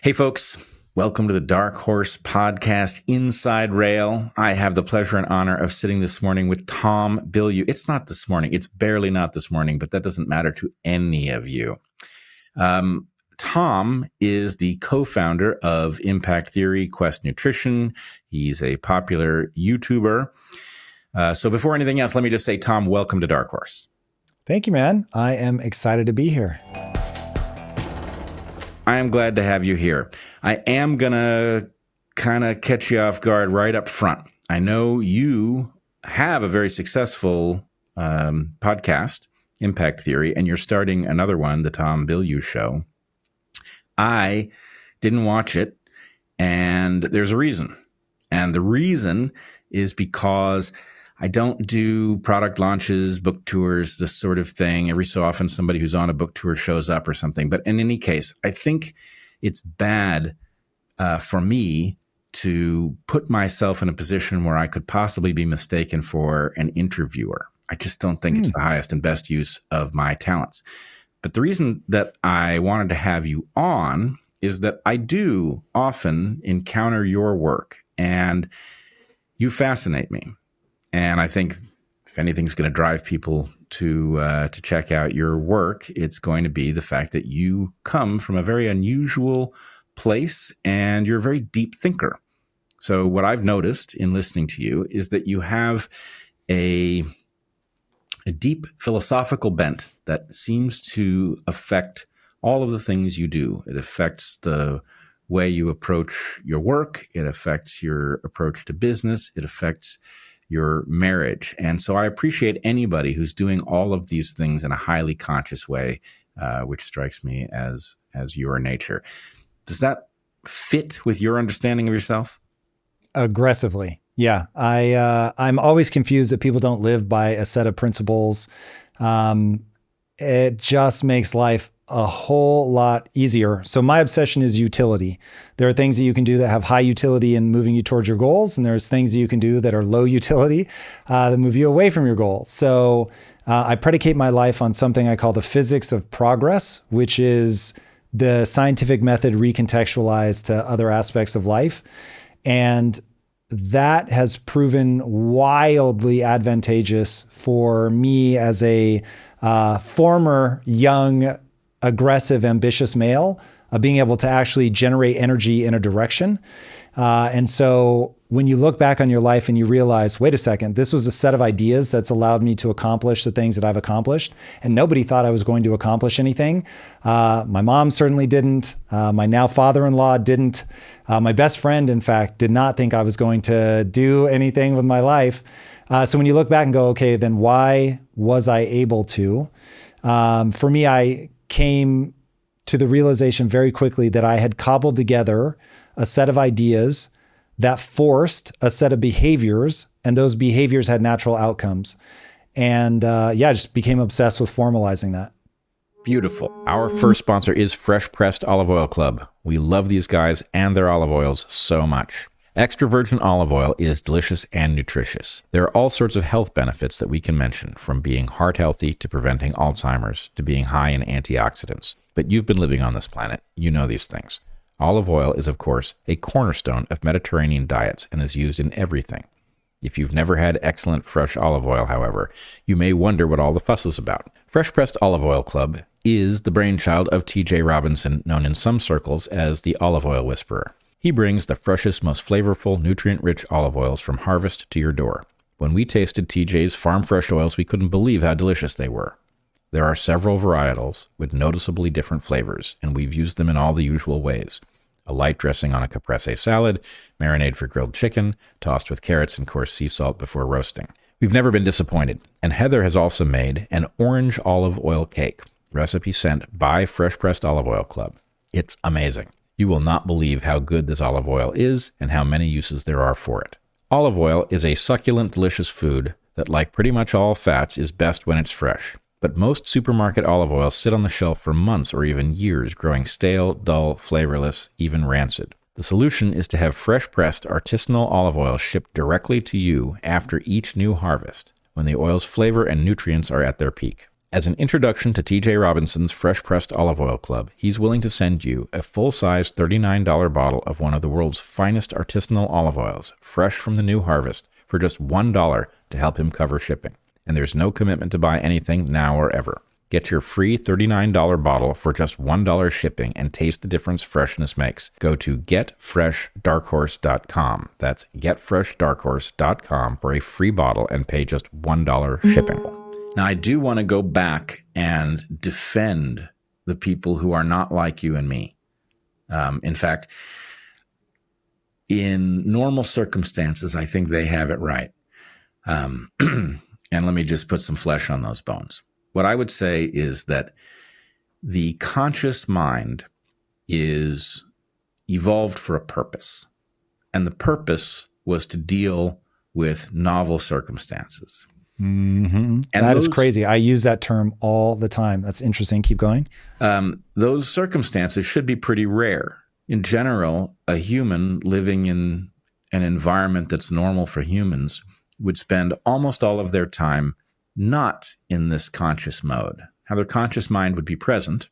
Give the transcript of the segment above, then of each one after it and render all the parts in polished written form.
Hey, folks. Welcome to the DarkHorse podcast, Inside Rail. I have the pleasure and honor of sitting this morning with Tom Bilyeu. It's not this morning. It's barely not this morning, but that doesn't matter to any of you. Tom is the co-founder of Impact Theory, Quest Nutrition. He's a popular YouTuber. So before anything else, let me just say, Tom, welcome to DarkHorse. Thank you, man. I am excited to be here. I am glad to have you here. I am going to kind of catch you off guard right up front. I know you have a very successful podcast, Impact Theory, and you're starting another one, the Tom Bilyeu Show. I didn't watch it, and there's a reason. And the reason is because I don't do product launches, book tours, this sort of thing. Every so often, somebody who's on a book tour shows up or something. But in any case, I think it's bad for me to put myself in a position where I could possibly be mistaken for an interviewer. I just don't think it's the highest and best use of my talents. But the reason that I wanted to have you on is that I do often encounter your work, and you fascinate me. And I think if anything's going to drive people to check out your work, it's going to be the fact that you come from a very unusual place and you're a very deep thinker. So what I've noticed in listening to you is that you have a deep philosophical bent that seems to affect all of the things you do. It affects the way you approach your work. It affects your approach to business. It affects your marriage. And so I appreciate anybody who's doing all of these things in a highly conscious way, which strikes me as your nature. Does that fit with your understanding of yourself? Aggressively. Yeah. I'm always confused that people don't live by a set of principles. It just makes life a whole lot easier. So my obsession is utility. There are things that you can do that have high utility in moving you towards your goals. And there's things that you can do that are low utility that move you away from your goal. So I predicate my life on something I call the physics of progress, which is the scientific method recontextualized to other aspects of life. And that has proven wildly advantageous for me as a former young, aggressive, ambitious male, being able to actually generate energy in a direction. And so when you look back on your life and you realize, wait a second, this was a set of ideas that's allowed me to accomplish the things that I've accomplished. And nobody thought I was going to accomplish anything. My mom certainly didn't. My now father-in-law didn't. My best friend, in fact, did not think I was going to do anything with my life. So when you look back and go, okay, then why was I able to? For me, I came to the realization very quickly that I had cobbled together a set of ideas that forced a set of behaviors, and those behaviors had natural outcomes. And I just became obsessed with formalizing that. Beautiful. Our first sponsor is Fresh Pressed Olive Oil Club. We love these guys and their olive oils so much. Extra virgin olive oil is delicious and nutritious. There are all sorts of health benefits that we can mention, from being heart healthy to preventing Alzheimer's to being high in antioxidants. But you've been living on this planet. You know these things. Olive oil is, of course, a cornerstone of Mediterranean diets and is used in everything. If you've never had excellent fresh olive oil, however, you may wonder what all the fuss is about. Fresh Pressed Olive Oil Club is the brainchild of T.J. Robinson, known in some circles as the Olive Oil Whisperer. He brings the freshest, most flavorful, nutrient-rich olive oils from harvest to your door. When we tasted TJ's farm fresh oils, we couldn't believe how delicious they were. There are several varietals with noticeably different flavors, and we've used them in all the usual ways. A light dressing on a caprese salad, marinade for grilled chicken, tossed with carrots and coarse sea salt before roasting. We've never been disappointed, and Heather has also made an orange olive oil cake, recipe sent by Fresh Pressed Olive Oil Club. It's amazing. You will not believe how good this olive oil is and how many uses there are for it. Olive oil is a succulent, delicious food that, like pretty much all fats, is best when it's fresh. But most supermarket olive oils sit on the shelf for months or even years, growing stale, dull, flavorless, even rancid. The solution is to have fresh-pressed artisanal olive oil shipped directly to you after each new harvest, when the oil's flavor and nutrients are at their peak. As an introduction to TJ Robinson's Fresh Pressed Olive Oil Club, he's willing to send you a full-size $39 bottle of one of the world's finest artisanal olive oils, fresh from the new harvest, for just $1 to help him cover shipping. And there's no commitment to buy anything now or ever. Get your free $39 bottle for just $1 shipping and taste the difference freshness makes. Go to getfreshdarkhorse.com. That's getfreshdarkhorse.com for a free bottle and pay just $1 shipping. Now, I do want to go back and defend the people who are not like you and me. In fact, in normal circumstances, I think they have it right. And let me just put some flesh on those bones. What I would say is that the conscious mind is evolved for a purpose. And the purpose was to deal with novel circumstances. Mm-hmm. And that is crazy. I use that term all the time. That's interesting. Keep going. Those circumstances should be pretty rare. In general, a human living in an environment that's normal for humans would spend almost all of their time not in this conscious mode. How their conscious mind would be present.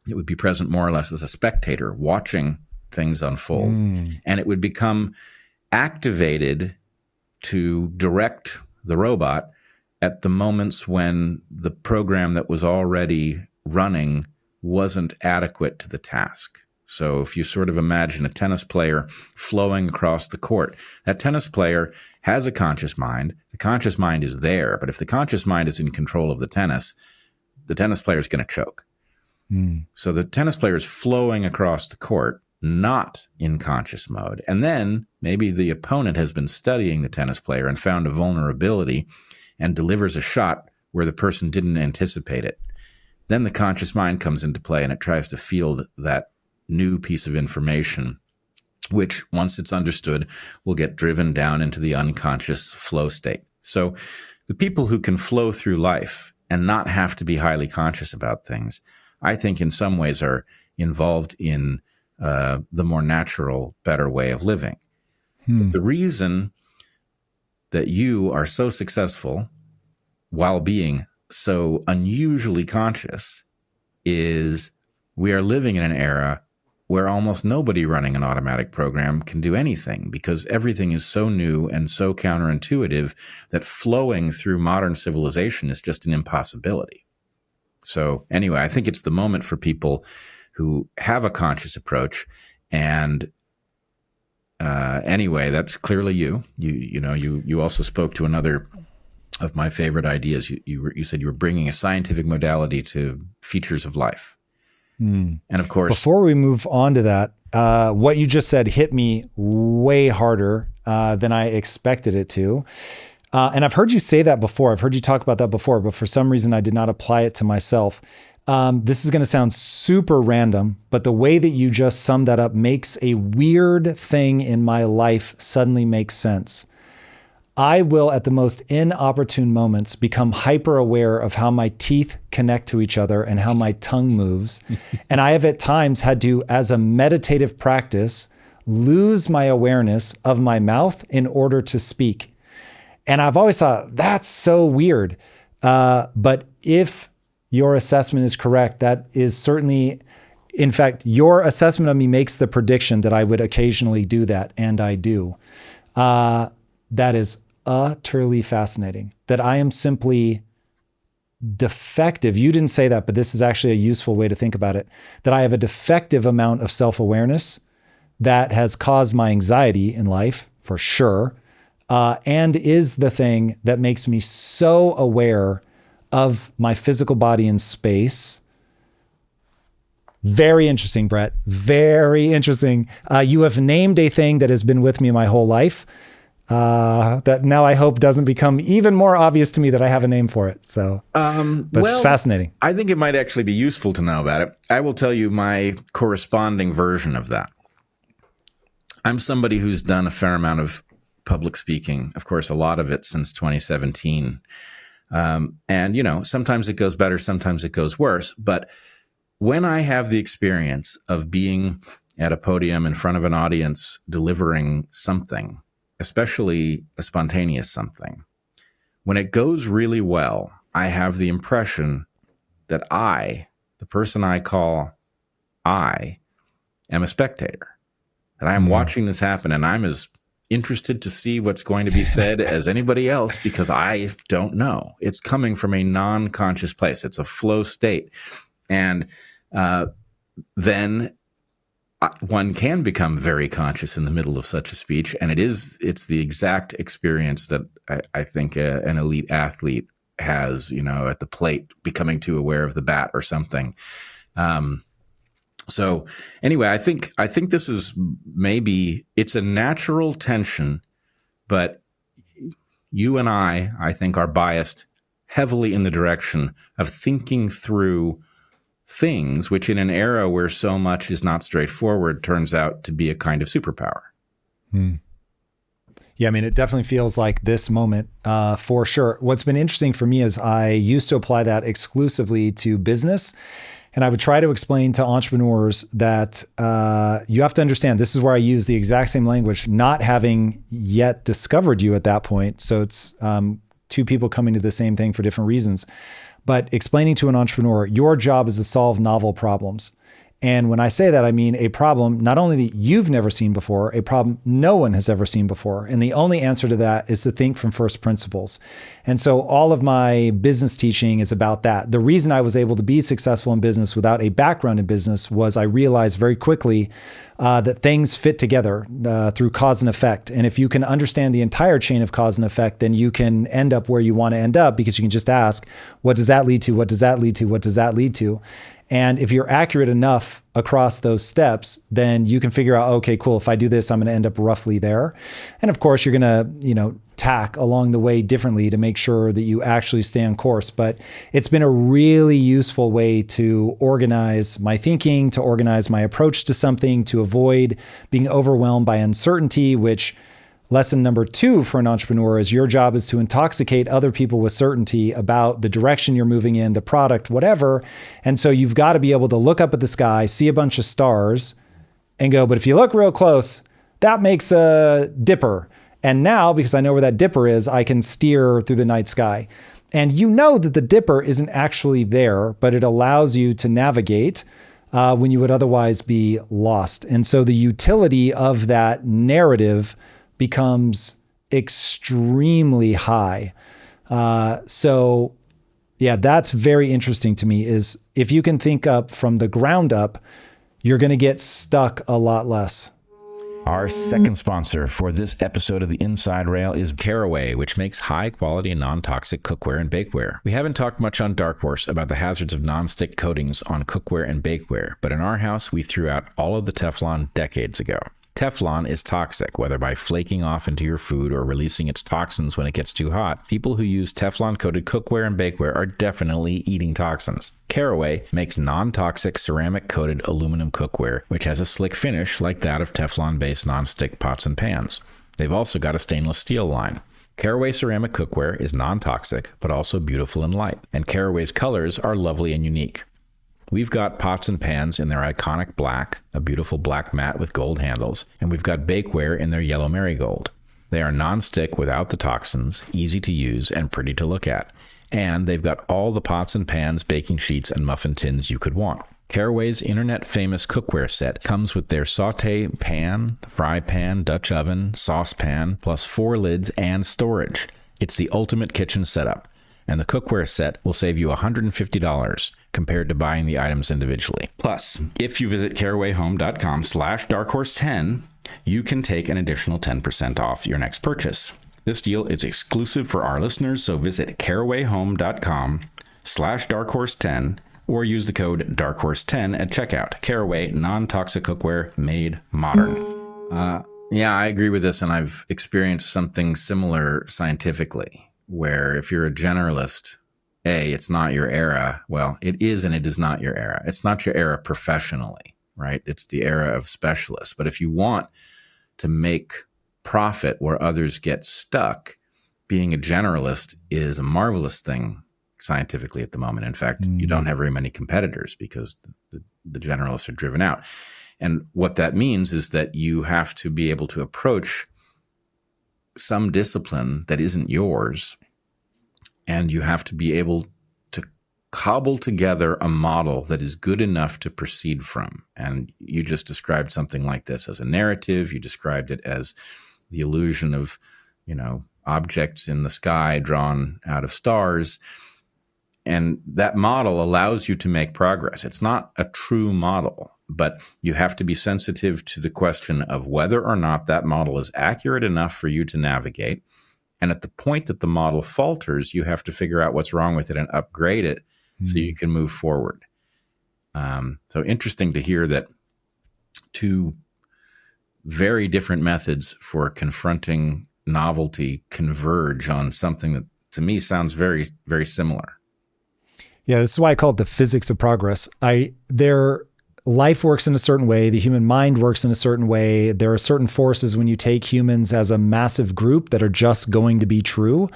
It would be present more or less as a spectator watching things unfold. And it would become activated to direct the robot at the moments when the program that was already running wasn't adequate to the task. So if you sort of imagine a tennis player flowing across the court, that tennis player has a conscious mind. The conscious mind is there, but if the conscious mind is in control of the tennis player is going to choke. So the tennis player is flowing across the court, not in conscious mode. And then maybe the opponent has been studying the tennis player and found a vulnerability and delivers a shot where the person didn't anticipate it. Then the conscious mind comes into play and it tries to field that new piece of information, which once it's understood will get driven down into the unconscious flow state. So the people who can flow through life and not have to be highly conscious about things, I think in some ways are involved in the more natural, better way of living. But the reason that you are so successful while being so unusually conscious is we are living in an era where almost nobody running an automatic program can do anything because everything is so new and so counterintuitive that flowing through modern civilization is just an impossibility. So anyway, I think it's the moment for people who have a conscious approach. And anyway, that's clearly you. You also spoke to another of my favorite ideas. You said you were bringing a scientific modality to features of life. And of course, before we move on to that, what you just said hit me way harder than I expected it to. And I've heard you say that before. I've heard you talk about that before, but for some reason I did not apply it to myself. This is going to sound super random, but the way that you just summed that up makes a weird thing in my life suddenly make sense. I will, at the most inopportune moments, become hyper aware of how my teeth connect to each other and how my tongue moves. And I have at times had to, as a meditative practice, lose my awareness of my mouth in order to speak. And I've always thought, that's so weird. But if your assessment is correct, that is certainly, in fact, your assessment of me makes the prediction that I would occasionally do that, and I do. That is utterly fascinating, that I am simply defective. You didn't say that, but this is actually a useful way to think about it, that I have a defective amount of self-awareness that has caused my anxiety in life, for sure, and is the thing that makes me so aware of my physical body in space. Very interesting, Bret. Very interesting. You have named a thing that has been with me my whole life, that now I hope doesn't become even more obvious to me that I have a name for it. So, but it's fascinating. I think it might actually be useful to know about it. I will tell you my corresponding version of that. I'm somebody who's done a fair amount of public speaking, of course, a lot of it since 2017. And, sometimes it goes better, sometimes it goes worse. But when I have the experience of being at a podium in front of an audience, delivering something, especially a spontaneous something, when it goes really well, I have the impression that the person I call I, am a spectator. And I'm watching this happen, and I'm as interested to see what's going to be said as anybody else, because I don't know. It's coming from a non-conscious place. It's a flow state. And then one can become very conscious in the middle of such a speech. And it's the exact experience that I think an elite athlete has, at the plate, becoming too aware of the bat or something. So anyway, I think this is it's a natural tension, but you and I think, are biased heavily in the direction of thinking through things, which in an era where so much is not straightforward turns out to be a kind of superpower. Yeah, I mean, it definitely feels like this moment for sure. What's been interesting for me is I used to apply that exclusively to business. And I would try to explain to entrepreneurs that you have to understand, this is where I use the exact same language, not having yet discovered you at that point. So it's two people coming to the same thing for different reasons. But explaining to an entrepreneur, your job is to solve novel problems. And when I say that, I mean a problem not only that you've never seen before, a problem no one has ever seen before. And the only answer to that is to think from first principles. And so all of my business teaching is about that. The reason I was able to be successful in business without a background in business was I realized very quickly that things fit together through cause and effect. And if you can understand the entire chain of cause and effect, then you can end up where you want to end up, because you can just ask, what does that lead to? What does that lead to? What does that lead to? And if you're accurate enough across those steps, then you can figure out, okay, cool, if I do this, I'm going to end up roughly there. And of course, you're going to, tack along the way differently to make sure that you actually stay on course. But it's been a really useful way to organize my thinking, to organize my approach to something, to avoid being overwhelmed by uncertainty, which lesson number 2 for an entrepreneur is your job is to intoxicate other people with certainty about the direction you're moving in, the product, whatever. And so you've got to be able to look up at the sky, see a bunch of stars and go, but if you look real close, that makes a dipper. And now, because I know where that dipper is, I can steer through the night sky. And you know that the dipper isn't actually there, but it allows you to navigate when you would otherwise be lost. And so the utility of that narrative becomes extremely high. So yeah, that's very interesting to me, is if you can think up from the ground up, you're going to get stuck a lot less. Our second sponsor for this episode of The Inside Rail is Caraway, which makes high-quality and non-toxic cookware and bakeware. We haven't talked much on DarkHorse about the hazards of non-stick coatings on cookware and bakeware, but in our house, we threw out all of the Teflon decades ago. Teflon is toxic, whether by flaking off into your food or releasing its toxins when it gets too hot. People who use Teflon-coated cookware and bakeware are definitely eating toxins. Caraway makes non-toxic ceramic-coated aluminum cookware, which has a slick finish like that of Teflon-based non-stick pots and pans. They've also got a stainless steel line. Caraway ceramic cookware is non-toxic, but also beautiful and light, and Caraway's colors are lovely and unique. We've got pots and pans in their iconic black, a beautiful black mat with gold handles, and we've got bakeware in their yellow marigold. They are non-stick without the toxins, easy to use, and pretty to look at. And they've got all the pots and pans, baking sheets, and muffin tins you could want. Caraway's internet-famous cookware set comes with their sauté pan, fry pan, Dutch oven, saucepan, plus 4 lids and storage. It's the ultimate kitchen setup. And the cookware set will save you $150 compared to buying the items individually. Plus, if you visit carawayhome.com/darkhorse10, you can take an additional 10% off your next purchase. This deal is exclusive for our listeners, so visit carawayhome.com/darkhorse10 or use the code darkhorse10 at checkout. Caraway, non-toxic cookware made modern. Yeah, I agree with this, and I've experienced something similar scientifically, where if you're a generalist, it's not your era. Well, it is and it is not your era. It's not your era professionally, right? It's the era of specialists. But if you want to make profit where others get stuck, being a generalist is a marvelous thing scientifically at the moment. In fact, you don't have very many competitors because the generalists are driven out. And what that means is that you have to be able to approach some discipline that isn't yours and you have to be able to cobble together a model that is good enough to proceed from. And you just described something like this as a narrative. You described it as the illusion of, objects in the sky drawn out of stars. And that model allows you to make progress. It's not a true model, but you have to be sensitive to the question of whether or not that model is accurate enough for you to navigate. And at the point that the model falters, you have to figure out what's wrong with it and upgrade it so you can move forward. So interesting to hear that two very different methods for confronting novelty converge on something that to me sounds very, very similar. Yeah, this is why I call it the physics of progress. Their life works in a certain way. The human mind works in a certain way. There are certain forces when you take humans as a massive group that are just going to be true.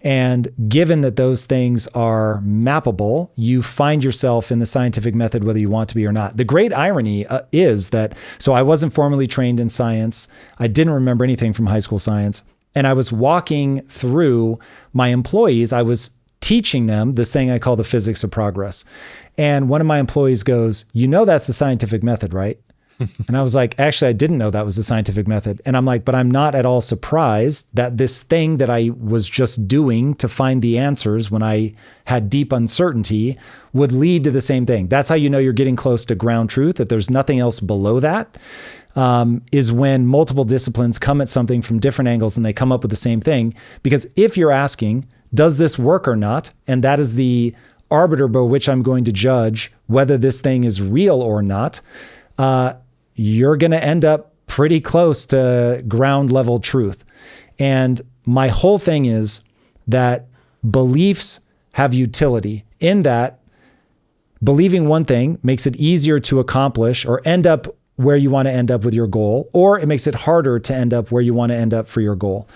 And given that those things are mappable, you find yourself in the scientific method, whether you want to be or not. The great irony is that, so I wasn't formally trained in science. I didn't remember anything from high school science. And I was walking through my employees. I was teaching them this thing I call the physics of progress. And one of my employees goes, that's the scientific method, right? And I was like, actually, I didn't know that was the scientific method. And I'm like, but I'm not at all surprised that this thing that I was just doing to find the answers when I had deep uncertainty would lead to the same thing. That's how you know you're getting close to ground truth, that there's nothing else below that, is when multiple disciplines come at something from different angles and they come up with the same thing. Because if you're asking, does this work or not? And that is the arbiter by which I'm going to judge whether this thing is real or not. You're going to end up pretty close to ground level truth. And my whole thing is that beliefs have utility in that believing one thing makes it easier to accomplish or end up where you want to end up with your goal, or it makes it harder to end up where you want to end up for your goal.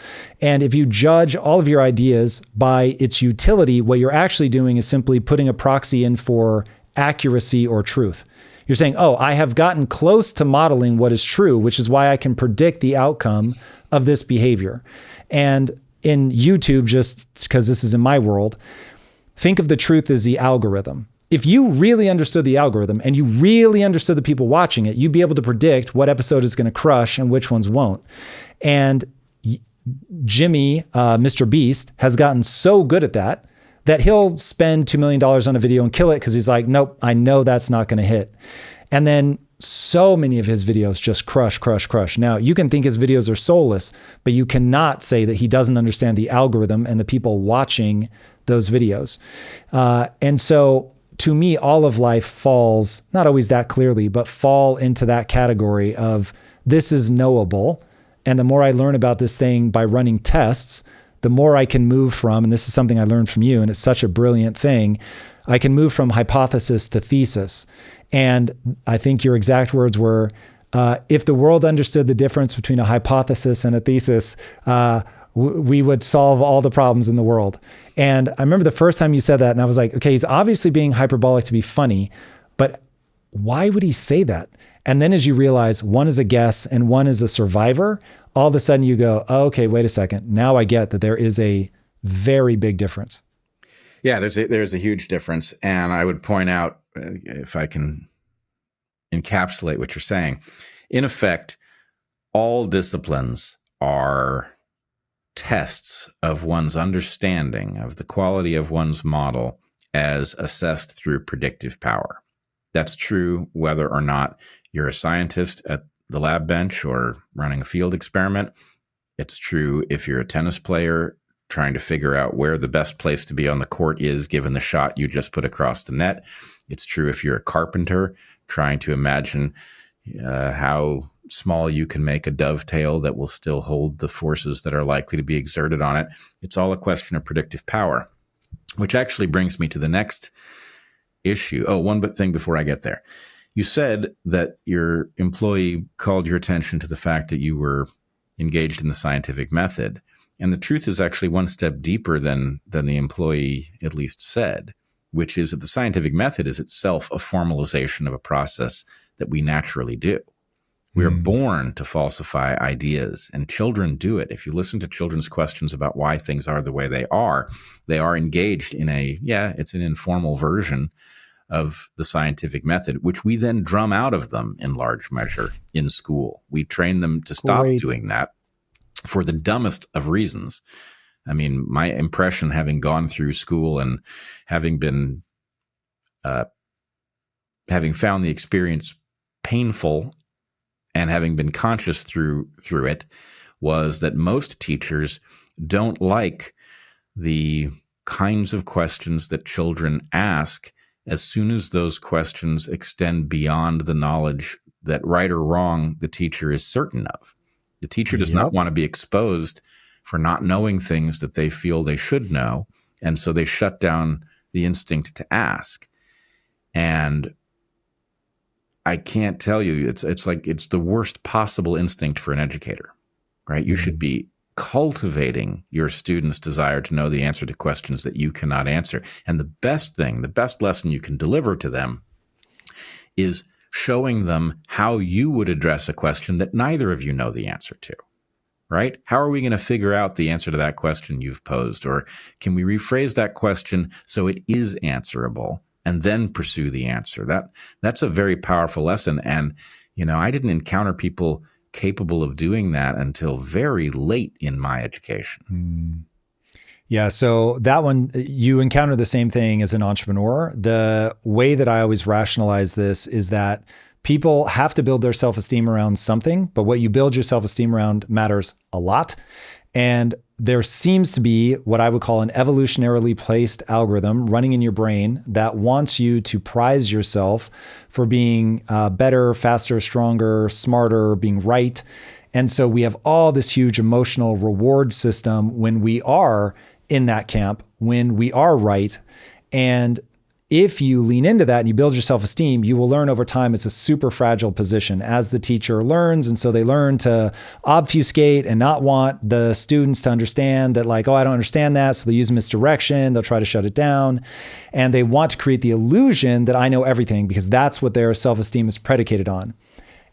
And if you judge all of your ideas by its utility, what you're actually doing is simply putting a proxy in for accuracy or truth. You're saying, oh, I have gotten close to modeling what is true, which is why I can predict the outcome of this behavior. And in YouTube, just because this is in my world, think of the truth as the algorithm. If you really understood the algorithm and you really understood the people watching it, you'd be able to predict what episode is going to crush and which ones won't. And Jimmy, Mr. Beast, has gotten so good at that he'll spend $2 million on a video and kill it because he's like, nope, I know that's not going to hit. And then so many of his videos just crush. Now, you can think his videos are soulless, but you cannot say that he doesn't understand the algorithm and the people watching those videos. And so to me, all of life falls, not always that clearly, but fall into that category of this is knowable. And the more I learn about this thing by running tests, the more I can move from, and this is something I learned from you, and it's such a brilliant thing, I can move from hypothesis to thesis. And I think your exact words were, if the world understood the difference between a hypothesis and a thesis, we would solve all the problems in the world. And I remember the first time you said that, and I was like, okay, he's obviously being hyperbolic to be funny, but why would he say that? And then as you realize one is a guess and one is a survivor, all of a sudden you go, oh, okay, wait a second. Now I get that there is a very big difference. Yeah, there's a huge difference. And I would point out, if I can encapsulate what you're saying, in effect, all disciplines are tests of one's understanding of the quality of one's model as assessed through predictive power. That's true whether or not you're a scientist at the lab bench or running a field experiment. It's true if you're a tennis player trying to figure out where the best place to be on the court is given the shot you just put across the net. It's true if you're a carpenter trying to imagine how small you can make a dovetail that will still hold the forces that are likely to be exerted on it. It's all a question of predictive power, which actually brings me to the next issue. Oh, one thing before I get there. You said that your employee called your attention to the fact that you were engaged in the scientific method. And the truth is actually one step deeper than the employee at least said, which is that the scientific method is itself a formalization of a process that we naturally do. We are born to falsify ideas, and children do it. If you listen to children's questions about why things are the way they are engaged in it's an informal version of the scientific method, which we then drum out of them in large measure in school. We train them to stop doing that for the dumbest of reasons. I mean, my impression, having gone through school and having been, having found the experience painful and having been conscious through it, was that most teachers don't like the kinds of questions that children ask as soon as those questions extend beyond the knowledge that, right or wrong, the teacher is certain of. The teacher does not want to be exposed for not knowing things that they feel they should know, and so they shut down the instinct to ask. And I can't tell you, it's like it's the worst possible instinct for an educator, right? You should be cultivating your students' desire to know the answer to questions that you cannot answer. And the best lesson you can deliver to them is showing them how you would address a question that neither of you know the answer to, right? How are we going to figure out the answer to that question you've posed? Or can we rephrase that question so it is answerable and then pursue the answer? That's a very powerful lesson. And, I didn't encounter people capable of doing that until very late in my education. Yeah. So that one, you encounter the same thing as an entrepreneur. The way that I always rationalize this is that people have to build their self-esteem around something, but what you build your self-esteem around matters a lot. And there seems to be what I would call an evolutionarily placed algorithm running in your brain that wants you to prize yourself for being better, faster, stronger, smarter, being right. And so we have all this huge emotional reward system when we are in that camp, when we are right. And if you lean into that and you build your self-esteem, you will learn over time it's a super fragile position as the teacher learns. And so they learn to obfuscate and not want the students to understand that, like, oh, I don't understand that. So they use misdirection. They'll try to shut it down. And they want to create the illusion that I know everything because that's what their self-esteem is predicated on.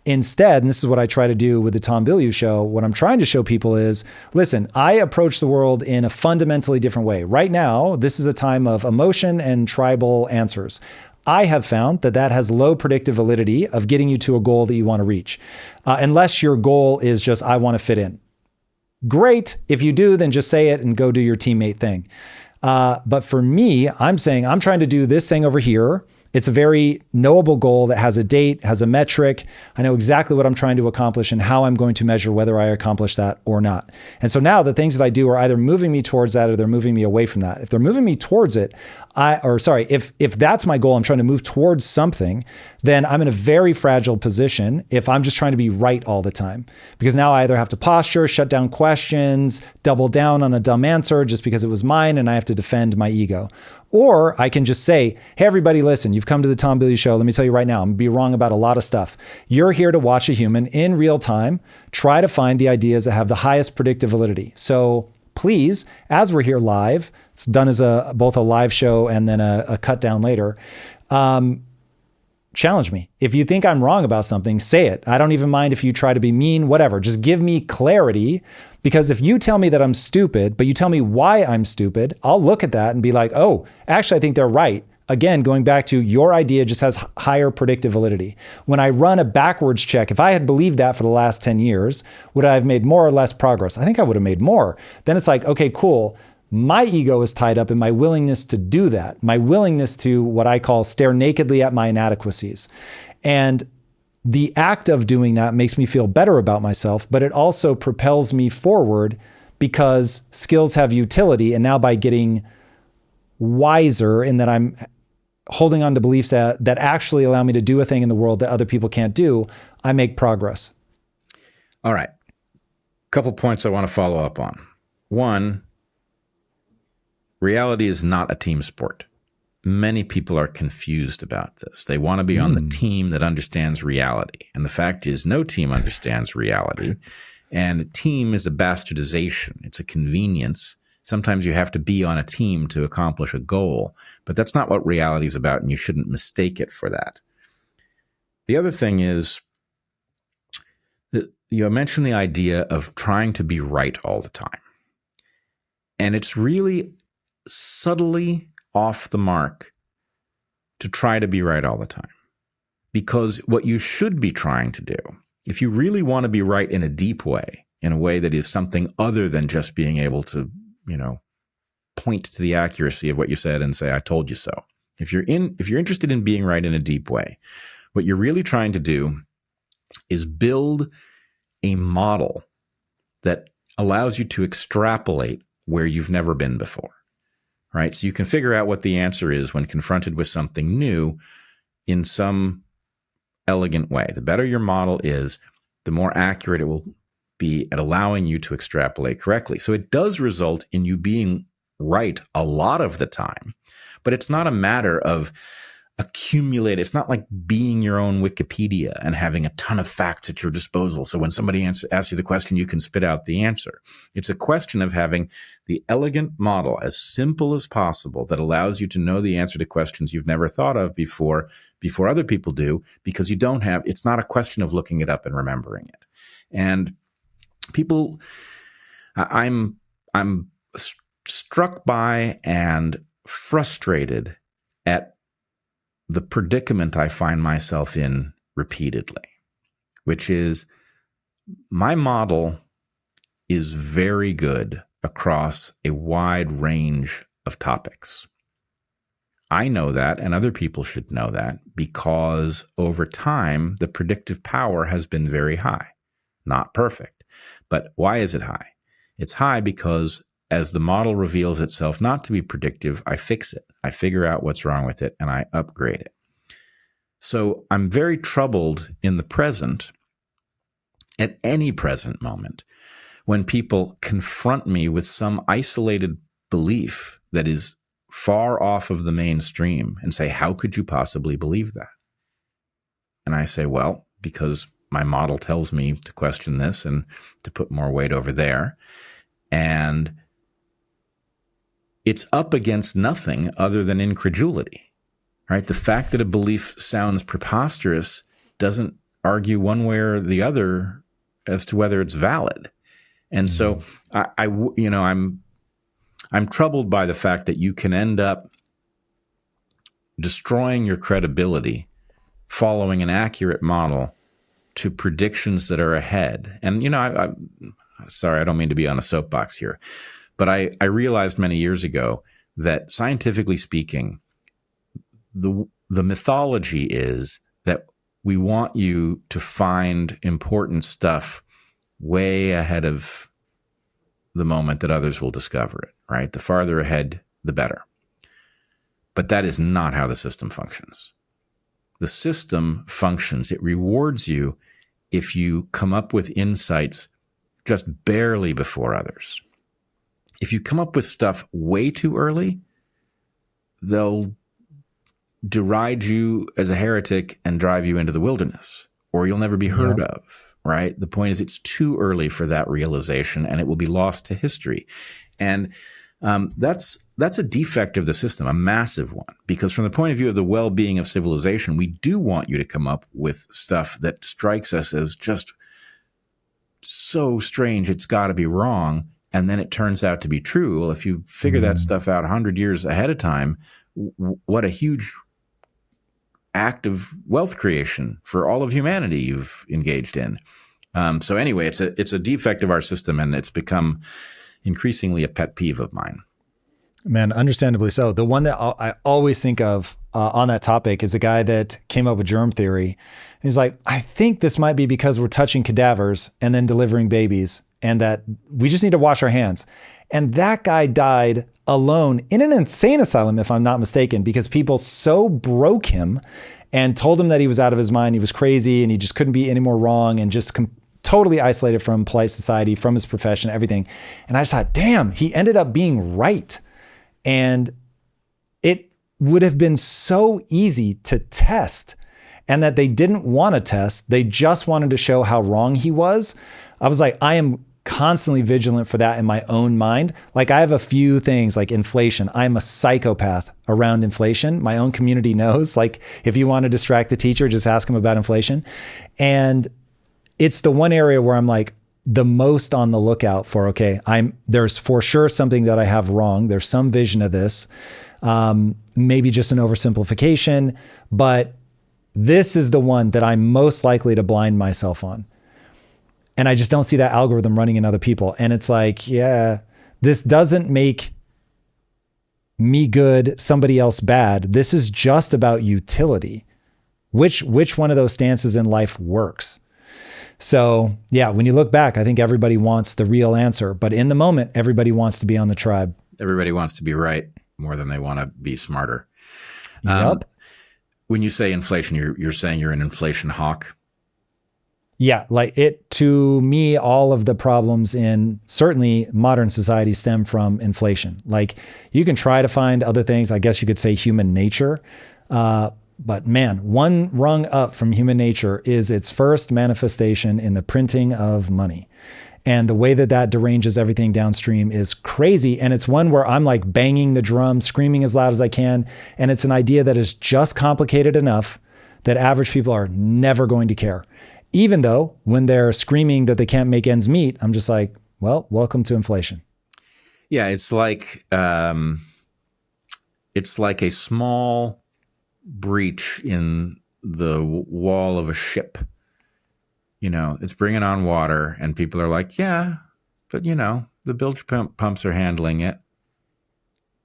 Instead, and this is what I try to do with the Tom Bilyeu show, what I'm trying to show people is, listen, I approach the world in a fundamentally different way. Right now, this is a time of emotion and tribal answers. I have found that has low predictive validity of getting you to a goal that you want to reach, unless your goal is just, I want to fit in. Great. If you do, then just say it and go do your teammate thing. But for me, I'm saying I'm trying to do this thing over here. It's a very knowable goal that has a date, has a metric. I know exactly what I'm trying to accomplish and how I'm going to measure whether I accomplish that or not. And so now the things that I do are either moving me towards that or they're moving me away from that. If they're moving me towards it, if that's my goal, I'm trying to move towards something, then I'm in a very fragile position if I'm just trying to be right all the time. Because now I either have to posture, shut down questions, double down on a dumb answer just because it was mine and I have to defend my ego. Or I can just say, hey, everybody, listen, you've come to the Tom Bilyeu show. Let me tell you right now, I'm going to be wrong about a lot of stuff. You're here to watch a human in real time, try to find the ideas that have the highest predictive validity. So please, as we're here live, it's done as both a live show and then a cut down later, challenge me. If you think I'm wrong about something, say it. I don't even mind if you try to be mean, whatever. Just give me clarity. Because if you tell me that I'm stupid, but you tell me why I'm stupid, I'll look at that and be like, oh, actually, I think they're right. Again, going back to your idea just has higher predictive validity. When I run a backwards check, if I had believed that for the last 10 years, would I have made more or less progress? I think I would have made more. Then it's like, okay, cool. My ego is tied up in my willingness to do that, my willingness to what I call stare nakedly at my inadequacies. And the act of doing that makes me feel better about myself, but it also propels me forward because skills have utility. And now by getting wiser in that I'm holding on to beliefs that actually allow me to do a thing in the world that other people can't do, I make progress. All right. Couple points I want to follow up on. One, reality is not a team sport. Many people are confused about this. They want to be on the team that understands reality. And the fact is, no team understands reality. And a team is a bastardization. It's a convenience. Sometimes you have to be on a team to accomplish a goal. But that's not what reality is about, and you shouldn't mistake it for that. The other thing is, you mentioned the idea of trying to be right all the time. And it's really subtly off the mark to try to be right all the time. Because what you should be trying to do, if you really want to be right in a deep way, in a way that is something other than just being able to, point to the accuracy of what you said and say, I told you so. If you're interested in being right in a deep way, what you're really trying to do is build a model that allows you to extrapolate where you've never been before, right? So you can figure out what the answer is when confronted with something new in some elegant way. The better your model is, the more accurate it will be at allowing you to extrapolate correctly. So it does result in you being right a lot of the time, but it's not a matter of accumulate. It's not like being your own Wikipedia and having a ton of facts at your disposal. So when somebody asks you the question, you can spit out the answer. It's a question of having the elegant model as simple as possible that allows you to know the answer to questions you've never thought of before other people do, because it's not a question of looking it up and remembering it. And people, I'm struck by and frustrated at the predicament I find myself in repeatedly, which is my model is very good across a wide range of topics. I know that, and other people should know that, because over time, the predictive power has been very high. Not perfect. But why is it high? It's high because as the model reveals itself not to be predictive, I fix it. I figure out what's wrong with it, and I upgrade it. So I'm very troubled in the present, at any present moment, when people confront me with some isolated belief that is far off of the mainstream and say, how could you possibly believe that? And I say, well, because my model tells me to question this and to put more weight over there. And it's up against nothing other than incredulity, right? The fact that a belief sounds preposterous doesn't argue one way or the other as to whether it's valid. And so I'm troubled by the fact that you can end up destroying your credibility following an accurate model to predictions that are ahead. And, I'm sorry, I don't mean to be on a soapbox here, but I realized many years ago that scientifically speaking, the mythology is that we want you to find important stuff way ahead of the moment that others will discover it, right? The farther ahead, the better. But that is not how the system functions. The system functions. It rewards you if you come up with insights just barely before others. If you come up with stuff way too early, they'll deride you as a heretic and drive you into the wilderness, or you'll never be heard of, right? The point is it's too early for that realization, and it will be lost to history. And that's a defect of the system, a massive one, because from the point of view of the well-being of civilization, we do want you to come up with stuff that strikes us as just so strange it's got to be wrong, and then it turns out to be true. Well, if you figure that stuff out 100 years ahead of time, what a huge act of wealth creation for all of humanity you've engaged in. So anyway, it's a defect of our system, and it's become increasingly a pet peeve of mine. Man, understandably so. The one that I always think of on that topic is a guy that came up with germ theory. He's like, I think this might be because we're touching cadavers and then delivering babies, and that we just need to wash our hands. And that guy died alone in an insane asylum, if I'm not mistaken, because people so broke him and told him that he was out of his mind, he was crazy, and he just couldn't be any more wrong, and just totally isolated from polite society, from his profession, everything. And I just thought, damn, he ended up being right. And it would have been so easy to test, and that they didn't want to test. They just wanted to show how wrong he was. I was like, I am constantly vigilant for that in my own mind. Like, I have a few things like inflation. I'm a psychopath around inflation. My own community knows, like, if you want to distract the teacher, just ask them about inflation. And it's the one area where I'm like the most on the lookout for, okay, there's for sure something that I have wrong. There's some vision of this, maybe just an oversimplification, but this is the one that I'm most likely to blind myself on. And I just don't see that algorithm running in other people. And it's like, yeah, this doesn't make me good, somebody else bad. This is just about utility. Which one of those stances in life works? So yeah, when you look back, I think everybody wants the real answer, but in the moment, everybody wants to be on the tribe. Everybody wants to be right more than they want to be smarter. Yep. When you say inflation, you're saying you're an inflation hawk? Yeah, like to me, all of the problems in certainly modern society stem from inflation. Like you can try to find other things, I guess you could say human nature. But man, one rung up from human nature is its first manifestation in the printing of money. And the way that deranges everything downstream is crazy. And it's one where I'm like banging the drum, screaming as loud as I can. And it's an idea that is just complicated enough that average people are never going to care. Even though when they're screaming that they can't make ends meet, I'm just like, well, welcome to inflation. Yeah, it's like a small breach in the wall of a ship. You know, it's bringing on water and people are like, yeah, but you know, the bilge pumps are handling it.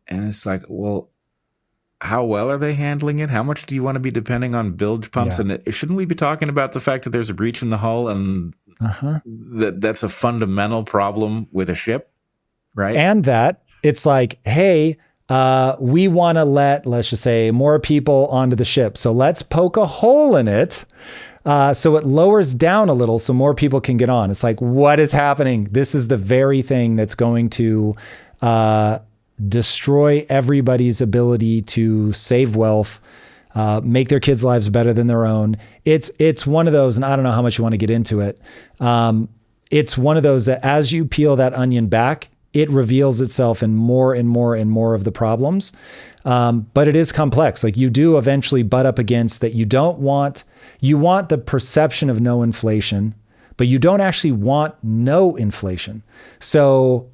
And it's like, well, how well are they handling it? How much do you want to be depending on bilge pumps? Yeah. And shouldn't we be talking about the fact that there's a breach in the hull and that's a fundamental problem with a ship, right? And that it's like, hey, we want to let's just say, more people onto the ship. So let's poke a hole in it so it lowers down a little so more people can get on. It's like, what is happening? This is the very thing that's going to destroy everybody's ability to save wealth, make their kids' lives better than their own. It's one of those, and I don't know how much you want to get into it. It's one of those that as you peel that onion back, it reveals itself in more and more and more of the problems. But it is complex. Like you do eventually butt up against that. You want the perception of no inflation, but you don't actually want no inflation. So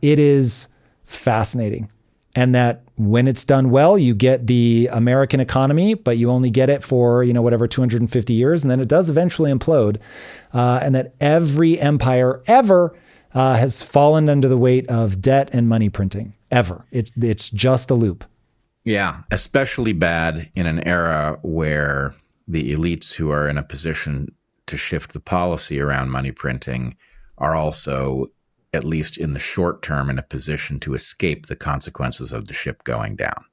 it is fascinating. And that when it's done well, you get the American economy, but you only get it for, 250 years. And then it does eventually implode. And that every empire ever has fallen under the weight of debt and money printing ever. It's just a loop. Yeah, especially bad in an era where the elites who are in a position to shift the policy around money printing are also, at least in the short term, in a position to escape the consequences of the ship going down.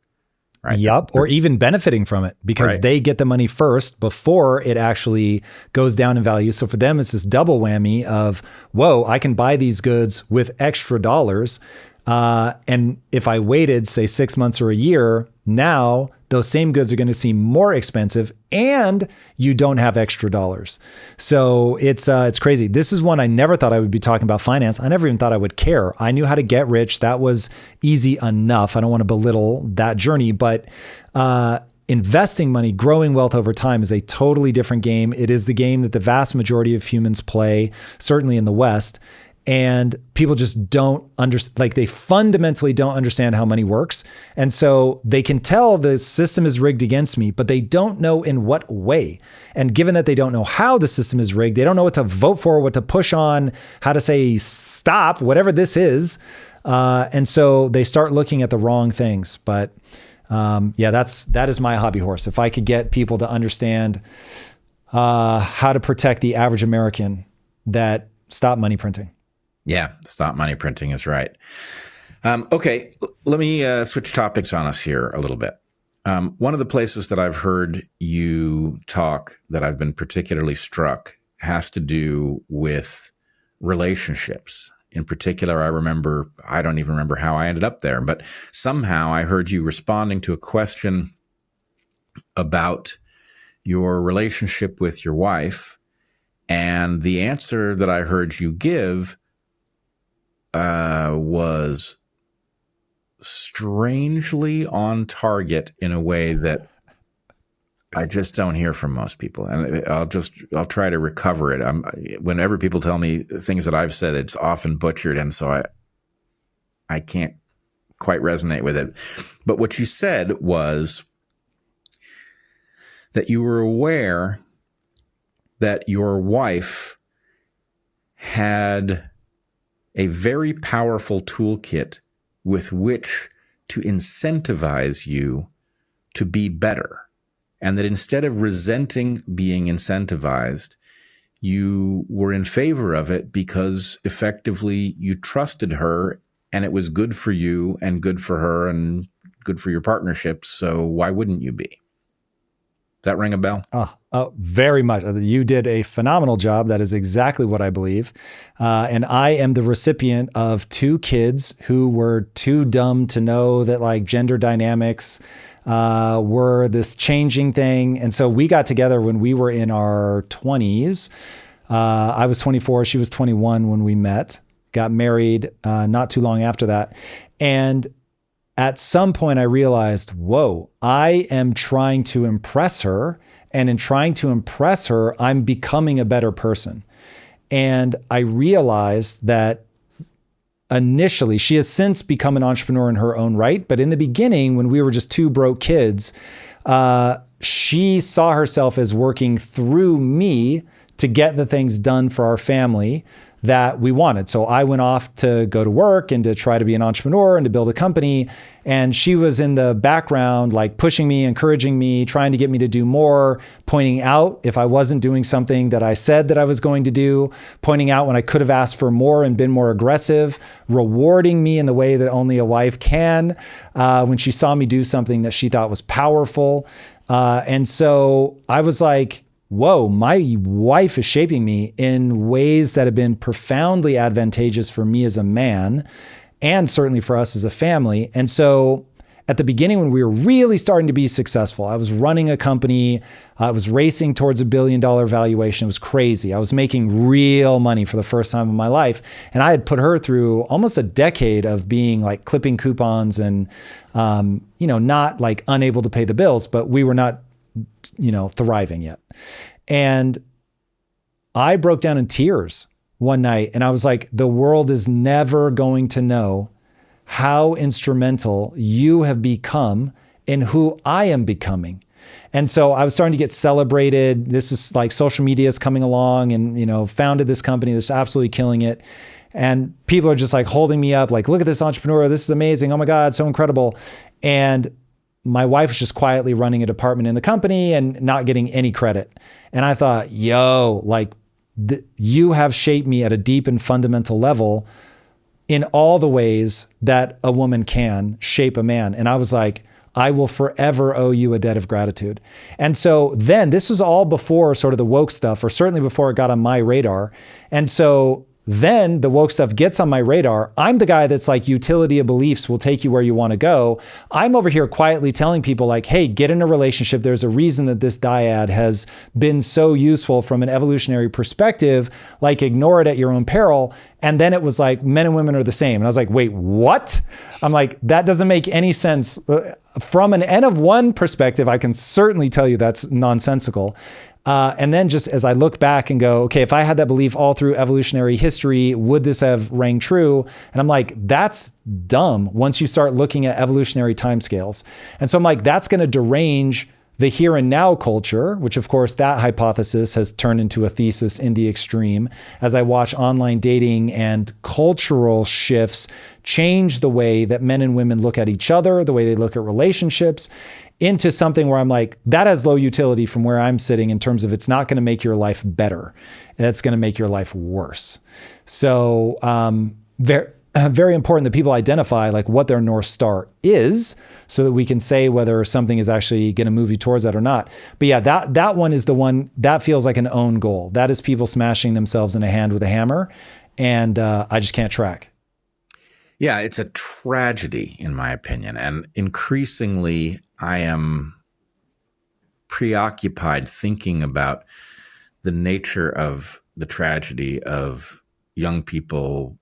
Right? Yep. Or even benefiting from it because they get the money first before it actually goes down in value. So for them, it's this double whammy of, whoa, I can buy these goods with extra dollars. And if I waited, say 6 months or a year, now those same goods are going to seem more expensive and you don't have extra dollars. So it's crazy. This is one I never thought I would be talking about finance. I never even thought I would care. I knew how to get rich. That was easy enough. I don't want to belittle that journey, but investing money, growing wealth over time is a totally different game. It is the game that the vast majority of humans play, certainly in the West. And people just don't understand, like they fundamentally don't understand how money works. And so they can tell the system is rigged against me, but they don't know in what way. And given that they don't know how the system is rigged, they don't know what to vote for, what to push on, how to say stop, whatever this is. And so they start looking at the wrong things. But that is my hobby horse. If I could get people to understand how to protect the average American, that stop money printing. Yeah, stop money printing is right. Okay, let me switch topics on us here a little bit. One of the places that I've heard you talk that I've been particularly struck has to do with relationships. In particular, I don't even remember how I ended up there, but somehow I heard you responding to a question about your relationship with your wife, and the answer that I heard you give was strangely on target in a way that I just don't hear from most people, and I'll try to recover it. Whenever people tell me things that I've said, it's often butchered, and so I can't quite resonate with it. But what you said was that you were aware that your wife had a very powerful toolkit with which to incentivize you to be better. And that instead of resenting being incentivized, you were in favor of it because effectively you trusted her and it was good for you and good for her and good for your partnership. So why wouldn't you be? Does that ring a bell? Oh, very much. You did a phenomenal job. That is exactly what I believe. And I am the recipient of 2 kids who were too dumb to know that like gender dynamics were this changing thing. And so we got together when we were in our 20s. I was 24, she was 21 when we met, got married not too long after that. And at some point I realized, whoa, I am trying to impress her. And in trying to impress her, I'm becoming a better person. And I realized that initially, she has since become an entrepreneur in her own right. But in the beginning, when we were just 2 broke kids, she saw herself as working through me to get the things done for our family that we wanted. So I went off to go to work and to try to be an entrepreneur and to build a company. And she was in the background, like pushing me, encouraging me, trying to get me to do more, pointing out if I wasn't doing something that I said that I was going to do, pointing out when I could have asked for more and been more aggressive, rewarding me in the way that only a wife can, when she saw me do something that she thought was powerful. And so I was like, whoa, my wife is shaping me in ways that have been profoundly advantageous for me as a man and certainly for us as a family. And so at the beginning, when we were really starting to be successful, I was running a company. I was racing towards $1 billion valuation. It was crazy. I was making real money for the first time in my life. And I had put her through almost a decade of being like clipping coupons and, not like unable to pay the bills, but we were not thriving yet. And I broke down in tears one night and I was like, the world is never going to know how instrumental you have become in who I am becoming. And so I was starting to get celebrated. This is like social media is coming along and, founded this company that's absolutely killing it. And people are just like holding me up, like, look at this entrepreneur. This is amazing. Oh my God, so incredible. And my wife was just quietly running a department in the company and not getting any credit. And I thought, you have shaped me at a deep and fundamental level in all the ways that a woman can shape a man. And I was like, I will forever owe you a debt of gratitude. And so then this was all before sort of the woke stuff, or certainly before it got on my radar. And so then the woke stuff gets on my radar. I'm the guy that's like, utility of beliefs will take you where you want to go. I'm over here quietly telling people like, hey, get in a relationship. There's a reason that this dyad has been so useful from an evolutionary perspective, like ignore it at your own peril. And then it was like, men and women are the same. And I was like, wait, what? I'm like, that doesn't make any sense. From an N of 1 perspective, I can certainly tell you that's nonsensical. And then just as I look back and go, okay, if I had that belief all through evolutionary history, would this have rang true? And I'm like, that's dumb once you start looking at evolutionary timescales. And so I'm like, that's going to derange the here and now culture, which of course that hypothesis has turned into a thesis in the extreme as I watch online dating and cultural shifts change the way that men and women look at each other, the way they look at relationships, into something where I'm like, that has low utility from where I'm sitting in terms of it's not going to make your life better. It's going to make your life worse. So very important that people identify like what their North Star is so that we can say whether something is actually going to move you towards that or not. But yeah, that one is the one that feels like an own goal. That is people smashing themselves in the hand with a hammer. And I just can't track. Yeah, it's a tragedy in my opinion. And increasingly I am preoccupied thinking about the nature of the tragedy of young people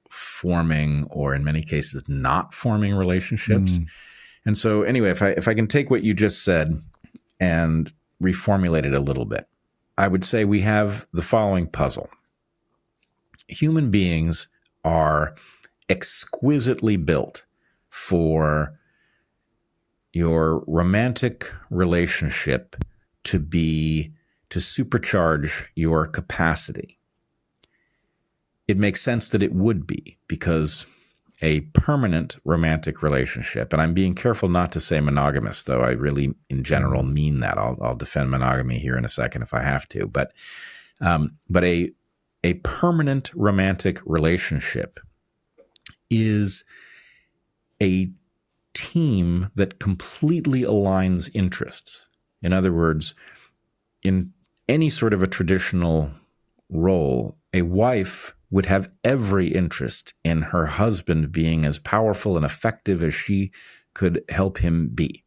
forming, or in many cases not forming, relationships. And so anyway, if I can take what you just said and reformulate it a little bit. I would say we have the following puzzle. Human beings are exquisitely built for your romantic relationship to supercharge your capacity. It makes sense that it would be, because a permanent romantic relationship, and I'm being careful not to say monogamous, though I really in general mean that. I'll defend monogamy here in a second if I have to, but a permanent romantic relationship is a team that completely aligns interests. In other words, in any sort of a traditional role, a wife would have every interest in her husband being as powerful and effective as she could help him be,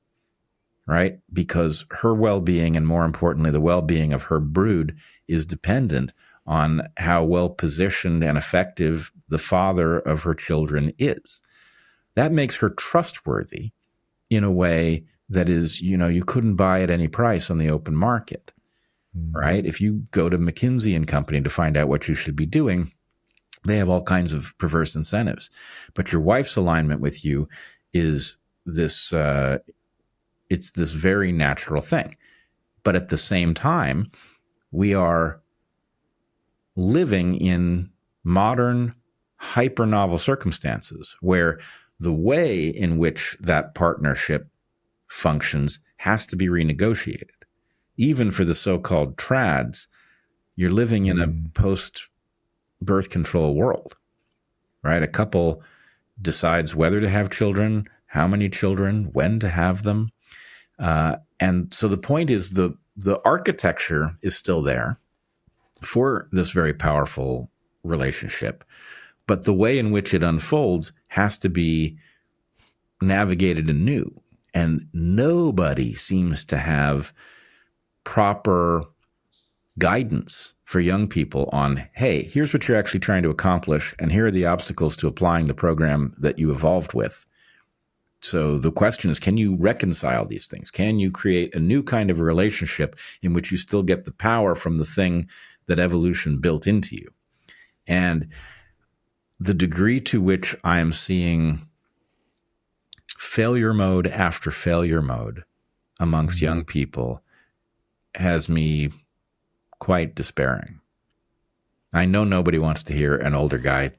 right? Because her well-being, and more importantly, the well-being of her brood, is dependent on how well-positioned and effective the father of her children is. That makes her trustworthy in a way that is, you couldn't buy at any price on the open market, right? If you go to McKinsey and Company to find out what you should be doing, they have all kinds of perverse incentives. But your wife's alignment with you is this, it's this very natural thing. But at the same time, we are living in modern, hyper-novel circumstances where the way in which that partnership functions has to be renegotiated. Even for the so-called trads, you're living in a post-birth control world, right? A couple decides whether to have children, how many children, when to have them. And so the point is the architecture is still there for this very powerful relationship, but the way in which it unfolds has to be navigated anew. And nobody seems to have proper guidance for young people on, hey, here's what you're actually trying to accomplish, and here are the obstacles to applying the program that you evolved with. So the question is, can you reconcile these things? Can you create a new kind of a relationship in which you still get the power from the thing that evolution built into you? And the degree to which I am seeing failure mode after failure mode amongst young people has me quite despairing. I know nobody wants to hear an older guy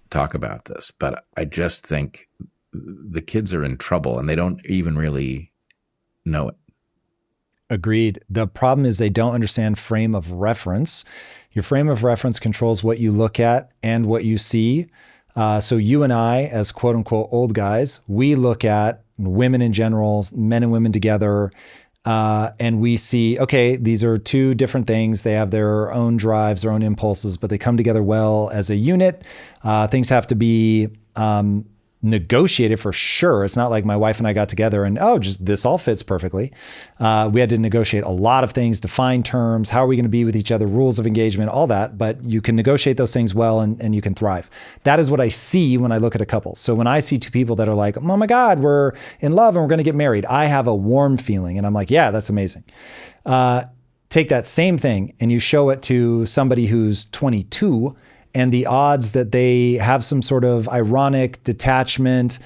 talk about this, but I just think the kids are in trouble and they don't even really know it. Agreed. The problem is they don't understand frame of reference. Your frame of reference controls what you look at and what you see. So you and I, as quote unquote old guys, we look at women in general, men and women together, and we see, okay, these are two different things. They have their own drives, their own impulses, but they come together well as a unit. Things have to be negotiated for sure. It's not like my wife and I got together and, just this all fits perfectly. We had to negotiate a lot of things, define terms, how are we going to be with each other, rules of engagement, all that, but you can negotiate those things well and you can thrive. That is what I see when I look at a couple. So when I see two people that are like, oh my God, we're in love and we're going to get married, I have a warm feeling and I'm like, yeah, that's amazing. Take that same thing and you show it to somebody who's 22 and the odds that they have some sort of ironic detachment,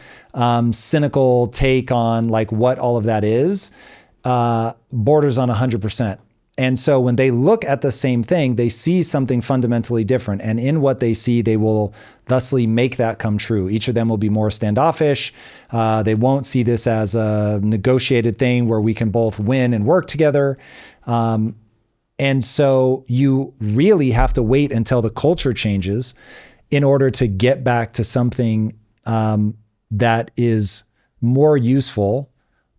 cynical take on like what all of that is, borders on 100%. And so when they look at the same thing, they see something fundamentally different. And in what they see, they will thusly make that come true. Each of them will be more standoffish. They won't see this as a negotiated thing where we can both win and work together. And so you really have to wait until the culture changes in order to get back to something that is more useful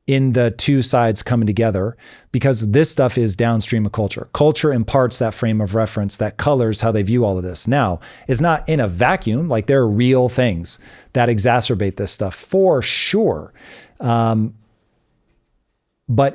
in the two sides coming together, because this stuff is downstream of culture. Culture imparts that frame of reference that colors how they view all of this. Now, it's not in a vacuum, like there are real things that exacerbate this stuff for sure. But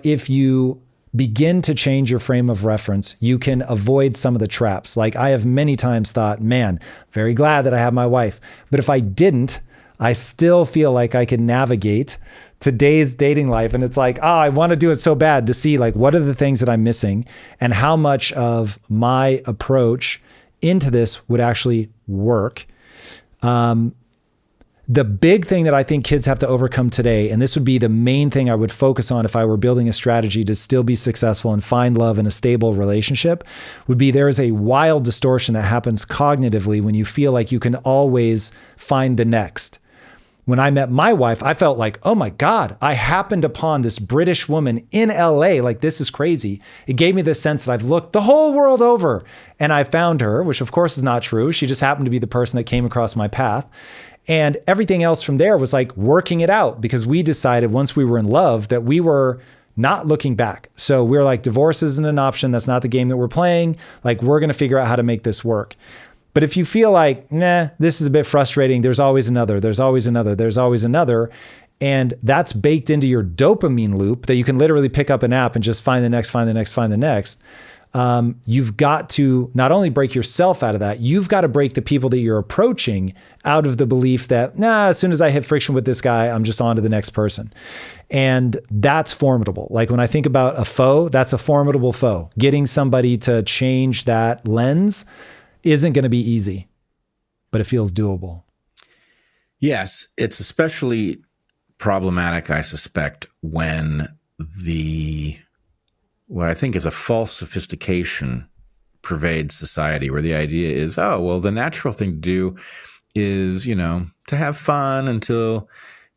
if you begin to change your frame of reference, you can avoid some of the traps. Like I have many times thought, man, very glad that I have my wife. But if I didn't, I still feel like I could navigate today's dating life. And it's like, oh, I want to do it so bad to see like, what are the things that I'm missing and how much of my approach into this would actually work. The big thing that I think kids have to overcome today, and this would be the main thing I would focus on if I were building a strategy to still be successful and find love in a stable relationship, would be there is a wild distortion that happens cognitively when you feel like you can always find the next. When I met my wife, I felt like, oh my God, I happened upon this British woman in LA. Like, this is crazy. It gave me the sense that I've looked the whole world over and I found her, which of course is not true. She just happened to be the person that came across my path. And everything else from there was like working it out because we decided once we were in love that we were not looking back. So we're like, divorce isn't an option. That's not the game that we're playing. Like, we're going to figure out how to make this work. But if you feel like, nah, this is a bit frustrating, there's always another, there's always another, there's always another. And that's baked into your dopamine loop that you can literally pick up an app and just find the next, find the next, find the next. You've got to not only break yourself out of that, you've got to break the people that you're approaching out of the belief that, nah, as soon as I hit friction with this guy, I'm just on to the next person. And that's formidable. Like when I think about a foe, that's a formidable foe. Getting somebody to change that lens isn't going to be easy, but it feels doable. Yes, it's especially problematic, I suspect, when what I think is a false sophistication pervades society, where the idea is, oh, well, the natural thing to do is, to have fun until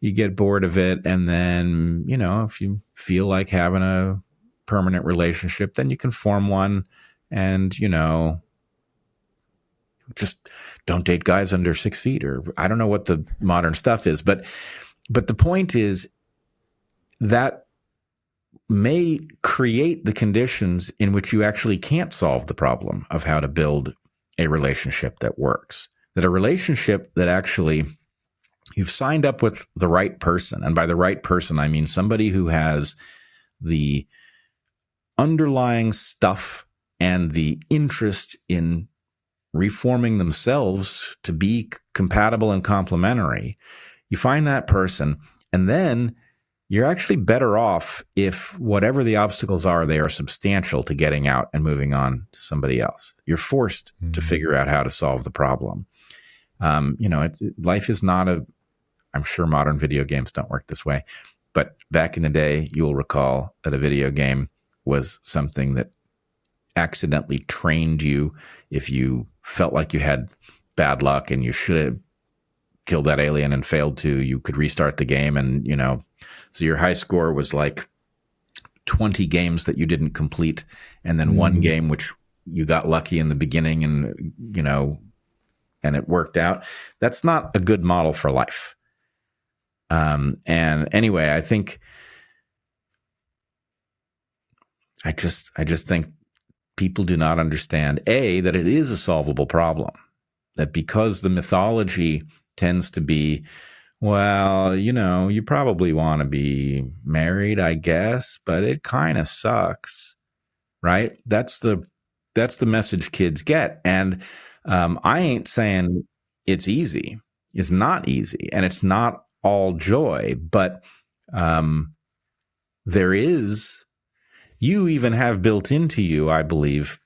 you get bored of it. And then, if you feel like having a permanent relationship, then you can form one and, just don't date guys under 6 feet, or I don't know what the modern stuff is. But the point is that may create the conditions in which you actually can't solve the problem of how to build a relationship that works. That a relationship that actually you've signed up with the right person. And by the right person, I mean somebody who has the underlying stuff and the interest in reforming themselves to be compatible and complementary. You find that person, and then you're actually better off if whatever the obstacles are, they are substantial to getting out and moving on to somebody else. You're forced to figure out how to solve the problem. Life is not I'm sure modern video games don't work this way, but back in the day, you'll recall that a video game was something that accidentally trained you. If you felt like you had bad luck and you should have killed that alien and failed to, you could restart the game. And, so your high score was like 20 games that you didn't complete. And then one game, which you got lucky in the beginning and, and it worked out. That's not a good model for life. And anyway, I think, I just think people do not understand, that it is a solvable problem, that because the mythology tends to be, well, you probably want to be married, I guess, but it kind of sucks, right? That's the message kids get. And I ain't saying it's easy. It's not easy, and it's not all joy, but there is, you even have built into you, I believe,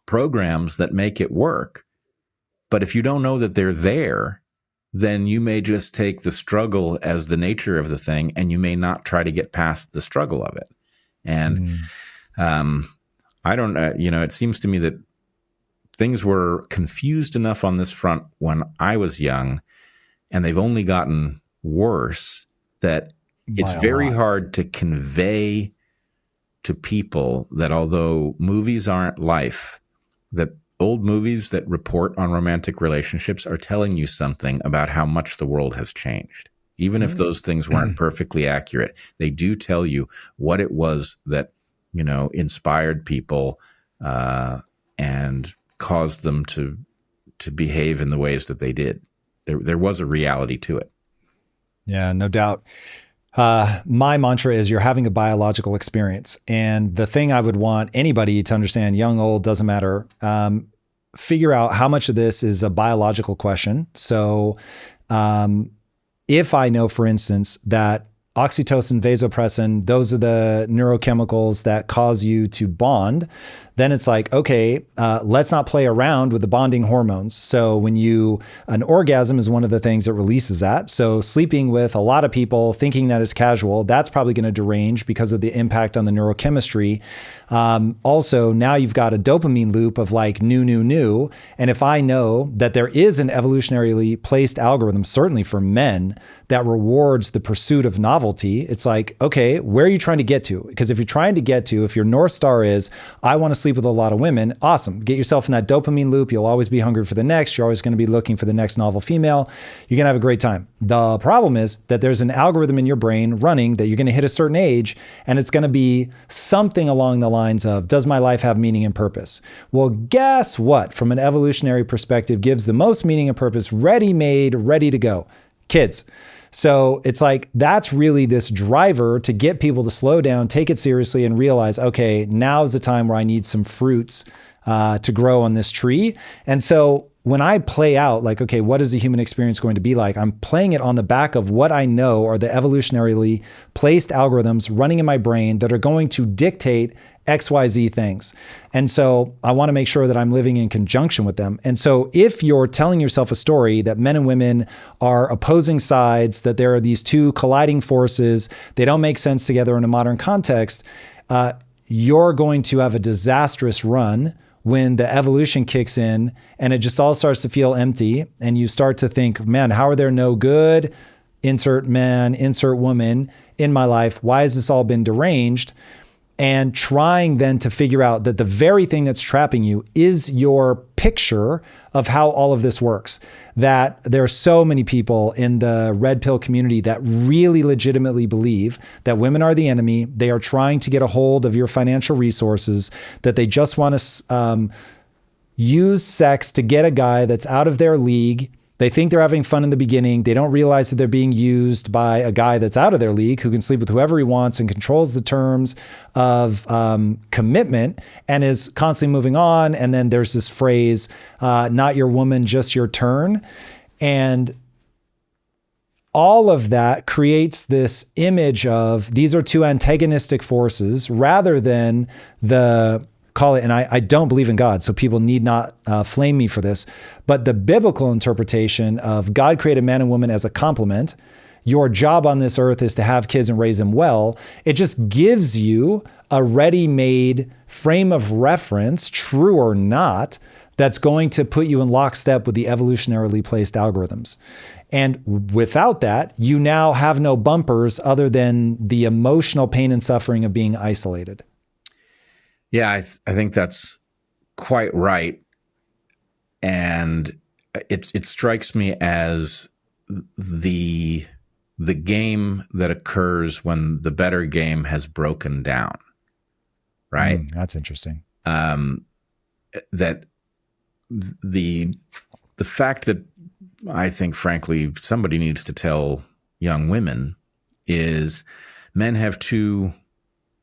programs that make it work. But if you don't know that they're there, then you may just take the struggle as the nature of the thing, and you may not try to get past the struggle of it. And I don't know, it seems to me that things were confused enough on this front when I was young, and they've only gotten worse, that it's very hard to convey to people that although movies aren't life, that old movies that report on romantic relationships are telling you something about how much the world has changed. Even if those things weren't perfectly accurate, they do tell you what it was that, inspired people and caused them to behave in the ways that they did. There was a reality to it. Yeah, no doubt. My mantra is you're having a biological experience. And the thing I would want anybody to understand, young, old, doesn't matter, figure out how much of this is a biological question. So if I know, for instance, that oxytocin, vasopressin, those are the neurochemicals that cause you to bond. Then it's like, okay, let's not play around with the bonding hormones. So an orgasm is one of the things that releases that. So sleeping with a lot of people, thinking that it's casual, that's probably going to derange because of the impact on the neurochemistry. Also, now you've got a dopamine loop of like new. And if I know that there is an evolutionarily placed algorithm, certainly for men, that rewards the pursuit of novelty, it's like, okay, where are you trying to get to? Because if your North Star is, I want to sleep with a lot of women, awesome. Get yourself in that dopamine loop. You'll always be hungry for the next. You're always going to be looking for the next novel female. You're going to have a great time. The problem is that there's an algorithm in your brain running that you're going to hit a certain age, and it's going to be something along the lines of, does my life have meaning and purpose? Well, guess what? From an evolutionary perspective, gives the most meaning and purpose, ready-made, ready to go. Kids. So it's like, that's really this driver to get people to slow down, take it seriously, and realize, okay, now's the time where I need some fruits to grow on this tree. And so when I play out like, okay, what is the human experience going to be like? I'm playing it on the back of what I know are the evolutionarily placed algorithms running in my brain that are going to dictate XYZ things. And so I want to make sure that I'm living in conjunction with them. And so if you're telling yourself a story that men and women are opposing sides, that there are these two colliding forces, they don't make sense together in a modern context, you're going to have a disastrous run when the evolution kicks in and it just all starts to feel empty. And you start to think, man, how are there no good, insert man, insert woman in my life? Why has this all been deranged? And trying then to figure out that the very thing that's trapping you is your picture of how all of this works. That there are so many people in the red pill community that really legitimately believe that women are the enemy. They are trying to get a hold of your financial resources, that they just want to use sex to get a guy that's out of their league. They think they're having fun in the beginning. They don't realize that they're being used by a guy that's out of their league who can sleep with whoever he wants and controls the terms of commitment and is constantly moving on. And then there's this phrase, not your woman, just your turn. And all of that creates this image of these are two antagonistic forces rather than call it, and I don't believe in God, so people need not flame me for this, but the biblical interpretation of God created man and woman as a complement. Your job on this earth is to have kids and raise them well. It just gives you a ready-made frame of reference, true or not, that's going to put you in lockstep with the evolutionarily placed algorithms. And without that, you now have no bumpers other than the emotional pain and suffering of being isolated. Yeah, I think that's quite right. And it strikes me as the game that occurs when the better game has broken down, right? That's interesting. That the fact that I think, frankly, somebody needs to tell young women is men have two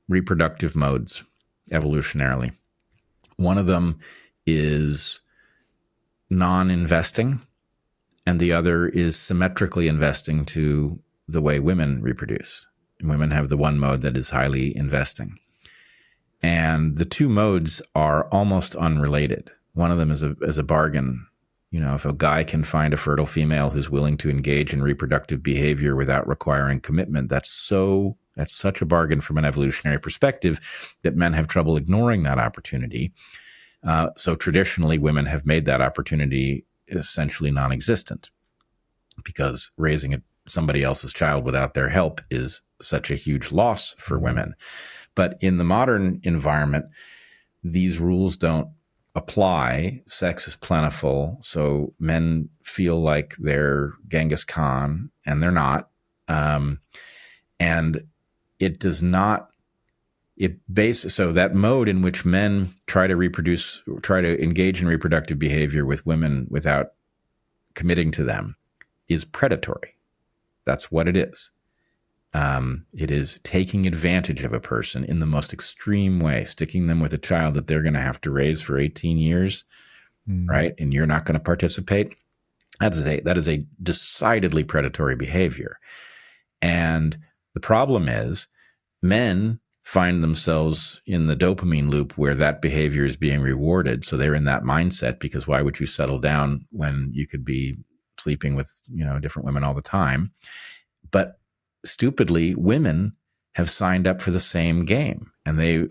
reproductive modes evolutionarily. One of them is non-investing, and the other is symmetrically investing to the way women reproduce. And women have the one mode that is highly investing. And the two modes are almost unrelated. One of them is a bargain. You know, if a guy can find a fertile female who's willing to engage in reproductive behavior without requiring commitment, that's such a bargain from an evolutionary perspective that men have trouble ignoring that opportunity. So traditionally, women have made that opportunity essentially non-existent because raising somebody else's child without their help is such a huge loss for women. But in the modern environment, these rules don't apply. Sex is plentiful, so men feel like they're Genghis Khan, and they're not. And it does not, so that mode in which men try to engage in reproductive behavior with women without committing to them is predatory. That's what it is. It is taking advantage of a person in the most extreme way, sticking them with a child that they're going to have to raise for 18 years, right? And you're not going to participate. That is a decidedly predatory behavior. And The problem is men find themselves in the dopamine loop where that behavior is being rewarded. So they're in that mindset, because why would you settle down when you could be sleeping with, different women all the time? But stupidly, women have signed up for the same game. And they,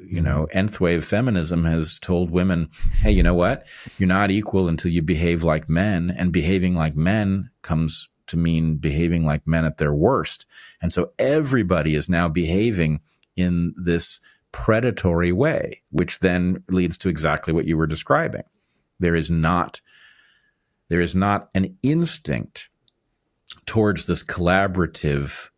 nth wave feminism has told women, hey, you know what? You're not equal until you behave like men. And behaving like men comes to mean behaving like men at their worst. And so everybody is now behaving in this predatory way, which then leads to exactly what you were describing. There is not an instinct towards this collaborative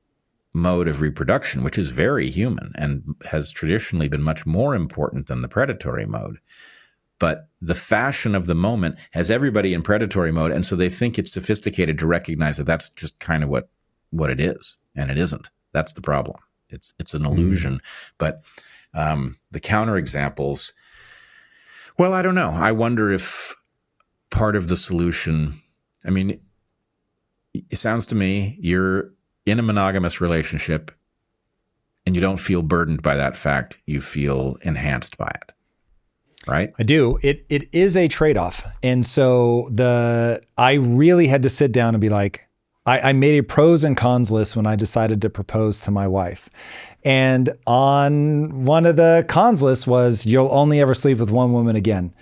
mode of reproduction, which is very human and has traditionally been much more important than the predatory mode. But the fashion of the moment has everybody in predatory mode, and so they think it's sophisticated to recognize that that's just kind of what it is, and it isn't. That's the problem. It's an illusion. But the counterexamples, well, I don't know. I wonder if part of the solution, I mean, it sounds to me you're in a monogamous relationship and you don't feel burdened by that fact. You feel enhanced by it, right? I do. It is a trade-off. And so I really had to sit down and be like, I made a pros and cons list when I decided to propose to my wife. And on one of the cons lists was, you'll only ever sleep with one woman again.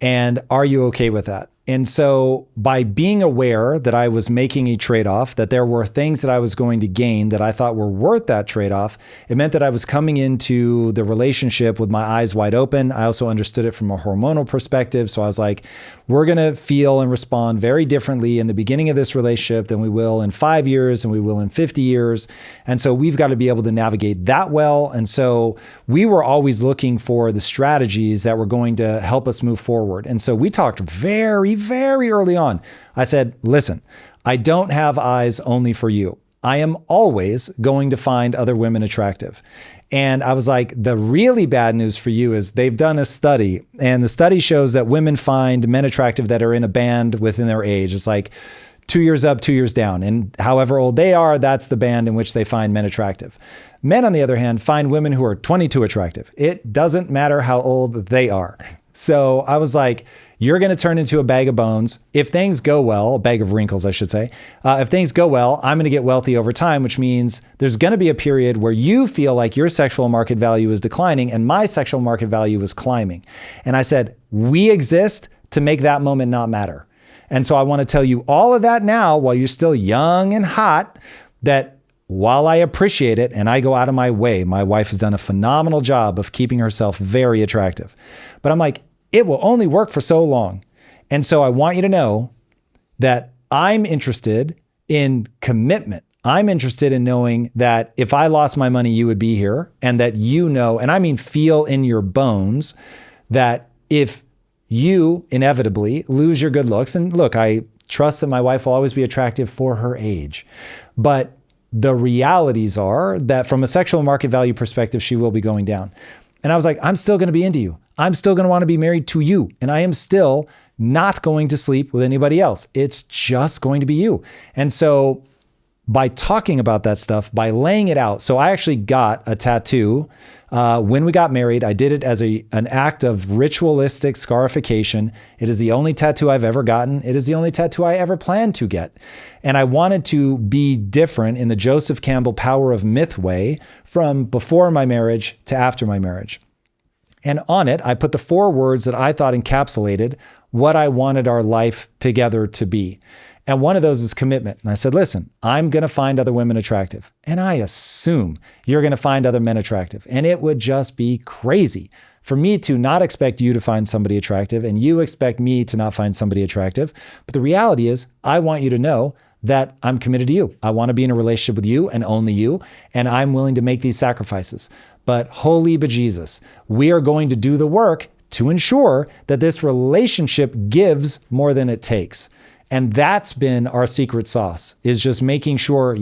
And are you okay with that? And so by being aware that I was making a trade-off, that there were things that I was going to gain that I thought were worth that trade-off, it meant that I was coming into the relationship with my eyes wide open. I also understood it from a hormonal perspective. So I was like, we're going to feel and respond very differently in the beginning of this relationship than we will in 5 years and we will in 50 years. And so we've got to be able to navigate that well. And so we were always looking for the strategies that were going to help us move forward. And so we talked very, very early on. I said, listen, I don't have eyes only for you. I am always going to find other women attractive. And I was like, the really bad news for you is they've done a study, and the study shows that women find men attractive that are in a band within their age. It's like 2 years up, 2 years down. And however old they are, that's the band in which they find men attractive. Men, on the other hand, find women who are 22 attractive. It doesn't matter how old they are. So I was like, you're going to turn into a bag of bones. If things go well, a bag of wrinkles, I should say. If things go well, I'm going to get wealthy over time, which means there's going to be a period where you feel like your sexual market value is declining and my sexual market value is climbing. And I said, we exist to make that moment not matter. And so I want to tell you all of that now while you're still young and hot, that while I appreciate it and I go out of my way, my wife has done a phenomenal job of keeping herself very attractive. But I'm like, it will only work for so long. And so I want you to know that I'm interested in commitment. I'm interested in knowing that if I lost my money, you would be here, and that and I mean feel in your bones, that if you inevitably lose your good looks, and look, I trust that my wife will always be attractive for her age, but the realities are that from a sexual market value perspective, she will be going down. And I was like, I'm still going to be into you. I'm still going to want to be married to you. And I am still not going to sleep with anybody else. It's just going to be you. And so by talking about that stuff, by laying it out. So I actually got a tattoo when we got married. I did it as an act of ritualistic scarification. It is the only tattoo I've ever gotten. It is the only tattoo I ever planned to get. And I wanted to be different in the Joseph Campbell Power of Myth way from before my marriage to after my marriage. And on it, I put the 4 words that I thought encapsulated what I wanted our life together to be. And one of those is commitment. And I said, listen, I'm going to find other women attractive. And I assume you're going to find other men attractive. And it would just be crazy for me to not expect you to find somebody attractive and you expect me to not find somebody attractive. But the reality is, I want you to know that I'm committed to you. I want to be in a relationship with you and only you. And I'm willing to make these sacrifices. But holy bejesus, we are going to do the work to ensure that this relationship gives more than it takes. And that's been our secret sauce, is just making sure,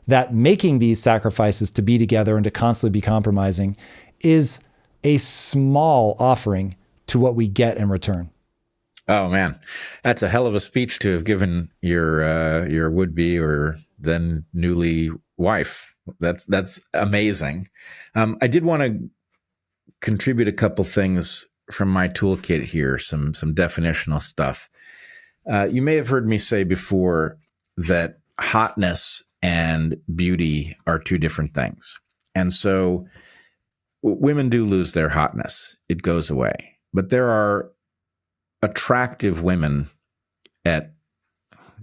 that making these sacrifices to be together and to constantly be compromising is a small offering to what we get in return. Oh man, that's a hell of a speech to have given your would-be or then newly wife. That's amazing. I did want to contribute a couple things from my toolkit here, some definitional stuff. You may have heard me say before that hotness and beauty are two different things. And so women do lose their hotness. It goes away. But there are attractive women at,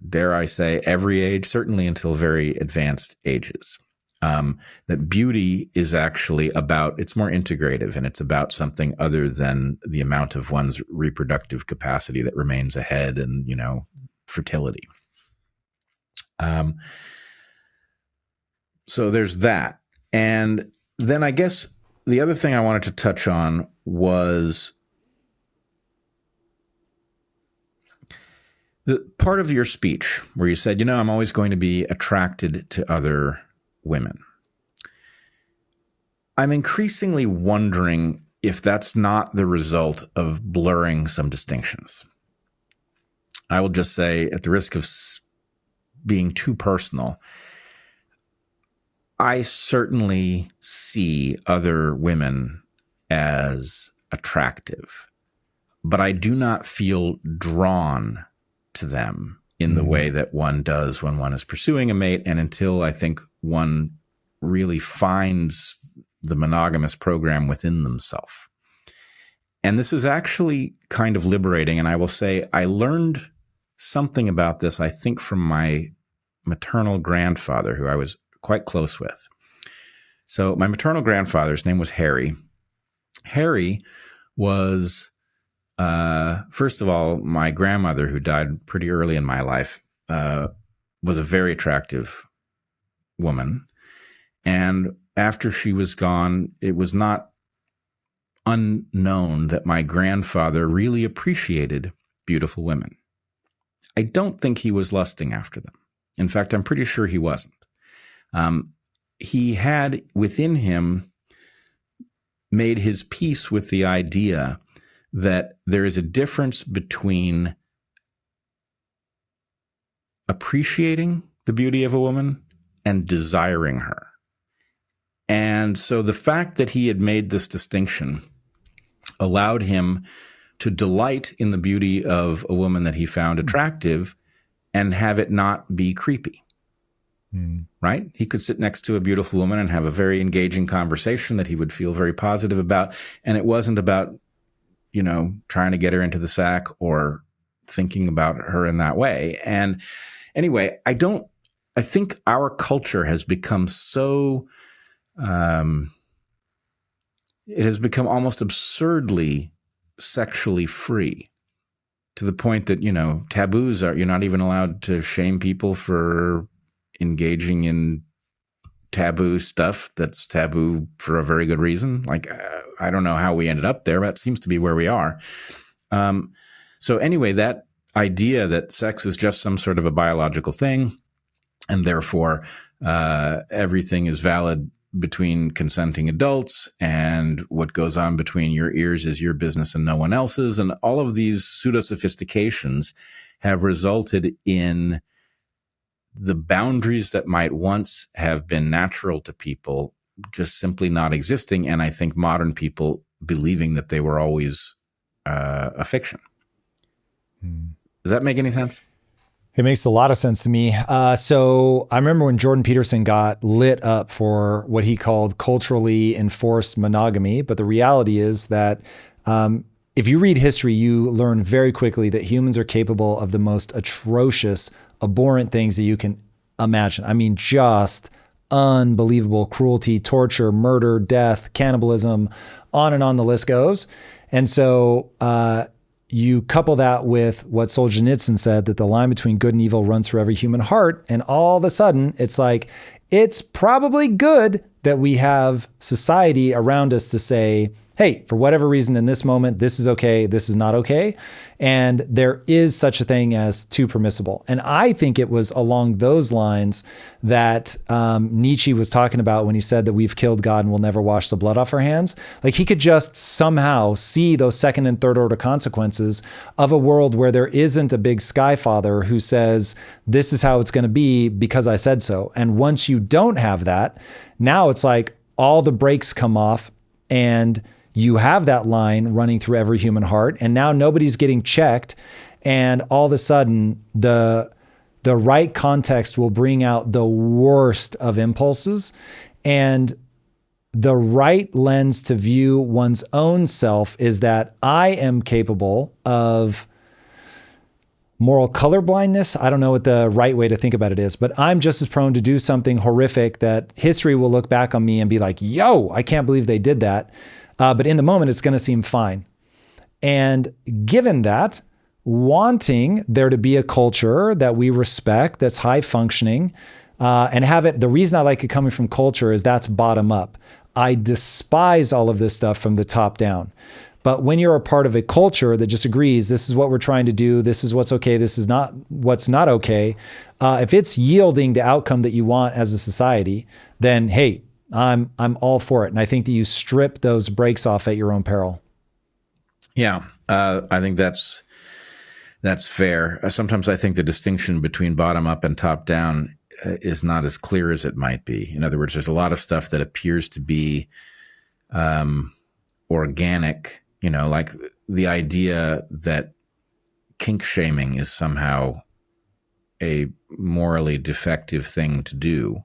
dare I say, every age, certainly until very advanced ages. That beauty is actually about, it's more integrative, and it's about something other than the amount of one's reproductive capacity that remains ahead and, fertility. So there's that. And then I guess the other thing I wanted to touch on was the part of your speech where you said, I'm always going to be attracted to other women. I'm increasingly wondering if that's not the result of blurring some distinctions. I will just say, at the risk of being too personal, I certainly see other women as attractive, but I do not feel drawn to them in the way that one does when one is pursuing a mate, and until I think one really finds the monogamous program within themselves. And this is actually kind of liberating, and I will say I learned something about this, I think, from my maternal grandfather, who I was quite close with. So my maternal grandfather's name was Harry. Harry was, first of all, my grandmother, who died pretty early in my life, was a very attractive woman. And after she was gone, it was not unknown that my grandfather really appreciated beautiful women. I don't think he was lusting after them. In fact, I'm pretty sure he wasn't. He had within him made his peace with the idea that there is a difference between appreciating the beauty of a woman and desiring her. And so the fact that he had made this distinction allowed him to delight in the beauty of a woman that he found attractive and have it not be creepy. Right? He could sit next to a beautiful woman and have a very engaging conversation that he would feel very positive about. And it wasn't about, trying to get her into the sack or thinking about her in that way. And anyway, I think our culture has become so, it has become almost absurdly sexually free, to the point that, taboos are, you're not even allowed to shame people for engaging in taboo stuff that's taboo for a very good reason. Like, I don't know how we ended up there, but it seems to be where we are. So anyway, that idea that sex is just some sort of a biological thing, and therefore everything is valid between consenting adults, and what goes on between your ears is your business and no one else's. And all of these pseudo-sophistications have resulted in the boundaries that might once have been natural to people just simply not existing. And I think modern people believing that they were always a fiction. Does that make any sense? It makes a lot of sense to me. So I remember when Jordan Peterson got lit up for what he called culturally enforced monogamy. But the reality is that if you read history, you learn very quickly that humans are capable of the most atrocious, abhorrent things that you can imagine. I mean, just unbelievable cruelty, torture, murder, death, cannibalism, on and on the list goes. And so you couple that with what Solzhenitsyn said, that the line between good and evil runs through every human heart. And all of a sudden, it's like, it's probably good that we have society around us to say, hey, for whatever reason in this moment, this is okay, this is not okay. And there is such a thing as too permissible. And I think it was along those lines that Nietzsche was talking about when he said that we've killed God and we'll never wash the blood off our hands. Like he could just somehow see those second and third order consequences of a world where there isn't a big sky father who says, this is how it's going to be because I said so. And once you don't have that, now it's like all the brakes come off and you have that line running through every human heart, and now nobody's getting checked. And all of a sudden, the right context will bring out the worst of impulses, and the right lens to view one's own self is that I am capable of moral colorblindness. I don't know what the right way to think about it is, but I'm just as prone to do something horrific that history will look back on me and be like, yo, I can't believe they did that. But in the moment, it's going to seem fine. And given that, wanting there to be a culture that we respect, that's high functioning, and have it, the reason I like it coming from culture is that's bottom up. I despise all of this stuff from the top down. But when you're a part of a culture that just agrees, this is what we're trying to do, this is what's okay, this is not what's not okay, if it's yielding the outcome that you want as a society, then hey, I'm all for it. And I think that you strip those brakes off at your own peril. Yeah, I think that's fair. Sometimes I think the distinction between bottom up and top down is not as clear as it might be. In other words, there's a lot of stuff that appears to be organic, like the idea that kink shaming is somehow a morally defective thing to do.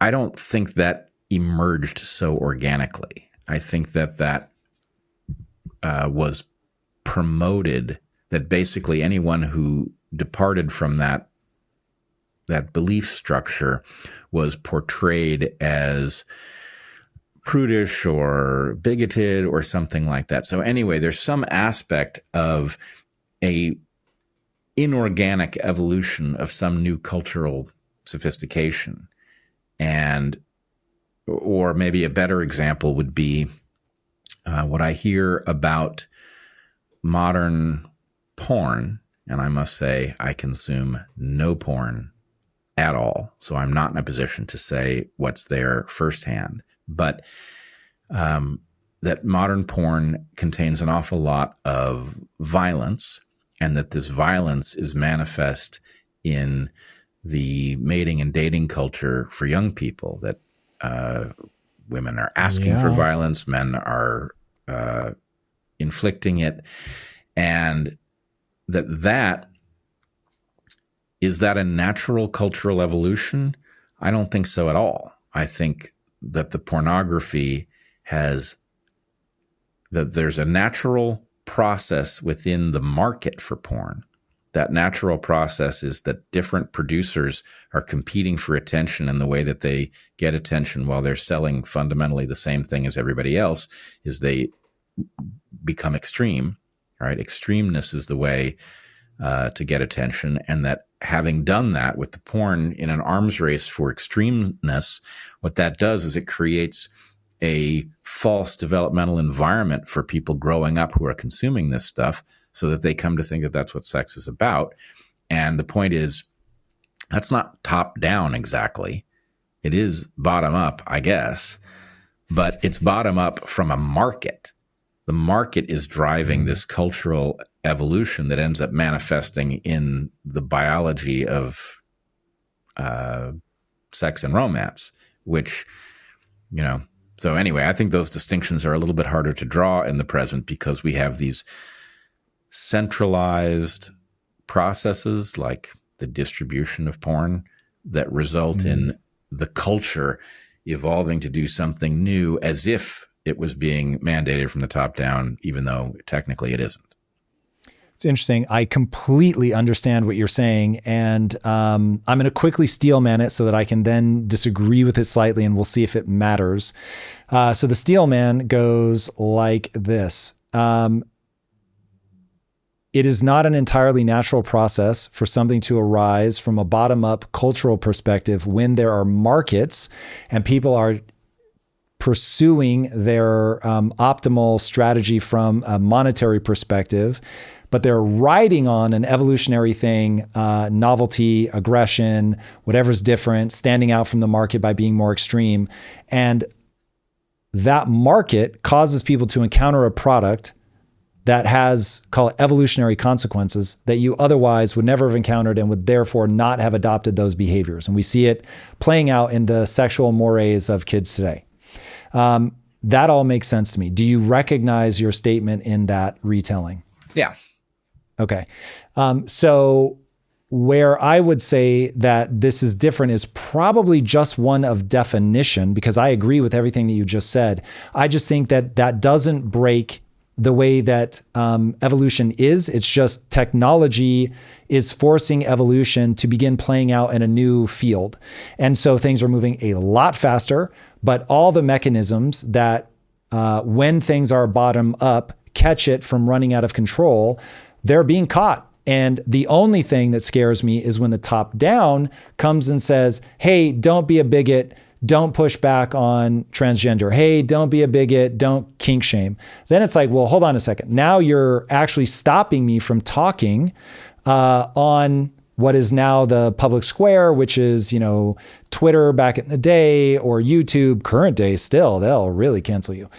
I don't think that emerged so organically. I think that was promoted, that basically anyone who departed from that belief structure was portrayed as prudish or bigoted or something like that. So anyway, there's some aspect of a inorganic evolution of some new cultural sophistication. And, or maybe a better example would be what I hear about modern porn. And I must say, I consume no porn at all. So I'm not in a position to say what's there firsthand. But that modern porn contains an awful lot of violence, and that this violence is manifest in the mating and dating culture for young people, that women are asking for violence, men are inflicting it, and that is that a natural cultural evolution? I don't think so at all. I think that the pornography that there's a natural process within the market for porn. That natural process is that different producers are competing for attention, and the way that they get attention while they're selling fundamentally the same thing as everybody else is they become extreme, right? Extremeness is the way to get attention, and that having done that with the porn in an arms race for extremeness, what that does is it creates a false developmental environment for people growing up who are consuming this stuff, so that they come to think that that's what sex is about. And the point is, that's not top down exactly. It is bottom up, I guess, but it's bottom up from a market. The market is driving this cultural evolution that ends up manifesting in the biology of sex and romance, which, so anyway, I think those distinctions are a little bit harder to draw in the present because we have these centralized processes like the distribution of porn that result in the culture evolving to do something new as if it was being mandated from the top down, even though technically it isn't. It's interesting. I completely understand what you're saying, and I'm going to quickly steel man it so that I can then disagree with it slightly, and we'll see if it matters. So the steel man goes like this. It is not an entirely natural process for something to arise from a bottom-up cultural perspective when there are markets and people are pursuing their optimal strategy from a monetary perspective, but they're riding on an evolutionary thing, novelty, aggression, whatever's different, standing out from the market by being more extreme. And that market causes people to encounter a product that has, call it, evolutionary consequences that you otherwise would never have encountered and would therefore not have adopted those behaviors. And we see it playing out in the sexual mores of kids today. That all makes sense to me. Do you recognize your statement in that retelling? Yeah. Okay. So where I would say that this is different is probably just one of definition, because I agree with everything that you just said. I just think that that doesn't break the way that evolution is. It's just technology is forcing evolution to begin playing out in a new field. And so things are moving a lot faster, but all the mechanisms that when things are bottom up, catch it from running out of control, they're being caught. And the only thing that scares me is when the top down comes and says, hey, don't be a bigot. Don't push back on transgender. Hey, don't be a bigot. Don't kink shame. Then it's like, well, hold on a second. Now you're actually stopping me from talking on what is now the public square, which is, Twitter back in the day, or YouTube, current day still, they'll really cancel you.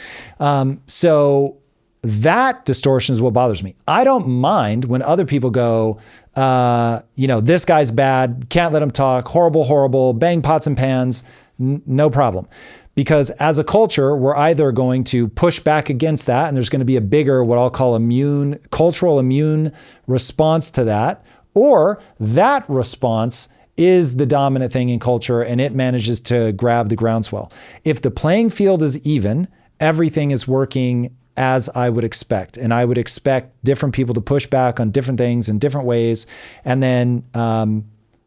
So that distortion is what bothers me. I don't mind when other people go, this guy's bad, can't let him talk, horrible, horrible, bang pots and pans. No problem. Because as a culture, we're either going to push back against that, and there's going to be a bigger, what I'll call cultural immune response to that, or that response is the dominant thing in culture and it manages to grab the groundswell. If the playing field is even, everything is working as I would expect. And I would expect different people to push back on different things in different ways. And then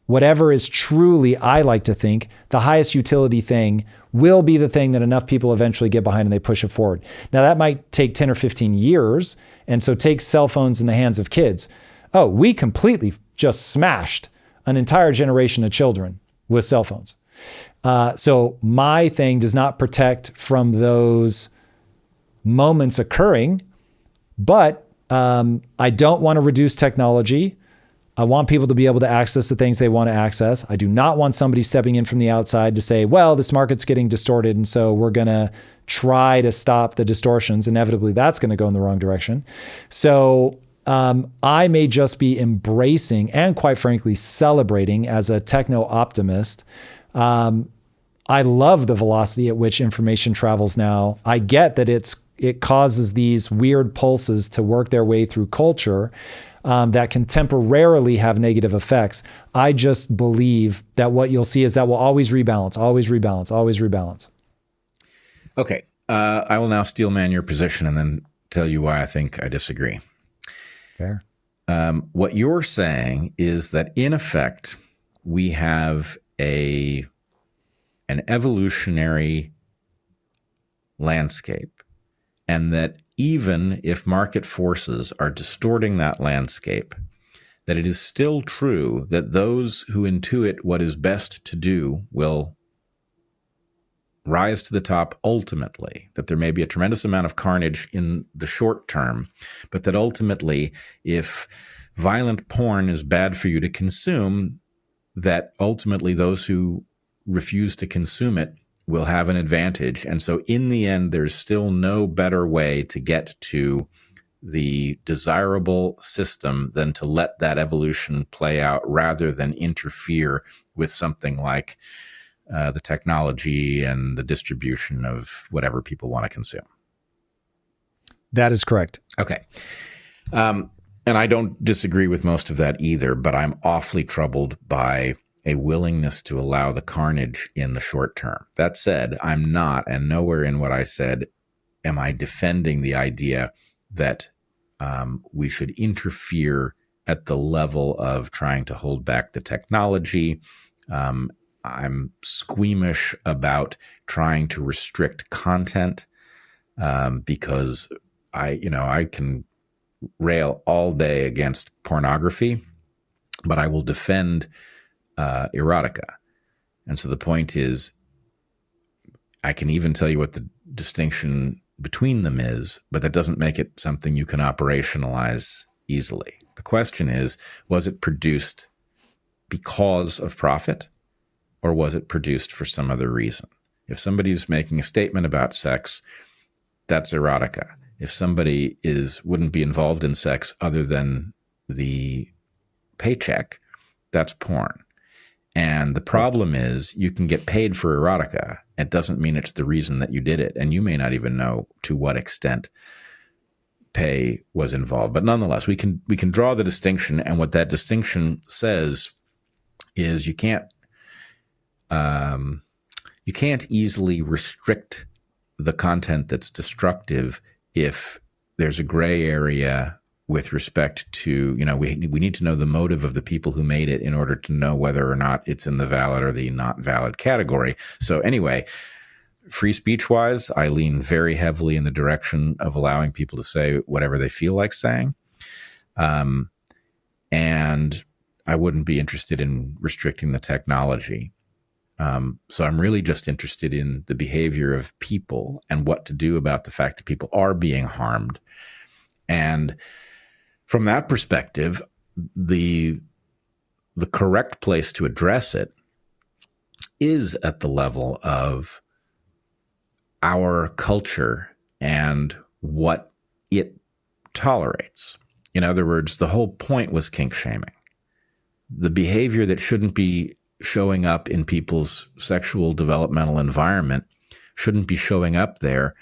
whatever is truly, I like to think, the highest utility thing will be the thing that enough people eventually get behind and they push it forward. Now that might take 10 or 15 years. And so take cell phones in the hands of kids. Oh, we completely just smashed an entire generation of children with cell phones. So my thing does not protect from those moments occurring, but I don't want to reduce technology. I want people to be able to access the things they want to access. I do not want somebody stepping in from the outside to say, well, this market's getting distorted, and so we're going to try to stop the distortions. Inevitably, that's going to go in the wrong direction. So I may just be embracing and, quite frankly, celebrating as a techno-optimist. I love the velocity at which information travels now. I get that it causes these weird pulses to work their way through culture that can temporarily have negative effects. I just believe that what you'll see is that will always rebalance, always rebalance, always rebalance. Okay. I will now steelman your position and then tell you why I think I disagree. Fair. What you're saying is that, in effect, we have an evolutionary landscape, and that even if market forces are distorting that landscape, that it is still true that those who intuit what is best to do will rise to the top ultimately, that there may be a tremendous amount of carnage in the short term, but that ultimately, if violent porn is bad for you to consume, that ultimately those who refuse to consume it will have an advantage. And so in the end, there's still no better way to get to the desirable system than to let that evolution play out rather than interfere with something like the technology and the distribution of whatever people want to consume. That is correct. Okay. And I don't disagree with most of that either, but I'm awfully troubled by a willingness to allow the carnage in the short term. That said, I'm not, and nowhere in what I said am I defending the idea that we should interfere at the level of trying to hold back the technology. I'm squeamish about trying to restrict content because I can rail all day against pornography, but I will defend erotica. And so the point is, I can even tell you what the distinction between them is, but that doesn't make it something you can operationalize easily. The question is, was it produced because of profit, or was it produced for some other reason? If somebody's making a statement about sex, that's erotica. If somebody wouldn't be involved in sex other than the paycheck, that's porn. And the problem is you can get paid for erotica. It doesn't mean it's the reason that you did it. And you may not even know to what extent pay was involved. But nonetheless, we can draw the distinction. And what that distinction says is you can't easily restrict the content that's destructive if there's a gray area with respect to, we need to know the motive of the people who made it in order to know whether or not it's in the valid or the not valid category. So anyway, free speech wise, I lean very heavily in the direction of allowing people to say whatever they feel like saying. And I wouldn't be interested in restricting the technology. So I'm really just interested in the behavior of people and what to do about the fact that people are being harmed. And from that perspective, the correct place to address it is at the level of our culture and what it tolerates. In other words, the whole point was kink shaming. The behavior that shouldn't be showing up in people's sexual developmental environment shouldn't be showing up there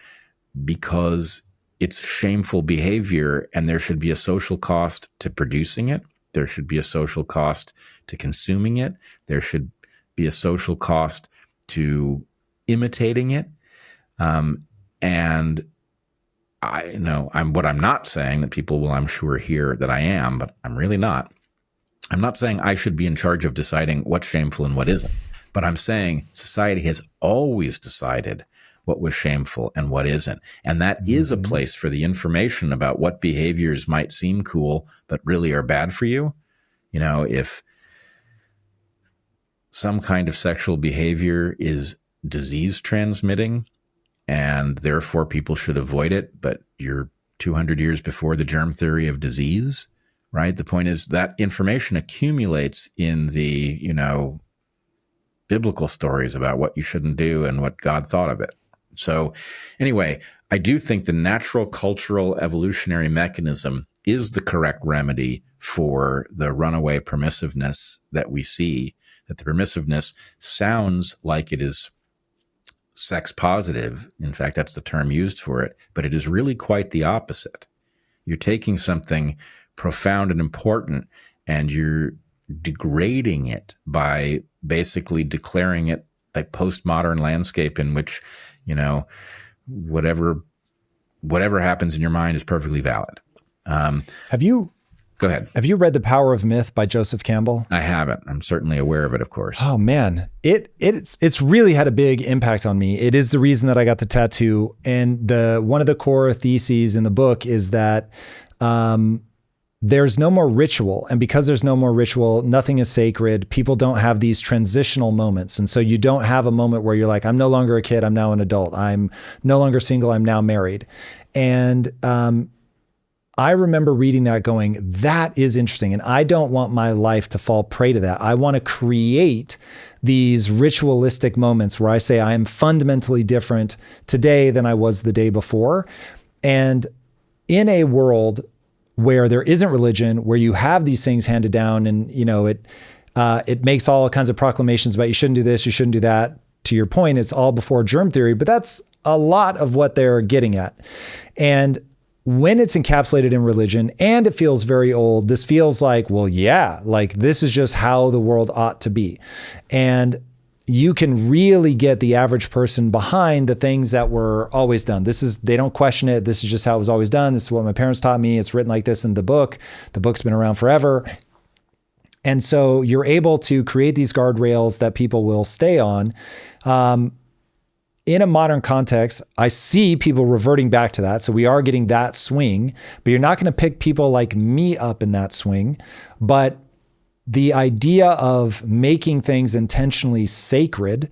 because it's shameful behavior, and there should be a social cost to producing it. There should be a social cost to consuming it. There should be a social cost to imitating it. And what I'm not saying that people will, I'm sure, hear that I am, but I'm really not. I'm not saying I should be in charge of deciding what's shameful and what isn't, but I'm saying society has always decided what was shameful and what isn't. And that is a place for the information about what behaviors might seem cool, but really are bad for you. If some kind of sexual behavior is disease transmitting and therefore people should avoid it, but you're 200 years before the germ theory of disease, right? The point is that information accumulates in the, biblical stories about what you shouldn't do and what God thought of it. So anyway, I do think the natural cultural evolutionary mechanism is the correct remedy for the runaway permissiveness that we see, that the permissiveness sounds like it is sex positive. In fact, that's the term used for it, but it is really quite the opposite. You're taking something profound and important and you're degrading it by basically declaring it a postmodern landscape in which, whatever happens in your mind is perfectly valid. Go ahead. Have you read The Power of Myth by Joseph Campbell? I haven't. I'm certainly aware of it, of course. Oh man, it's really had a big impact on me. It is the reason that I got the tattoo. And one of the core theses in the book is that there's no more ritual. And because there's no more ritual, nothing is sacred. People don't have these transitional moments. And so you don't have a moment where you're like, I'm no longer a kid, I'm now an adult. I'm no longer single, I'm now married. And I remember reading that going, that is interesting. And I don't want my life to fall prey to that. I want to create these ritualistic moments where I say I am fundamentally different today than I was the day before. And in a world where there isn't religion, where you have these things handed down and, it makes all kinds of proclamations about you shouldn't do this, you shouldn't do that. To your point, it's all before germ theory, but that's a lot of what they're getting at. And when it's encapsulated in religion and it feels very old, this feels like, well, yeah, like this is just how the world ought to be. And you can really get the average person behind the things that were always done. They don't question it. This is just how it was always done. This is what my parents taught me. It's written like this in the book. The book's been around forever. And so you're able to create these guardrails that people will stay on. In a modern context, I see people reverting back to that. So we are getting that swing, but you're not going to pick people like me up in that swing. But the idea of making things intentionally sacred,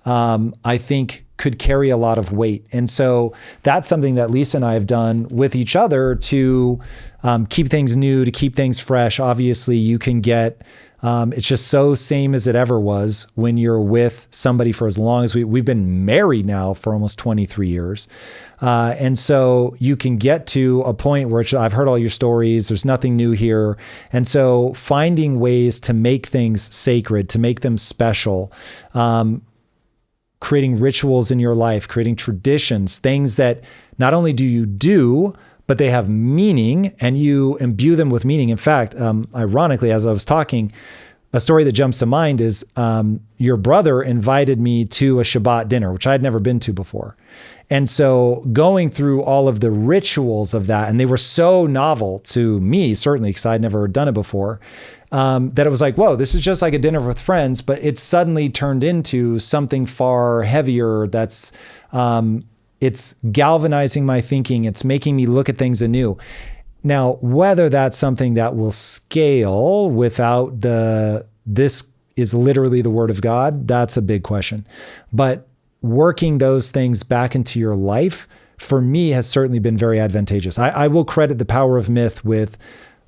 I think could carry a lot of weight. And so that's something that Lisa and I have done with each other to keep things new, to keep things fresh. Obviously, you can get, it's just so same as it ever was when you're with somebody for as long as we've been married now for almost 23 years. And so you can get to a point where I've heard all your stories, there's nothing new here. And so finding ways to make things sacred, to make them special, creating rituals in your life, creating traditions, things that not only do you do, but they have meaning and you imbue them with meaning. In fact, ironically, as I was talking, a story that jumps to mind is your brother invited me to a Shabbat dinner, which I'd never been to before. And so going through all of the rituals of that, and they were so novel to me, certainly, because I'd never done it before, that it was like, whoa, this is just like a dinner with friends, but it suddenly turned into something far heavier that's, it's galvanizing my thinking. It's making me look at things anew. Now, whether that's something that will scale without this is literally the word of God, that's a big question. But working those things back into your life, for me, has certainly been very advantageous. I will credit the power of myth with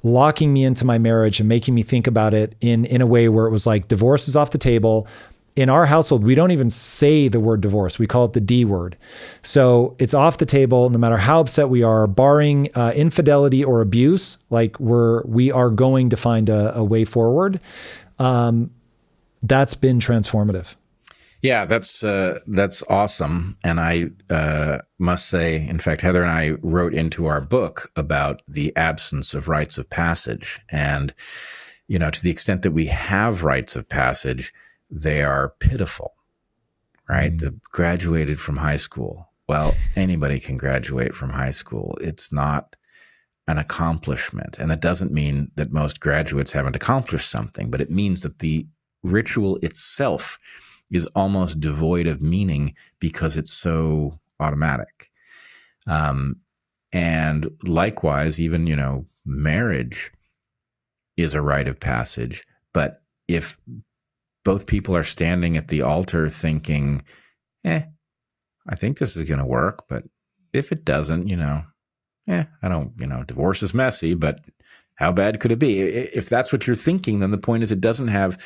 locking me into my marriage and making me think about it in a way where it was like, divorce is off the table. In our household, we don't even say the word divorce. We call it the D word. So it's off the table, no matter how upset we are, barring infidelity or abuse, like we are going to find a way forward. That's been transformative. Yeah, that's awesome. And I must say, in fact, Heather and I wrote into our book about the absence of rites of passage. And, to the extent that we have rites of passage, they are pitiful, right? Graduated from high school. Well, anybody can graduate from high school. It's not an accomplishment. And that doesn't mean that most graduates haven't accomplished something, but it means that the ritual itself is almost devoid of meaning because it's so automatic. And likewise, even, marriage is a rite of passage. But if both people are standing at the altar thinking, I think this is going to work, but if it doesn't, I don't, divorce is messy, but how bad could it be? If that's what you're thinking, then the point is it doesn't have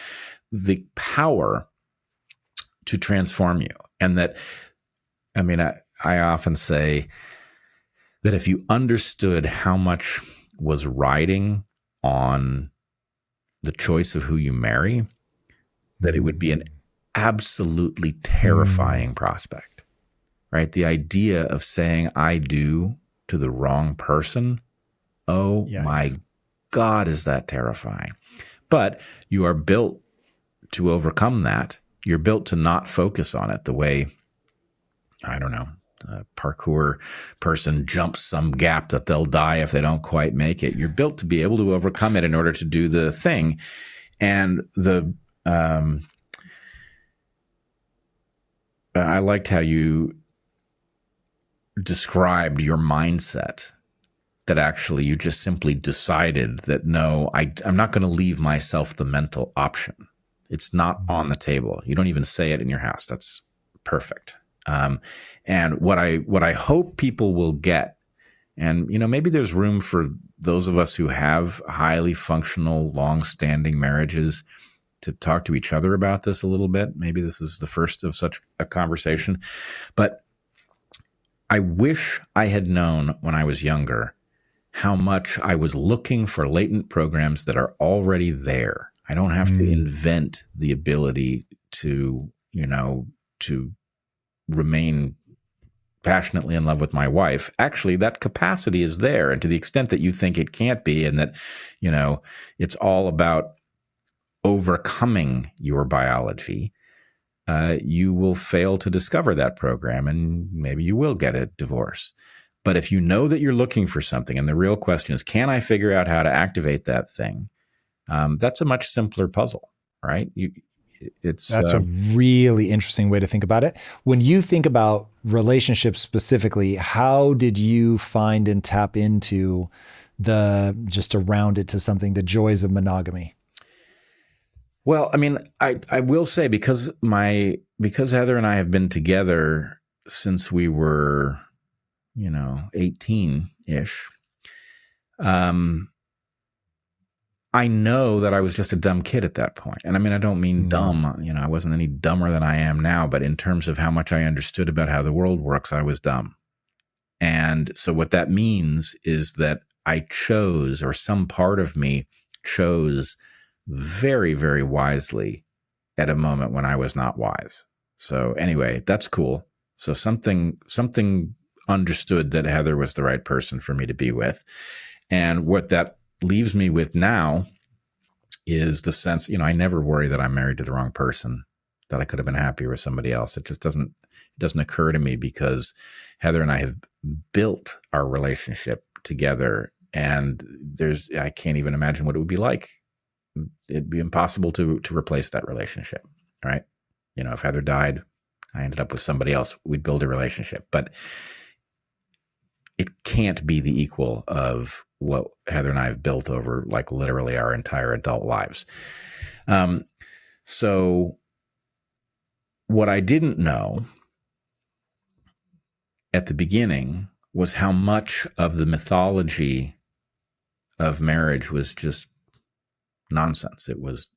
the power to transform you. And that, I often say that if you understood how much was riding on the choice of who you marry, that it would be an absolutely terrifying prospect, right? The idea of saying I do to the wrong person, my God, is that terrifying. But you are built to overcome that. You're built to not focus on it the way, I don't know, a parkour person jumps some gap that they'll die if they don't quite make it. You're built to be able to overcome it in order to do the thing. And I liked how you described your mindset, that actually you just simply decided that, no, I'm not going to leave myself the mental option. It's not on the table. You don't even say it in your house. That's perfect. And what I hope people will get, and maybe there's room for those of us who have highly functional, long-standing marriages to talk to each other about this a little bit. Maybe this is the first of such a conversation. But I wish I had known when I was younger how much I was looking for latent programs that are already there. I don't have to invent the ability to remain passionately in love with my wife. Actually, that capacity is there. And to the extent that you think it can't be, and that, it's all about overcoming your biology, you will fail to discover that program, and maybe you will get a divorce. But if you know that you're looking for something, and the real question is, can I figure out how to activate that thing? That's a much simpler puzzle, right? That's a really interesting way to think about it. When you think about relationships specifically, how did you find and tap into just around it to something, the joys of monogamy? Well, I mean, I will say because Heather and I have been together since we were, 18-ish. I know that I was just a dumb kid at that point. And I mean, I don't mean dumb, I wasn't any dumber than I am now, but in terms of how much I understood about how the world works, I was dumb. And so what that means is that I chose, or some part of me chose very, very wisely at a moment when I was not wise. So anyway, that's cool. So something understood that Heather was the right person for me to be with. And what that leaves me with now is the sense, I never worry that I'm married to the wrong person, that I could have been happier with somebody else. It just doesn't occur to me because Heather and I have built our relationship together, and I can't even imagine what it would be like. It'd be impossible to replace that relationship, right? If Heather died, I ended up with somebody else, we'd build a relationship, but it can't be the equal of what Heather and I have built over like literally our entire adult lives. So what I didn't know at the beginning was how much of the mythology of marriage was just nonsense. It was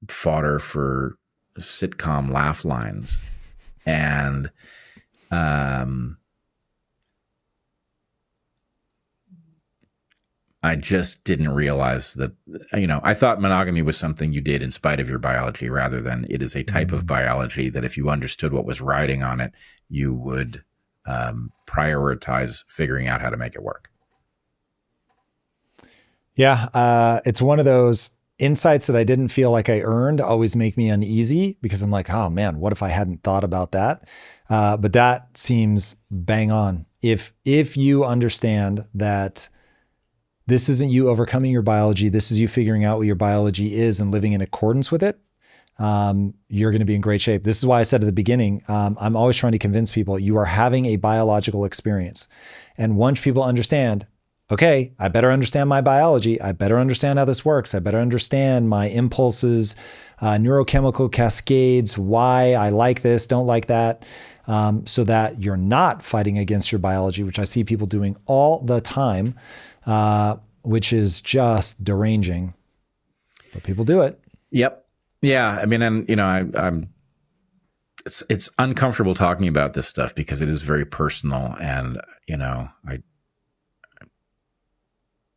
fodder for sitcom laugh lines. And I just didn't realize that, I thought monogamy was something you did in spite of your biology, rather than it is a type of biology that if you understood what was riding on it, you would prioritize figuring out how to make it work. Yeah. It's one of those insights that I didn't feel like I earned always make me uneasy, because I'm like, oh man, what if I hadn't thought about that? But that seems bang on. If you understand that this isn't you overcoming your biology, this is you figuring out what your biology is and living in accordance with it, you're going to be in great shape. This is why I said at the beginning, I'm always trying to convince people you are having a biological experience. And once people understand, okay, I better understand my biology, I better understand how this works, I better understand my impulses, neurochemical cascades, why I like this, don't like that, so that you're not fighting against your biology, which I see people doing all the time, which is just deranging, but people do it. Yep. Yeah. I mean, and I'm it's uncomfortable talking about this stuff because it is very personal, and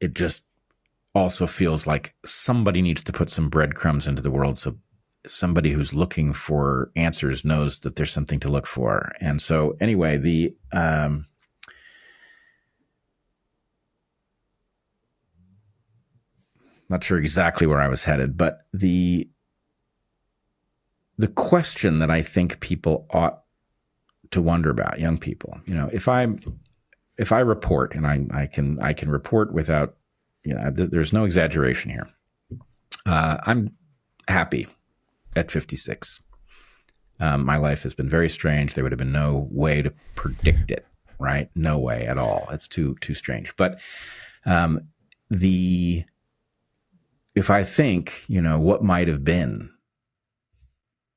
it just also feels like somebody needs to put some breadcrumbs into the world, so somebody who's looking for answers knows that there's something to look for. And so anyway, the not sure exactly where I was headed, but the question that I think people ought to wonder about, young people, if I report, and I can report without, there's no exaggeration here. I'm happy at 56. My life has been very strange. There would have been no way to predict it, right? No way at all. It's too strange. But if I think, what might have been,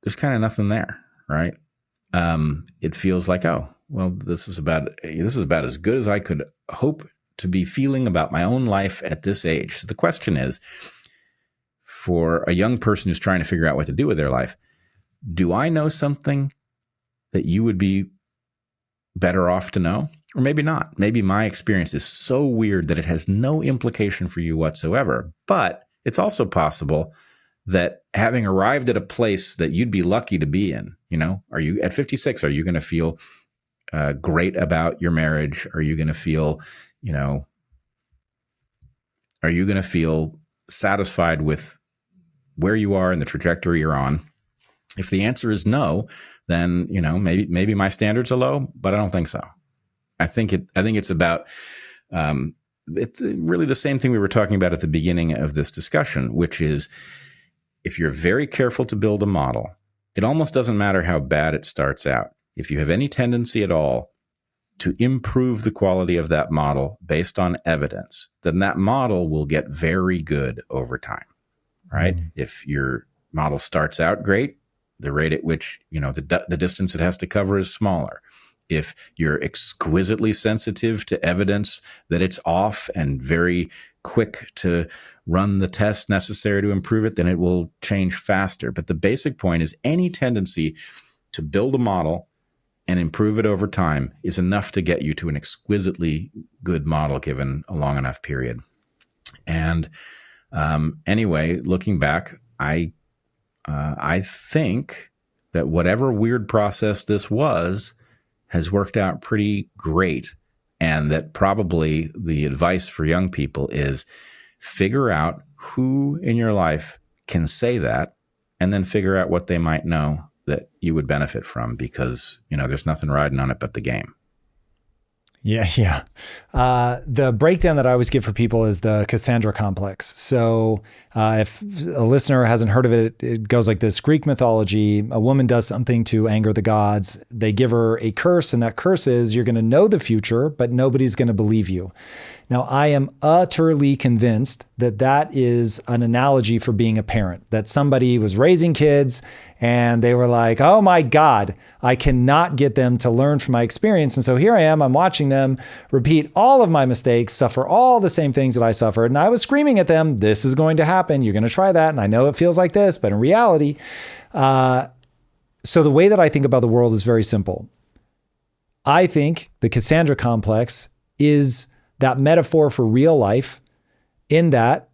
there's kind of nothing there, right? It feels like, oh, well, this is about as good as I could hope to be feeling about my own life at this age. So the question is, for a young person who's trying to figure out what to do with their life, do I know something that you would be better off to know? Or maybe not. Maybe my experience is so weird that it has no implication for you whatsoever. But it's also possible that having arrived at a place that you'd be lucky to be in, are you at 56, are you going to feel great about your marriage? Are you going to feel, are you going to feel satisfied with where you are and the trajectory you're on? If the answer is no, then, maybe my standards are low, but I don't think so. I think it's about, it's really the same thing we were talking about at the beginning of this discussion, which is, if you're very careful to build a model, it almost doesn't matter how bad it starts out. If you have any tendency at all to improve the quality of that model based on evidence, then that model will get very good over time, right? Mm-hmm. If you're model starts out great, the rate at which, the distance it has to cover is smaller. If you're exquisitely sensitive to evidence that it's off and very quick to run the test necessary to improve it, then it will change faster. But the basic point is any tendency to build a model and improve it over time is enough to get you to an exquisitely good model given a long enough period. And anyway, looking back, I think that whatever weird process this was has worked out pretty great. And that probably the advice for young people is figure out who in your life can say that, and then figure out what they might know that you would benefit from, because, there's nothing riding on it but the game. Yeah. The breakdown that I always give for people is the Cassandra Complex. So if a listener hasn't heard of it, it goes like this. Greek mythology, a woman does something to anger the gods. They give her a curse, and that curse is you're going to know the future, but nobody's going to believe you. Now, I am utterly convinced that that is an analogy for being a parent, that somebody was raising kids and they were like, oh my God, I cannot get them to learn from my experience. And so here I am, I'm watching them repeat all of my mistakes, suffer all the same things that I suffered. And I was screaming at them, this is going to happen. You're going to try that. And I know it feels like this, but in reality, so the way that I think about the world is very simple. I think the Cassandra Complex is that metaphor for real life, in that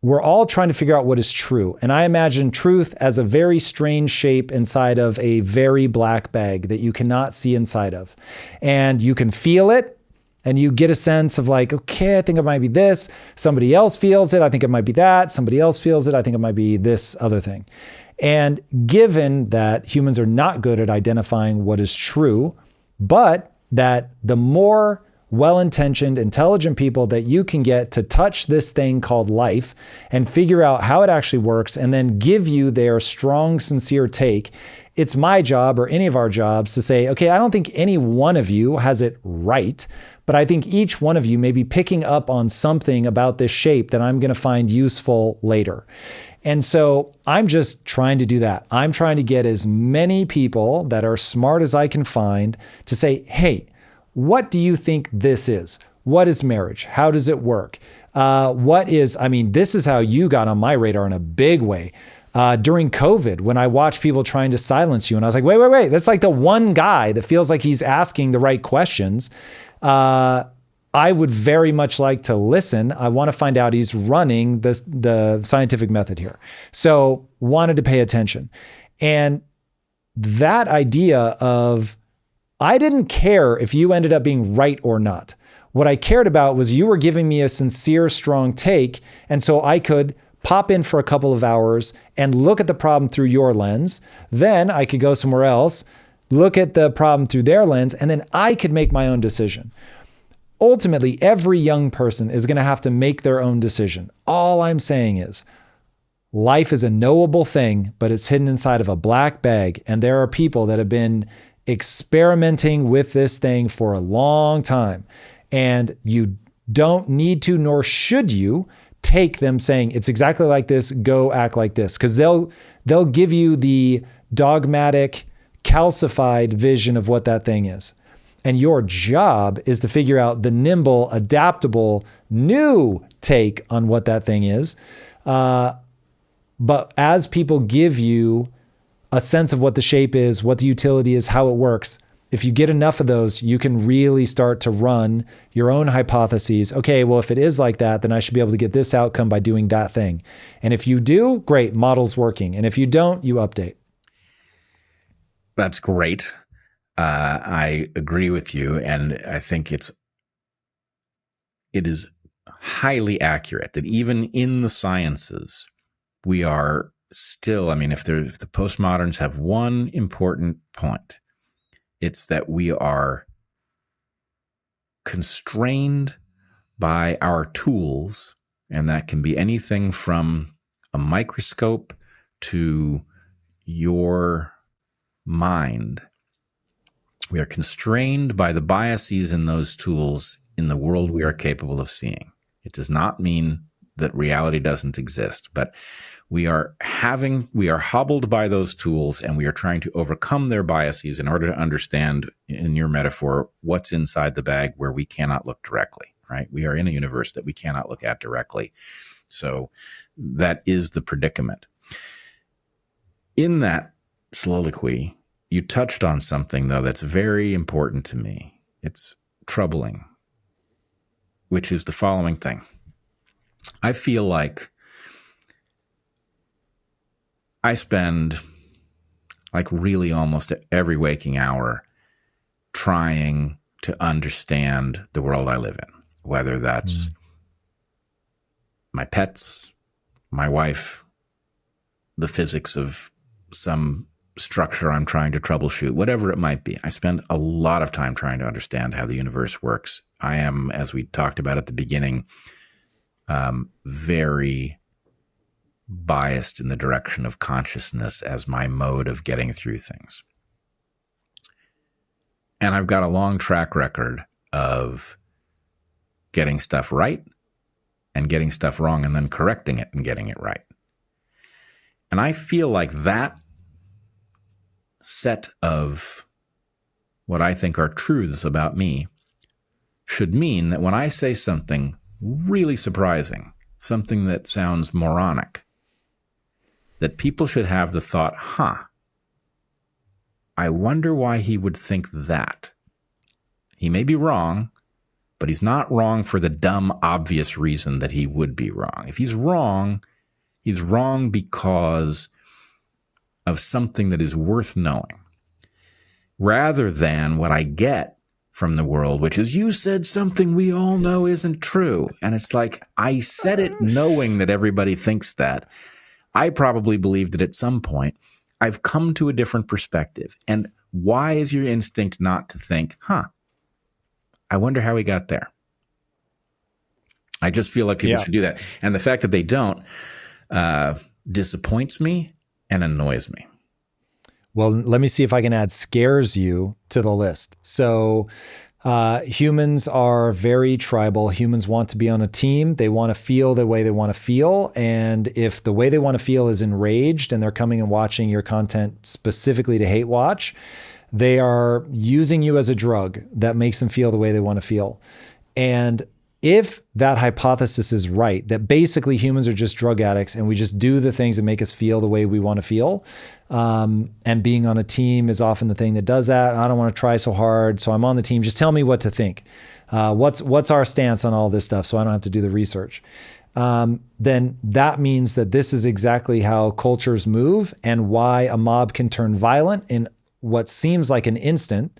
we're all trying to figure out what is true. And I imagine truth as a very strange shape inside of a very black bag that you cannot see inside of. And you can feel it, and you get a sense of like, okay, I think it might be this. Somebody else feels it. I think it might be that. Somebody else feels it. I think it might be this other thing. And given that humans are not good at identifying what is true, but that the more well-intentioned, intelligent people that you can get to touch this thing called life and figure out how it actually works and then give you their strong, sincere take, it's my job, or any of our jobs, to say, okay, I don't think any one of you has it right, but I think each one of you may be picking up on something about this shape that I'm going to find useful later. And so I'm just trying to do that. I'm trying to get as many people that are smart as I can find to say, hey, what do you think this is? What is marriage? How does it work? This is how you got on my radar in a big way. During COVID, when I watched people trying to silence you, and I was like, wait, that's like the one guy that feels like he's asking the right questions. I would very much like to listen. I want to find out he's running the scientific method here. So wanted to pay attention. And that idea of, I didn't care if you ended up being right or not. What I cared about was you were giving me a sincere, strong take. And so I could pop in for a couple of hours and look at the problem through your lens. Then I could go somewhere else, look at the problem through their lens, and then I could make my own decision. Ultimately, every young person is going to have to make their own decision. All I'm saying is, life is a knowable thing, but it's hidden inside of a black bag. And there are people that have been experimenting with this thing for a long time. And you don't need to, nor should you, take them saying, it's exactly like this, go act like this. Because they'll give you the dogmatic, calcified vision of what that thing is. And your job is to figure out the nimble, adaptable, new take on what that thing is. But as people give you a sense of what the shape is, what the utility is, how it works, if you get enough of those, you can really start to run your own hypotheses. Okay, well, if it is like that, then I should be able to get this outcome by doing that thing. And if you do, great, model's working. And if you don't, you update. That's great. I agree with you. And I think it is highly accurate that even in the sciences, we are still, if the postmoderns have one important point, it's that we are constrained by our tools, and that can be anything from a microscope to your mind. We are constrained by the biases in those tools in the world we are capable of seeing. It does not mean that reality doesn't exist, but we are hobbled by those tools, and we are trying to overcome their biases in order to understand, in your metaphor, what's inside the bag where we cannot look directly, right? We are in a universe that we cannot look at directly. So that is the predicament. In that soliloquy, you touched on something, though, that's very important to me. It's troubling, which is the following thing. I feel like I spend like really almost every waking hour trying to understand the world I live in, whether that's my pets, my wife, the physics of some structure I'm trying to troubleshoot, whatever it might be. I spend a lot of time trying to understand how the universe works. I am, as we talked about at the beginning, very biased in the direction of consciousness as my mode of getting through things. And I've got a long track record of getting stuff right and getting stuff wrong and then correcting it and getting it right. And I feel like that set of what I think are truths about me should mean that when I say something really surprising, something that sounds moronic, that people should have the thought, I wonder why he would think that. He may be wrong, but he's not wrong for the dumb, obvious reason that he would be wrong. If he's wrong because of something that is worth knowing, rather than what I get from the world, which is, you said something we all know isn't true. And it's like, I said it knowing that everybody thinks that. I probably believed it at some point. I've come to a different perspective. And why is your instinct not to think, I wonder how he got there? I just feel like people should do that. And the fact that they don't disappoints me and annoys me. Well, let me see if I can add scares you to the list. So humans are very tribal. Humans want to be on a team. They want to feel the way they want to feel. And if the way they want to feel is enraged and they're coming and watching your content specifically to hate watch, they are using you as a drug that makes them feel the way they want to feel. And if that hypothesis is right, that basically humans are just drug addicts and we just do the things that make us feel the way we want to feel, and being on a team is often the thing that does that. I don't want to try so hard, so I'm on the team. Just tell me what to think. What's our stance on all this stuff so I don't have to do the research? Then that means that this is exactly how cultures move and why a mob can turn violent in what seems like an instant.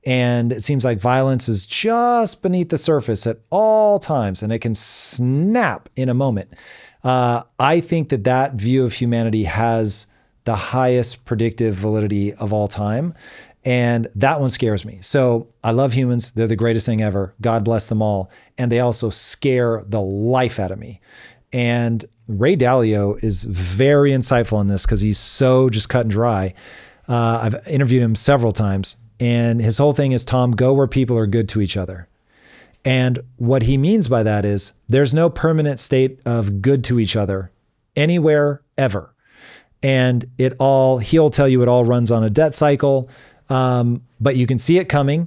And it seems like violence is just beneath the surface at all times, and it can snap in a moment. I think that view of humanity has the highest predictive validity of all time. And that one scares me. So I love humans. They're the greatest thing ever. God bless them all. And they also scare the life out of me. And Ray Dalio is very insightful on this because he's so just cut and dry. I've interviewed him several times. And his whole thing is, Tom, go where people are good to each other. And what he means by that is there's no permanent state of good to each other anywhere, ever. And he'll tell you it all runs on a debt cycle, but you can see it coming.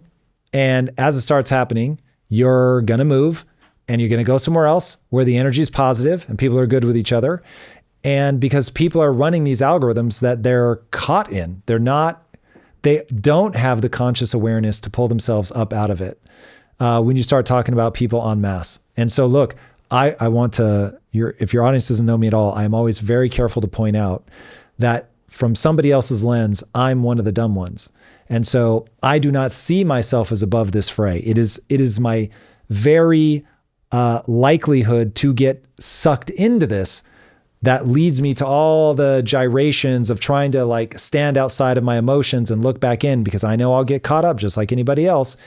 And as it starts happening, you're going to move and you're going to go somewhere else where the energy is positive and people are good with each other. And because people are running these algorithms that they're caught in, they don't have the conscious awareness to pull themselves up out of it when you start talking about people en masse. And so look, I want to, if your audience doesn't know me at all, I'm always very careful to point out that from somebody else's lens, I'm one of the dumb ones. And so I do not see myself as above this fray. It is my very likelihood to get sucked into this that leads me to all the gyrations of trying to like stand outside of my emotions and look back in, because I know I'll get caught up just like anybody else.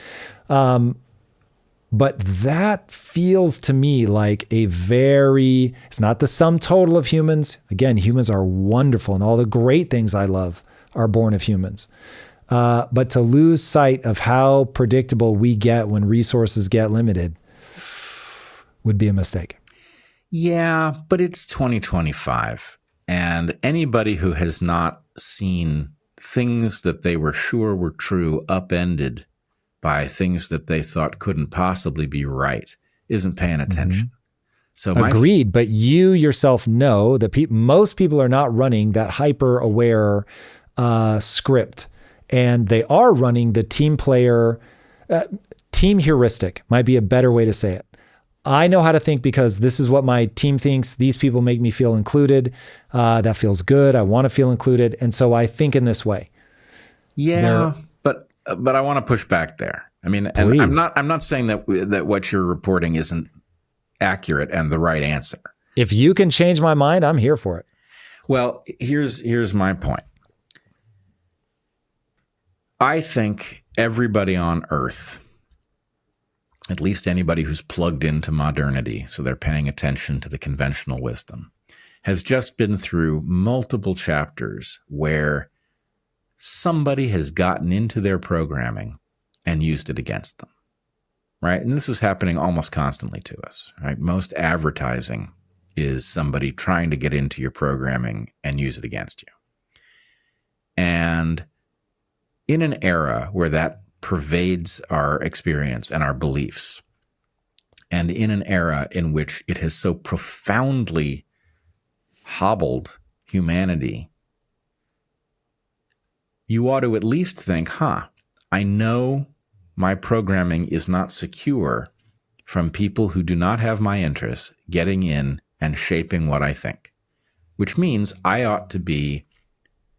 But that feels to me like it's not the sum total of humans. Again, humans are wonderful and all the great things I love are born of humans. But to lose sight of how predictable we get when resources get limited would be a mistake. Yeah, but it's 2025. And anybody who has not seen things that they were sure were true upended by things that they thought couldn't possibly be right isn't paying attention. So Agreed, but you yourself know that most people are not running that hyper-aware script, and they are running the team player, team heuristic might be a better way to say it. I know how to think because this is what my team thinks. These people make me feel included. That feels good. I want to feel included, and so I think in this way. Yeah, but I want to push back there. I mean, and I'm not saying that what you're reporting isn't accurate and the right answer. If you can change my mind, I'm here for it. Well, here's my point. I think everybody on Earth, at least anybody who's plugged into modernity, so they're paying attention to the conventional wisdom, has just been through multiple chapters where somebody has gotten into their programming and used it against them. Right? And this is happening almost constantly to us, right? Most advertising is somebody trying to get into your programming and use it against you. And in an era where that pervades our experience and our beliefs, and in an era in which it has so profoundly hobbled humanity, you ought to at least think, I know my programming is not secure from people who do not have my interests getting in and shaping what I think, which means I ought to be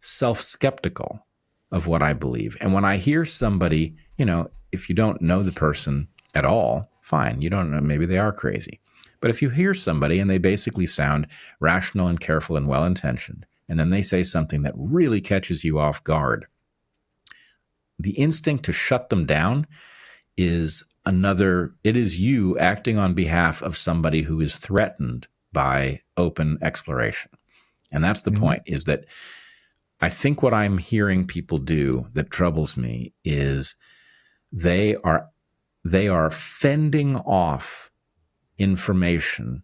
self-skeptical of what I believe. And when I hear somebody, if you don't know the person at all, fine, you don't know, maybe they are crazy. But if you hear somebody and they basically sound rational and careful and well-intentioned, and then they say something that really catches you off guard, the instinct to shut them down is it is you acting on behalf of somebody who is threatened by open exploration. And that's the point, is that I think what I'm hearing people do that troubles me is they are fending off information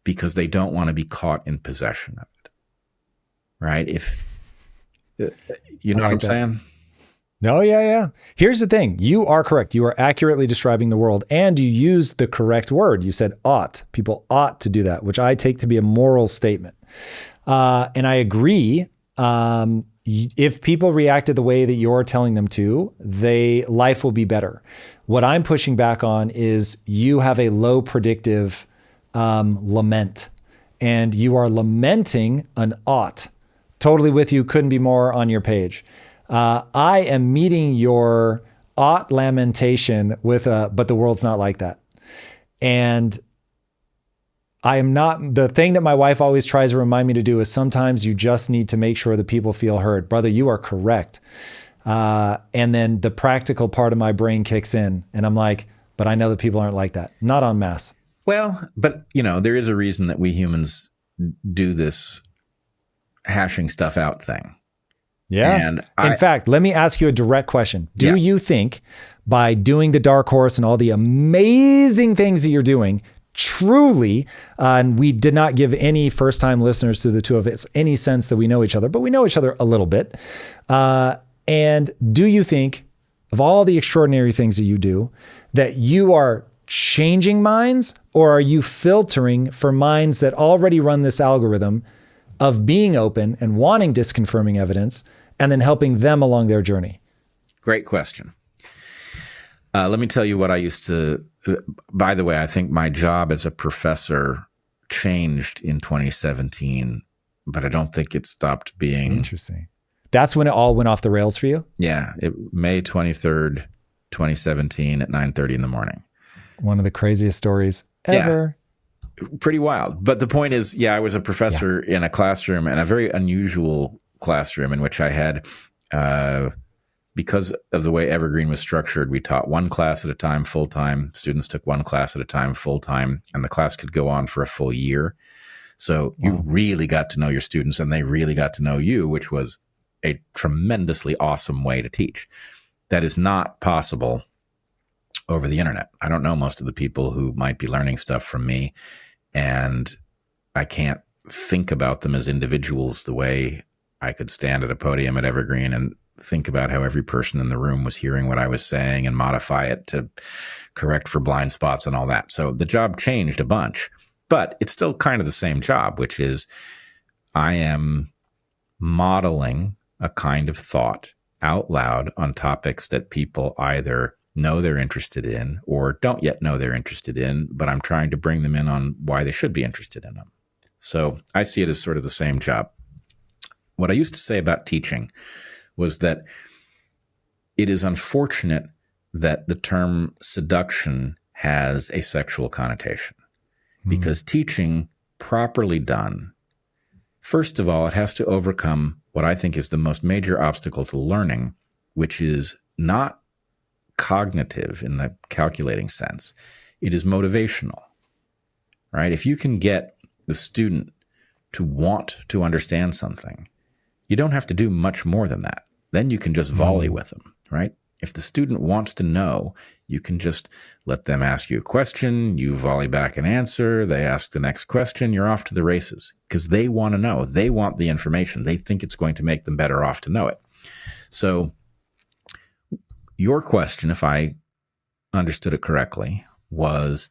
because they don't want to be caught in possession of it. Right? You know what I'm saying? No, yeah. Here's the thing. You are correct. You are accurately describing the world, and you used the correct word. You said ought. People ought to do that, which I take to be a moral statement. And I agree. If people reacted the way that you're telling them to, life will be better. What I'm pushing back on is you have a low predictive lament, and you are lamenting an ought. Totally with you. Couldn't be more on your page. I am meeting your ought lamentation with but the world's not like that. And I am not, the thing that my wife always tries to remind me to do is sometimes you just need to make sure that people feel heard. Brother, you are correct. And then the practical part of my brain kicks in and I'm like, but I know that people aren't like that. Not en masse. Well, but there is a reason that we humans do this hashing stuff out thing. Yeah. And in fact, let me ask you a direct question. Do you think by doing the DarkHorse and all the amazing things that you're doing, truly, and we did not give any first-time listeners to the two of us any sense that we know each other, but we know each other a little bit. And do you think of all the extraordinary things that you do, that you are changing minds, or are you filtering for minds that already run this algorithm of being open and wanting disconfirming evidence and then helping them along their journey? Great question. Let me tell you what I used to, by the way, I think my job as a professor changed in 2017, but I don't think it stopped being. Interesting. That's when it all went off the rails for you? Yeah. May 23rd, 2017 at 9:30 in the morning. One of the craziest stories ever. Yeah. Pretty wild. But the point is, I was a professor in a classroom, and a very unusual classroom in which I had, because of the way Evergreen was structured, we taught one class at a time, full-time. Students took one class at a time, full-time, and the class could go on for a full year. So you really got to know your students, and they really got to know you, which was a tremendously awesome way to teach. That is not possible over the internet. I don't know most of the people who might be learning stuff from me, and I can't think about them as individuals the way I could stand at a podium at Evergreen and think about how every person in the room was hearing what I was saying and modify it to correct for blind spots and all that. So the job changed a bunch, but it's still kind of the same job, which is I am modeling a kind of thought out loud on topics that people either know they're interested in or don't yet know they're interested in, but I'm trying to bring them in on why they should be interested in them. So I see it as sort of the same job. What I used to say about teaching was that it is unfortunate that the term seduction has a sexual connotation, because teaching properly done, first of all, it has to overcome what I think is the most major obstacle to learning, which is not cognitive in the calculating sense. It is motivational, right? If you can get the student to want to understand something, you don't have to do much more than that. Then you can just volley with them, right? If the student wants to know, you can just let them ask you a question, you volley back an answer, they ask the next question, you're off to the races, because they want to know. They want the information. They think it's going to make them better off to know it. So your question, if I understood it correctly, was,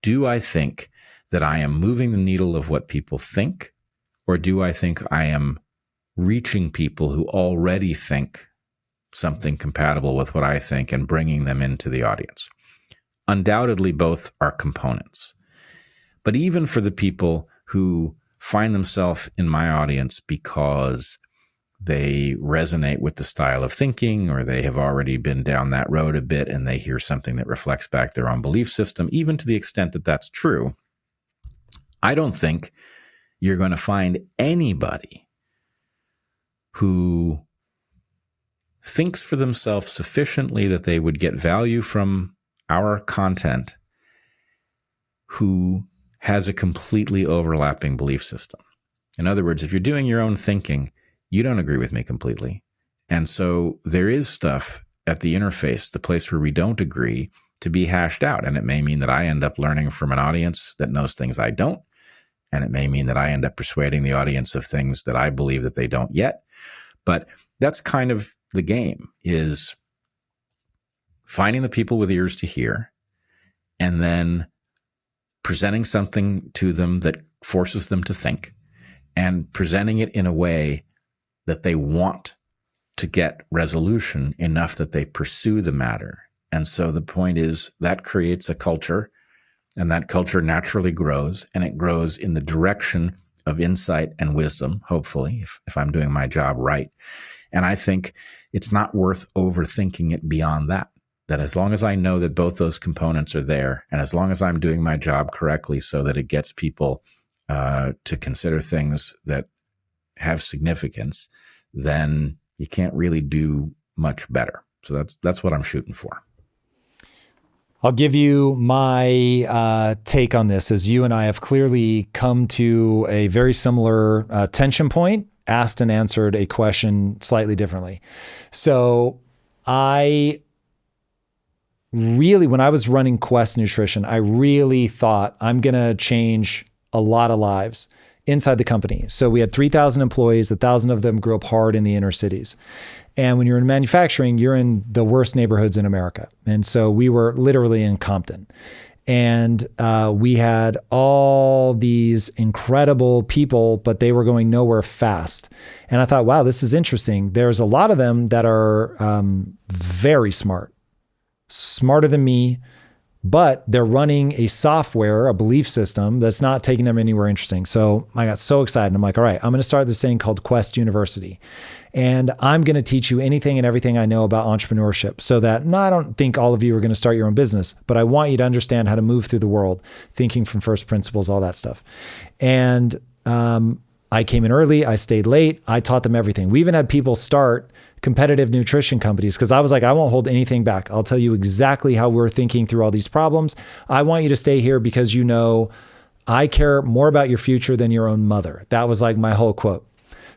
do I think that I am moving the needle of what people think, or do I think I am reaching people who already think something compatible with what I think and bringing them into the audience? Undoubtedly, both are components. But even for the people who find themselves in my audience because they resonate with the style of thinking, or they have already been down that road a bit and they hear something that reflects back their own belief system, even to the extent that that's true, I don't think you're going to find anybody who thinks for themselves sufficiently that they would get value from our content who has a completely overlapping belief system. In other words, if you're doing your own thinking, you don't agree with me completely. And so there is stuff at the interface, the place where we don't agree, to be hashed out. And it may mean that I end up learning from an audience that knows things I don't. And it may mean that I end up persuading the audience of things that I believe that they don't yet. But that's kind of the game, is finding the people with ears to hear and then presenting something to them that forces them to think, and presenting it in a way that they want to get resolution enough that they pursue the matter. And so the point is that creates a culture, and that culture naturally grows, and it grows in the direction of insight and wisdom, hopefully, if I'm doing my job right. And I think it's not worth overthinking it beyond that, that as long as I know that both those components are there, and as long as I'm doing my job correctly so that it gets people to consider things that have significance, then you can't really do much better. So that's what I'm shooting for. I'll give you my take on this, as you and I have clearly come to a very similar tension point, asked and answered a question slightly differently. So I really, when I was running Quest Nutrition, I really thought I'm going to change a lot of lives inside the company. So we had 3,000 employees, 1,000 of them grew up hard in the inner cities. And when you're in manufacturing, you're in the worst neighborhoods in America. And so we were literally in Compton. And we had all these incredible people, but they were going nowhere fast. And I thought, wow, this is interesting. There's a lot of them that are very smart, smarter than me, but they're running a software, a belief system that's not taking them anywhere interesting. So I got so excited. I'm like, all right, I'm going to start this thing called Quest University. And I'm going to teach you anything and everything I know about entrepreneurship, so that, no, I don't think all of you are going to start your own business, but I want you to understand how to move through the world, thinking from first principles, all that stuff. And I came in early, I stayed late, I taught them everything. We even had people start competitive nutrition companies, because I was like, I won't hold anything back. I'll tell you exactly how we're thinking through all these problems. I want you to stay here because you know I care more about your future than your own mother. That was like my whole quote.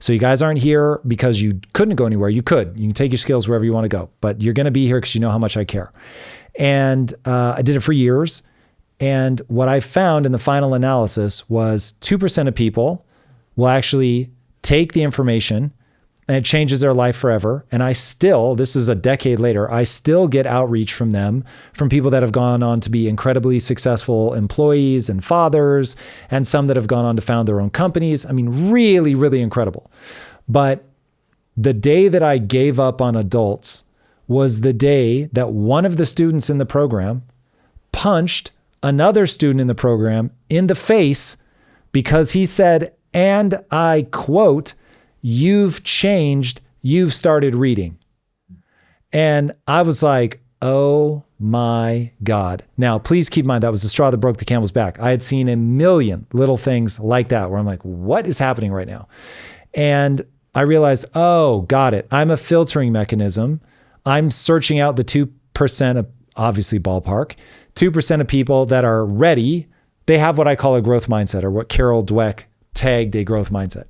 So you guys aren't here because you couldn't go anywhere. You could. You can take your skills wherever you want to go, but you're going to be here because you know how much I care. And I did it for years. And what I found in the final analysis was 2% of people will actually take the information and it changes their life forever. And I still, this is a decade later, I still get outreach from them, from people that have gone on to be incredibly successful employees and fathers, and some that have gone on to found their own companies. I mean, really, really incredible. But the day that I gave up on adults was the day that one of the students in the program punched another student in the program in the face because he said, and I quote, "You've changed, you've started reading." And I was like, oh my God. Now, please keep in mind, that was the straw that broke the camel's back. I had seen a million little things like that where I'm like, what is happening right now? And I realized, oh, got it. I'm a filtering mechanism. I'm searching out the 2% of, obviously ballpark, 2% of people that are ready. They have what I call a growth mindset, or what Carol Dweck tagged a growth mindset.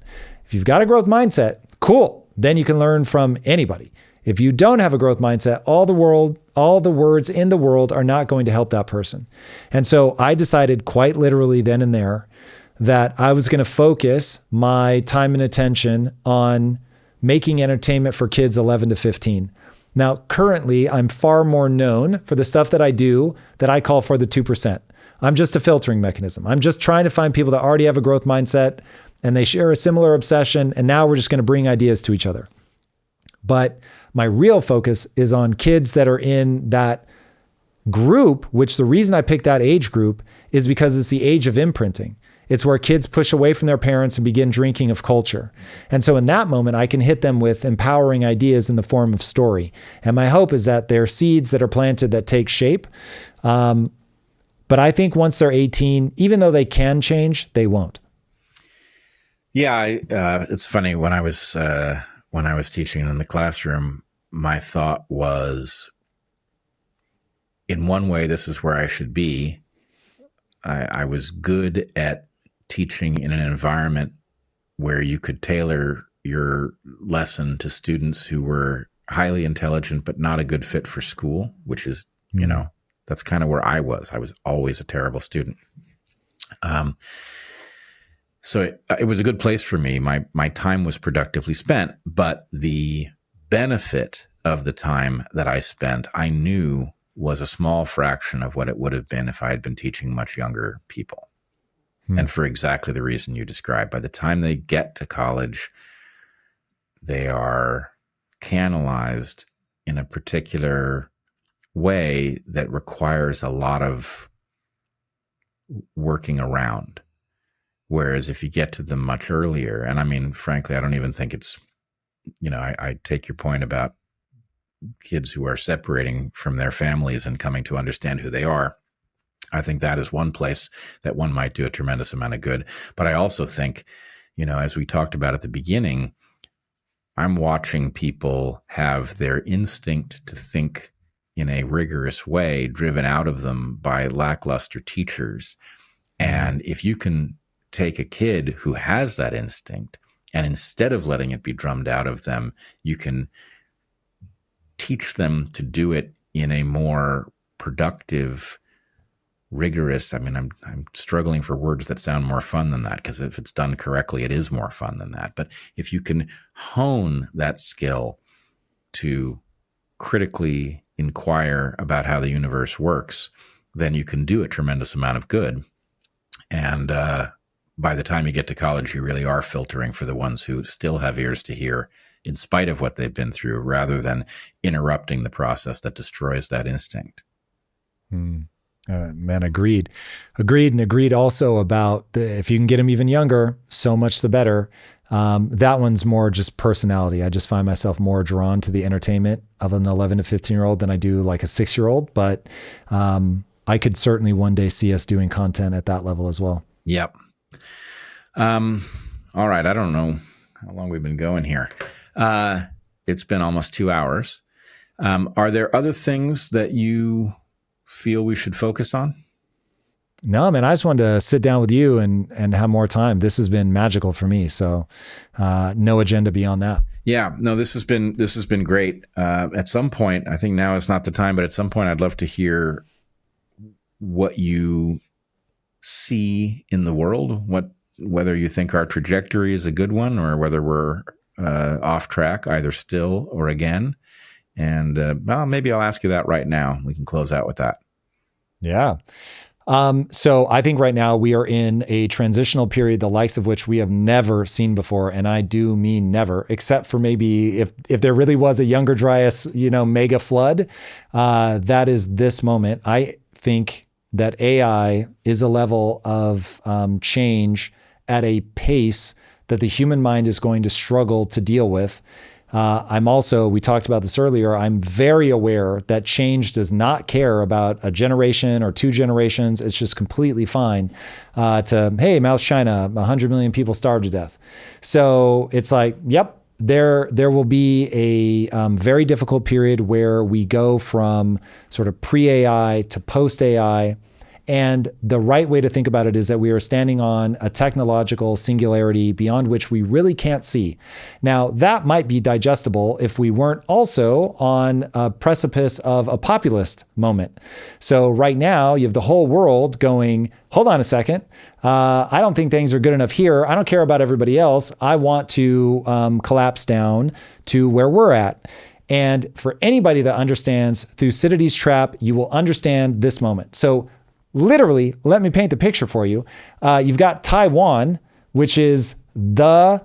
If you've got a growth mindset, cool. Then you can learn from anybody. If you don't have a growth mindset, all the words in the world are not going to help that person. And so I decided quite literally then and there that I was going to focus my time and attention on making entertainment for kids 11 to 15. Now, currently, I'm far more known for the stuff that I do that I call for the 2%. I'm just a filtering mechanism. I'm just trying to find people that already have a growth mindset and they share a similar obsession. And now we're just going to bring ideas to each other. But my real focus is on kids that are in that group, which the reason I picked that age group is because it's the age of imprinting. It's where kids push away from their parents and begin drinking of culture. And so in that moment, I can hit them with empowering ideas in the form of story. And my hope is that they're seeds that are planted that take shape. But I think once they're 18, even though they can change, they won't. Yeah, it's funny, when I was teaching in the classroom, my thought was, in one way, this is where I should be. I was good at teaching in an environment where you could tailor your lesson to students who were highly intelligent but not a good fit for school, which is, that's kind of where I was. I was always a terrible student. So it was a good place for me. My time was productively spent, but the benefit of the time that I spent, I knew was a small fraction of what it would have been if I had been teaching much younger people. And for exactly the reason you described. By the time they get to college, they are canalized in a particular way that requires a lot of working around. Whereas if you get to them much earlier, and I mean, frankly, I don't even think it's, I take your point about kids who are separating from their families and coming to understand who they are. I think that is one place that one might do a tremendous amount of good. But I also think, as we talked about at the beginning, I'm watching people have their instinct to think in a rigorous way driven out of them by lackluster teachers. And if you can take a kid who has that instinct, and instead of letting it be drummed out of them, you can teach them to do it in a more productive, rigorous. I mean, I'm struggling for words that sound more fun than that, because if it's done correctly, it is more fun than that. But if you can hone that skill to critically inquire about how the universe works, then you can do a tremendous amount of good. And by the time you get to college, you really are filtering for the ones who still have ears to hear in spite of what they've been through, rather than interrupting the process that destroys that instinct. Man, agreed. And agreed also about if you can get them even younger, so much the better. That one's more just personality. I just find myself more drawn to the entertainment of an 11 to 15-year-old than I do like a 6-year-old. But I could certainly one day see us doing content at that level as well. Yep. All right. I don't know how long we've been going here. It's been almost 2 hours. Are there other things that you feel we should focus on? No, man, I just wanted to sit down with you and have more time. This has been magical for me. So no agenda beyond that. Yeah, no, this has been great. At some point, I think now is not the time, but at some point I'd love to hear what you see in the world, whether you think our trajectory is a good one or whether we're off track, either still or again. And well, maybe I'll ask you that right now. We can close out with that. Yeah. So I think right now we are in a transitional period, the likes of which we have never seen before. And I do mean never, except for maybe if there really was a Younger Dryas, mega flood, that is this moment. I think that AI is a level of change at a pace that the human mind is going to struggle to deal with. We talked about this earlier, I'm very aware that change does not care about a generation or 2 generations. It's just completely fine hey, Mouth China, 100 million people starved to death. So it's like, yep, there will be a very difficult period where we go from sort of pre-AI to post-AI. And the right way to think about it is that we are standing on a technological singularity beyond which we really can't see. Now, that might be digestible if we weren't also on a precipice of a populist moment. So right now, you have the whole world going, hold on a second. I don't think things are good enough here. I don't care about everybody else. I want to collapse down to where we're at. And for anybody that understands Thucydides' trap, you will understand this moment. So literally, let me paint the picture for you. You've got Taiwan, which is the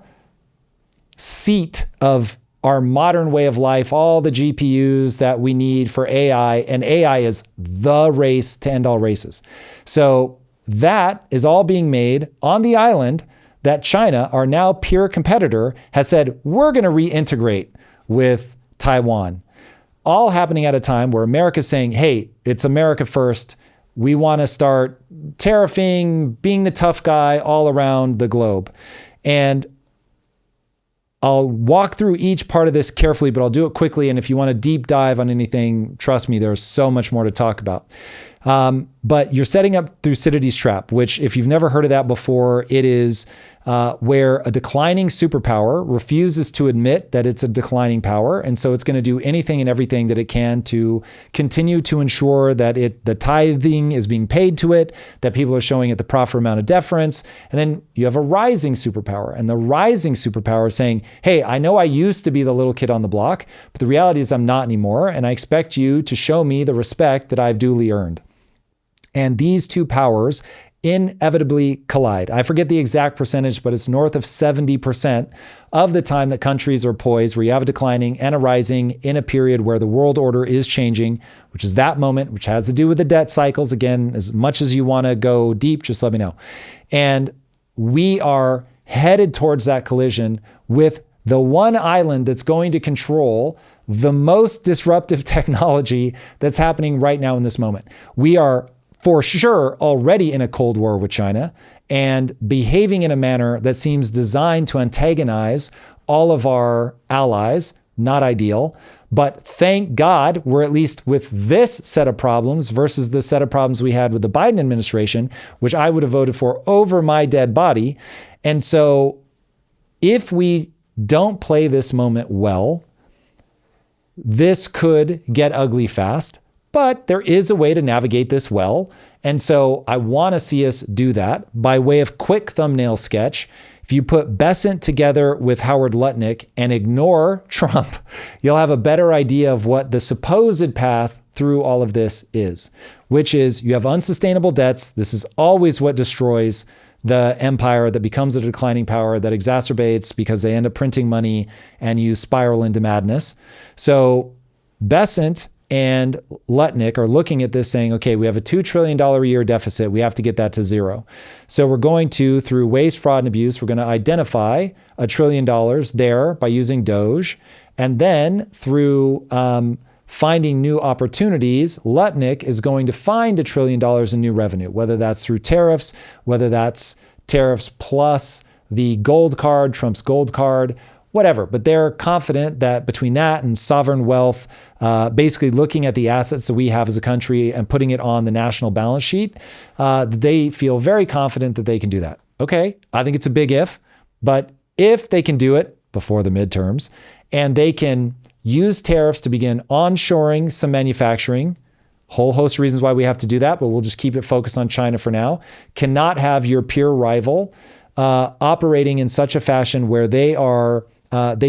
seat of our modern way of life, all the GPUs that we need for AI, and AI is the race to end all races. So that is all being made on the island that China, our now peer competitor, has said, we're going to reintegrate with Taiwan. All happening at a time where America's saying, hey, it's America first. We want to start tariffing, being the tough guy all around the globe. And I'll walk through each part of this carefully, but I'll do it quickly. And if you want to deep dive on anything, trust me, there's so much more to talk about. But you're setting up Thucydides' trap, which if you've never heard of that before, it is where a declining superpower refuses to admit that it's a declining power. And so it's going to do anything and everything that it can to continue to ensure that the tithing is being paid to it, that people are showing it the proper amount of deference. And then you have a rising superpower, and the rising superpower is saying, hey, I know I used to be the little kid on the block, but the reality is I'm not anymore. And I expect you to show me the respect that I've duly earned. And these two powers inevitably collide. I forget the exact percentage, but it's north of 70% of the time that countries are poised, where you have a declining and a rising in a period where the world order is changing, which is that moment, which has to do with the debt cycles. Again, as much as you want to go deep, just let me know. And we are headed towards that collision with the one island that's going to control the most disruptive technology that's happening right now in this moment. We are for sure already in a Cold War with China and behaving in a manner that seems designed to antagonize all of our allies. Not ideal, but thank God we're at least with this set of problems versus the set of problems we had with the Biden administration, which I would have voted for over my dead body. And so if we don't play this moment well, this could get ugly fast. But there is a way to navigate this well. And so I want to see us do that by way of quick thumbnail sketch. If you put Besant together with Howard Lutnick and ignore Trump, you'll have a better idea of what the supposed path through all of this is, which is you have unsustainable debts. This is always what destroys the empire that becomes a declining power that exacerbates because they end up printing money and you spiral into madness. So Besant and Lutnick are looking at this saying, okay, we have a $2 trillion a year deficit. We have to get that to zero. So we're going to, through waste, fraud, and abuse, we're going to identify $1 trillion there by using Doge. And then through finding new opportunities, Lutnick is going to find $1 trillion in new revenue, whether that's through tariffs, whether that's tariffs plus the gold card, Trump's gold card, whatever. But they're confident that between that and sovereign wealth, basically looking at the assets that we have as a country and putting it on the national balance sheet, they feel very confident that they can do that. Okay, I think it's a big if, but if they can do it before the midterms and they can use tariffs to begin onshoring some manufacturing, Whole host of reasons why we have to do that, but we'll just keep it focused on China for now. Cannot have your peer rival operating in such a fashion where they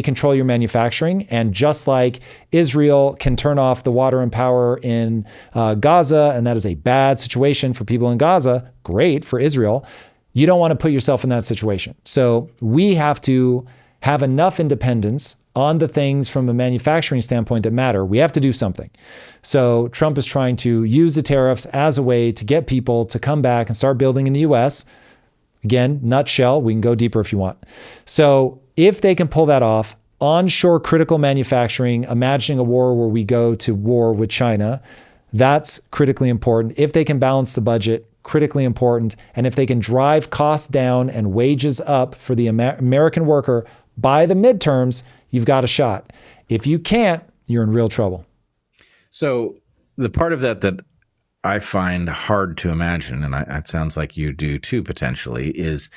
control your manufacturing. And just like Israel can turn off the water and power in Gaza, and that is a bad situation for people in Gaza, great for Israel. You don't want to put yourself in that situation. So we have to have enough independence on the things from a manufacturing standpoint that matter. We have to do something. So Trump is trying to use the tariffs as a way to get people to come back and start building in the US. Again, nutshell, we can go deeper if you want. So if they can pull that off, onshore critical manufacturing, imagining a war where we go to war with China, that's critically important. If they can balance the budget, critically important. And if they can drive costs down and wages up for the American worker by the midterms, you've got a shot. If you can't, you're in real trouble. So the part of that I find hard to imagine, and it sounds like you do too potentially, is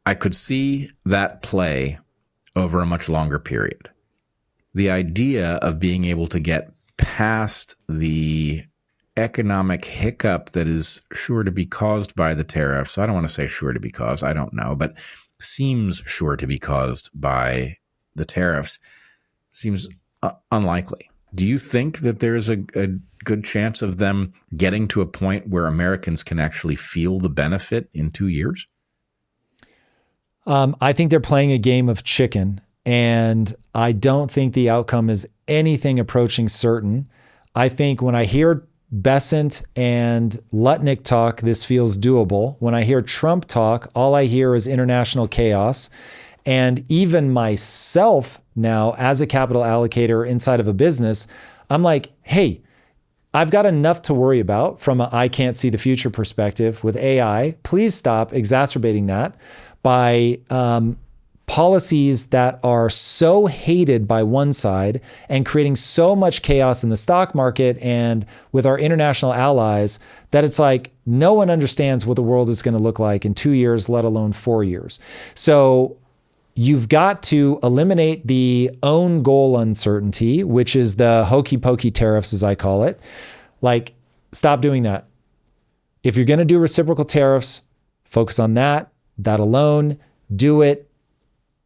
I could see that play over a much longer period. The idea of being able to get past the economic hiccup that is sure to be caused by the tariffs. I don't want to say sure to be caused. I don't know, but seems sure to be caused by the tariffs seems unlikely. Do you think that there's a good chance of them getting to a point where Americans can actually feel the benefit in 2 years? I think they're playing a game of chicken, and I don't think the outcome is anything approaching certain. I think when I hear Bessent and Lutnick talk, this feels doable. When I hear Trump talk, all I hear is international chaos. And even myself now, as a capital allocator inside of a business, I'm like, hey, I've got enough to worry about from a I can't see the future perspective with AI. Please stop exacerbating that by policies that are so hated by one side and creating so much chaos in the stock market and with our international allies that it's like no one understands what the world is going to look like in 2 years, let alone 4 years. So you've got to eliminate the own goal uncertainty, which is the hokey pokey tariffs, as I call it. Like, stop doing that. If you're going to do reciprocal tariffs, focus on that alone, do it.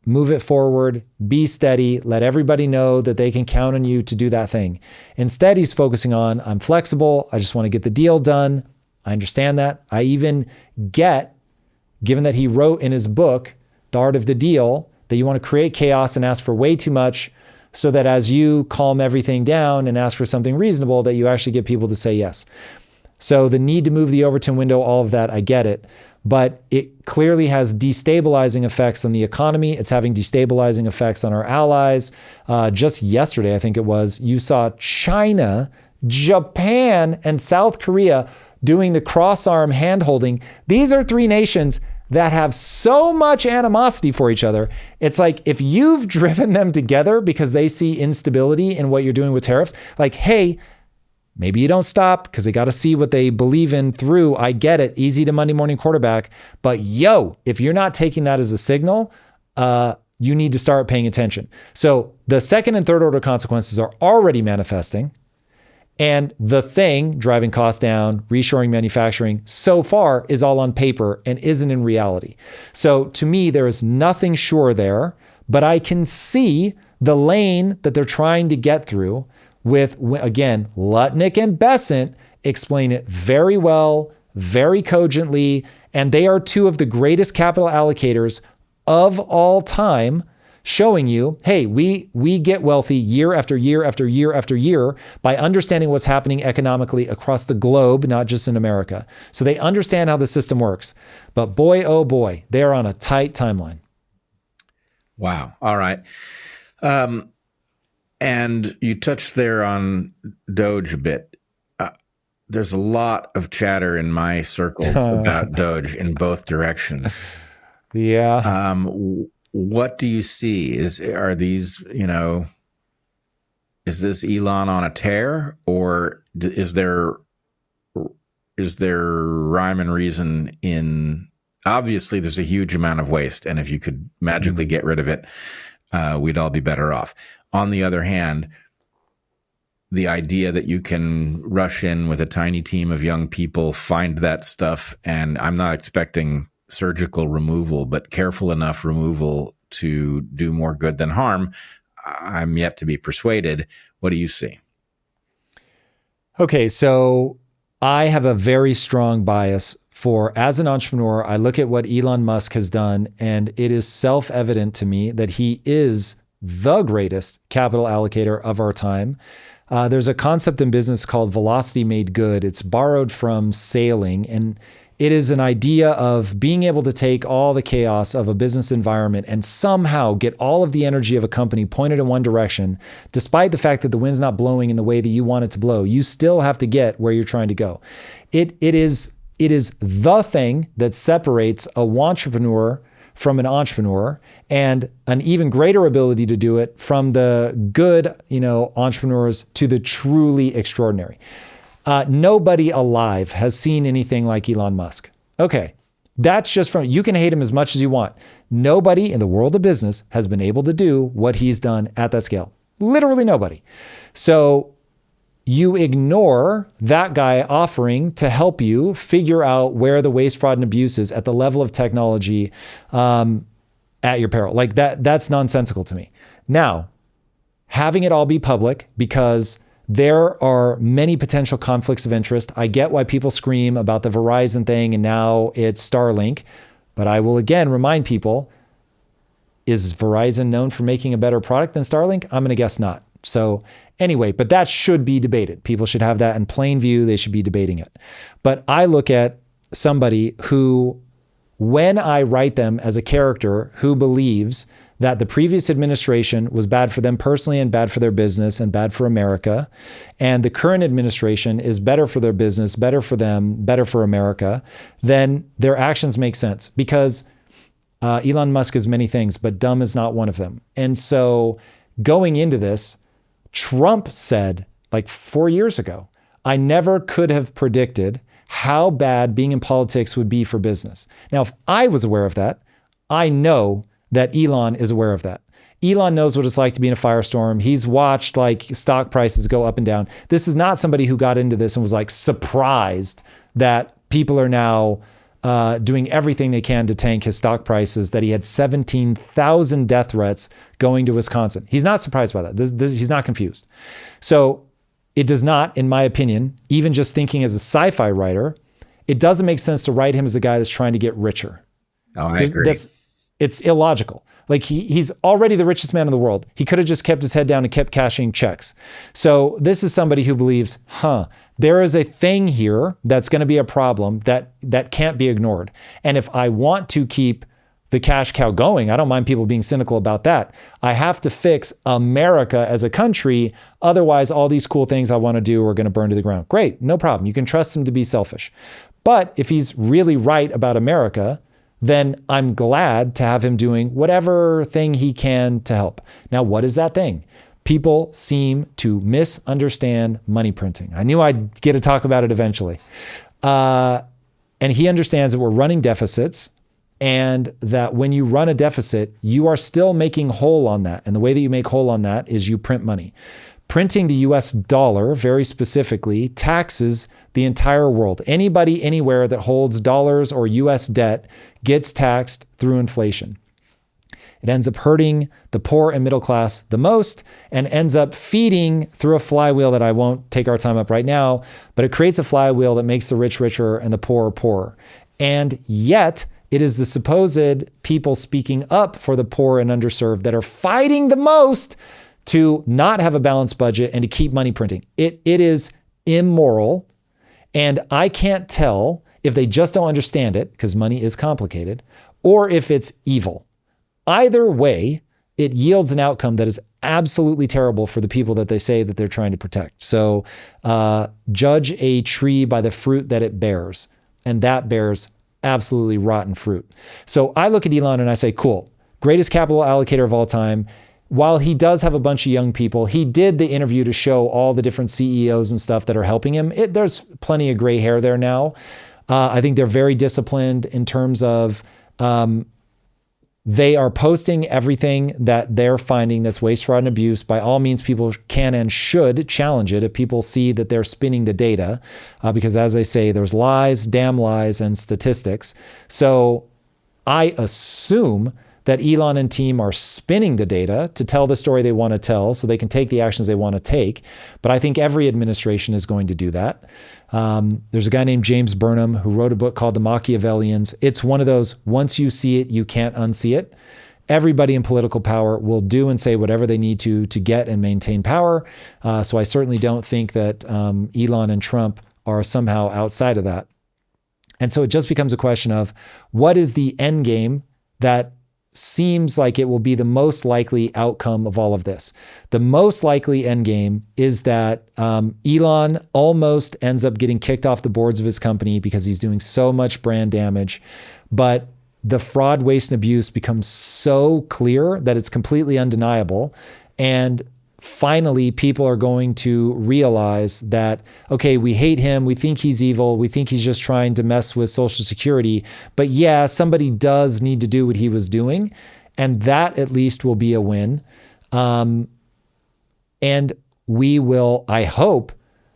Move it forward, be steady, let everybody know that they can count on you to do that thing. Instead, he's focusing on, I'm flexible, I just want to get the deal done. I understand that. I even get, given that he wrote in his book, The Art of the Deal, that you want to create chaos and ask for way too much so that as you calm everything down and ask for something reasonable, that you actually get people to say yes. So the need to move the Overton window, all of that, I get it. But it clearly has destabilizing effects on the economy. It's having destabilizing effects on our allies. Just yesterday, I think it was, you saw China, Japan, and South Korea doing the cross-arm hand-holding. These are three nations that have so much animosity for each other. It's like if you've driven them together because they see instability in what you're doing with tariffs, like, hey, maybe you don't stop because they got to see what they believe in through. I get it. Easy to Monday morning quarterback. But if you're not taking that as a signal, you need to start paying attention. So the second and third order consequences are already manifesting. And the thing, driving costs down, reshoring manufacturing, so far is all on paper and isn't in reality. So to me, there is nothing sure there, but I can see the lane that they're trying to get through with, again, Lutnick and Bessent explain it very well, very cogently, and they are two of the greatest capital allocators of all time, showing you, hey, we get wealthy year after year after year after year by understanding what's happening economically across the globe, not just in America. So they understand how the system works. But boy, oh boy, they are on a tight timeline. Wow. All right. And you touched there on Doge a bit. There's a lot of chatter in my circles about Doge in both directions. Yeah. What do you see? Are these, is this Elon on a tear, or is there rhyme and reason in? Obviously, there's a huge amount of waste, and if you could magically get rid of it, we'd all be better off. On the other hand, the idea that you can rush in with a tiny team of young people, find that stuff, and I'm not expecting surgical removal, but careful enough removal to do more good than harm, I'm yet to be persuaded. What do you see? Okay, so I have a very strong bias for, as an entrepreneur, I look at what Elon Musk has done, and it is self-evident to me that he is the greatest capital allocator of our time. There's a concept in business called velocity made good. It's borrowed from sailing, and it is an idea of being able to take all the chaos of a business environment and somehow get all of the energy of a company pointed in one direction, despite the fact that the wind's not blowing in the way that you want it to blow. You still have to get where you're trying to go. It is the thing that separates a wantrepreneur from an entrepreneur, and an even greater ability to do it from the good, entrepreneurs to the truly extraordinary. Nobody alive has seen anything like Elon Musk. Okay, that's just from, you can hate him as much as you want. Nobody in the world of business has been able to do what he's done at that scale. Literally nobody. So you ignore that guy offering to help you figure out where the waste, fraud, and abuse is at the level of technology at your peril. Like that's nonsensical to me. Now, having it all be public because there are many potential conflicts of interest. I get why people scream about the Verizon thing and now it's Starlink, but I will again remind people, is Verizon known for making a better product than Starlink? I'm going to guess not. So anyway, but that should be debated. People should have that in plain view. They should be debating it. But I look at somebody who, when I write them as a character who believes that the previous administration was bad for them personally and bad for their business and bad for America, and the current administration is better for their business, better for them, better for America, then their actions make sense because Elon Musk is many things, but dumb is not one of them. And so going into this, Trump said like 4 years ago, I never could have predicted how bad being in politics would be for business. Now, if I was aware of that, I know that Elon is aware of that. Elon knows what it's like to be in a firestorm. He's watched like stock prices go up and down. This is not somebody who got into this and was like surprised that people are now doing everything they can to tank his stock prices, that he had 17,000 death threats going to Wisconsin. He's not surprised by that. He's not confused. So it does not, in my opinion, even just thinking as a sci-fi writer, it doesn't make sense to write him as a guy that's trying to get richer. Oh, I agree. It's illogical. Like he's already the richest man in the world. He could have just kept his head down and kept cashing checks. So this is somebody who believes, there is a thing here that's going to be a problem that can't be ignored. And if I want to keep the cash cow going, I don't mind people being cynical about that. I have to fix America as a country. Otherwise, all these cool things I want to do are going to burn to the ground. Great, no problem. You can trust him to be selfish. But if he's really right about America, then I'm glad to have him doing whatever thing he can to help. Now, what is that thing? People seem to misunderstand money printing. I knew I'd get to talk about it eventually. And he understands that we're running deficits and that when you run a deficit, you are still making whole on that. And the way that you make whole on that is you print money. Printing the US dollar, very specifically, taxes the entire world. Anybody, anywhere that holds dollars or US debt gets taxed through inflation. It ends up hurting the poor and middle class the most and ends up feeding through a flywheel that I won't take our time up right now, but it creates a flywheel that makes the rich richer and the poor poorer. And yet, it is the supposed people speaking up for the poor and underserved that are fighting the most to not have a balanced budget and to keep money printing. It is immoral. And I can't tell if they just don't understand it, because money is complicated, or if it's evil. Either way, it yields an outcome that is absolutely terrible for the people that they say that they're trying to protect. So judge a tree by the fruit that it bears, and that bears absolutely rotten fruit. So I look at Elon and I say, cool, greatest capital allocator of all time. While he does have a bunch of young people, he did the interview to show all the different CEOs and stuff that are helping him. There's plenty of gray hair there now. I think they're very disciplined in terms of They are posting everything that they're finding that's waste, fraud, and abuse. By all means, people can and should challenge it if people see that they're spinning the data, because as I say, there's lies, damn lies, and statistics. So I assume that Elon and team are spinning the data to tell the story they want to tell so they can take the actions they want to take. But I think every administration is going to do that. There's a guy named James Burnham who wrote a book called The Machiavellians. It's one of those, once you see it, you can't unsee it. Everybody in political power will do and say whatever they need to get and maintain power. So I certainly don't think that Elon and Trump are somehow outside of that. And so it just becomes a question of what is the end game that seems like it will be the most likely outcome of all of this. The most likely end game is that Elon almost ends up getting kicked off the boards of his company because he's doing so much brand damage. But the fraud, waste, and abuse becomes so clear that it's completely undeniable. And finally, people are going to realize that, okay, we hate him. We think he's evil. We think he's just trying to mess with Social Security. But yeah, somebody does need to do what he was doing. And that at least will be a win. And we will, I hope,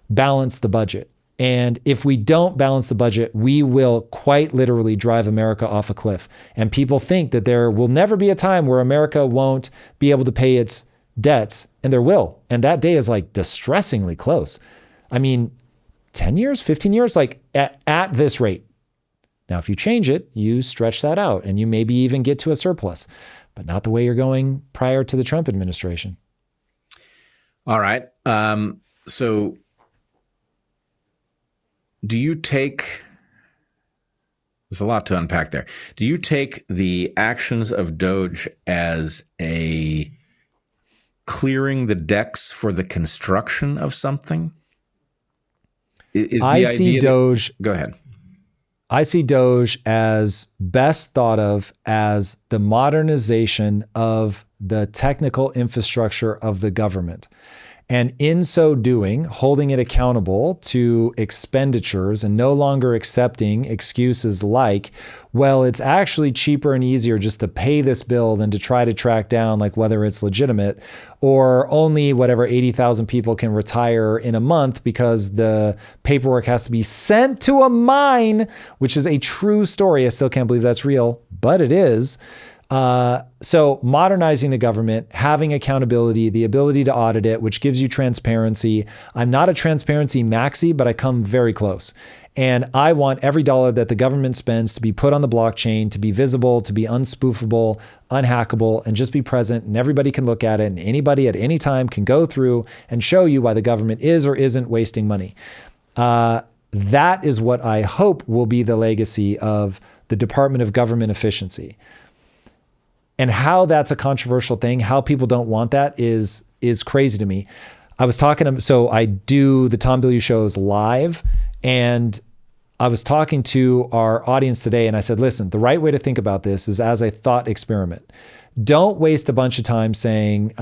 balance the budget. And if we don't balance the budget, we will quite literally drive America off a cliff. And people think that there will never be a time where America won't be able to pay its debts, and there will. And that day is like distressingly close. I mean, 10 years, 15 years, like at this rate. Now, if you change it, you stretch that out and you maybe even get to a surplus, but not the way you're going prior to the Trump administration. All right. So do you take, there's a lot to unpack there. Do you take the actions of Doge as a clearing the decks for the construction of something? I see Doge. Go ahead. I see Doge as best thought of as the modernization of the technical infrastructure of the government. And in so doing, holding it accountable to expenditures and no longer accepting excuses like, well, it's actually cheaper and easier just to pay this bill than to try to track down like whether it's legitimate, or only whatever 80,000 people can retire in a month because the paperwork has to be sent to a mine, which is a true story. I still can't believe that's real, but it is. So modernizing the government, having accountability, the ability to audit it, which gives you transparency. I'm not a transparency maxi, but I come very close. And I want every dollar that the government spends to be put on the blockchain, to be visible, to be unspoofable, unhackable, and just be present. And everybody can look at it, and anybody at any time can go through and show you why the government is or isn't wasting money. That is what I hope will be the legacy of the Department of Government Efficiency. And how that's a controversial thing, how people don't want that is crazy to me. I was talking to, so I do the Tom Bilyeu shows live, and I was talking to our audience today, and I said, listen, the right way to think about this is as a thought experiment. Don't waste a bunch of time saying,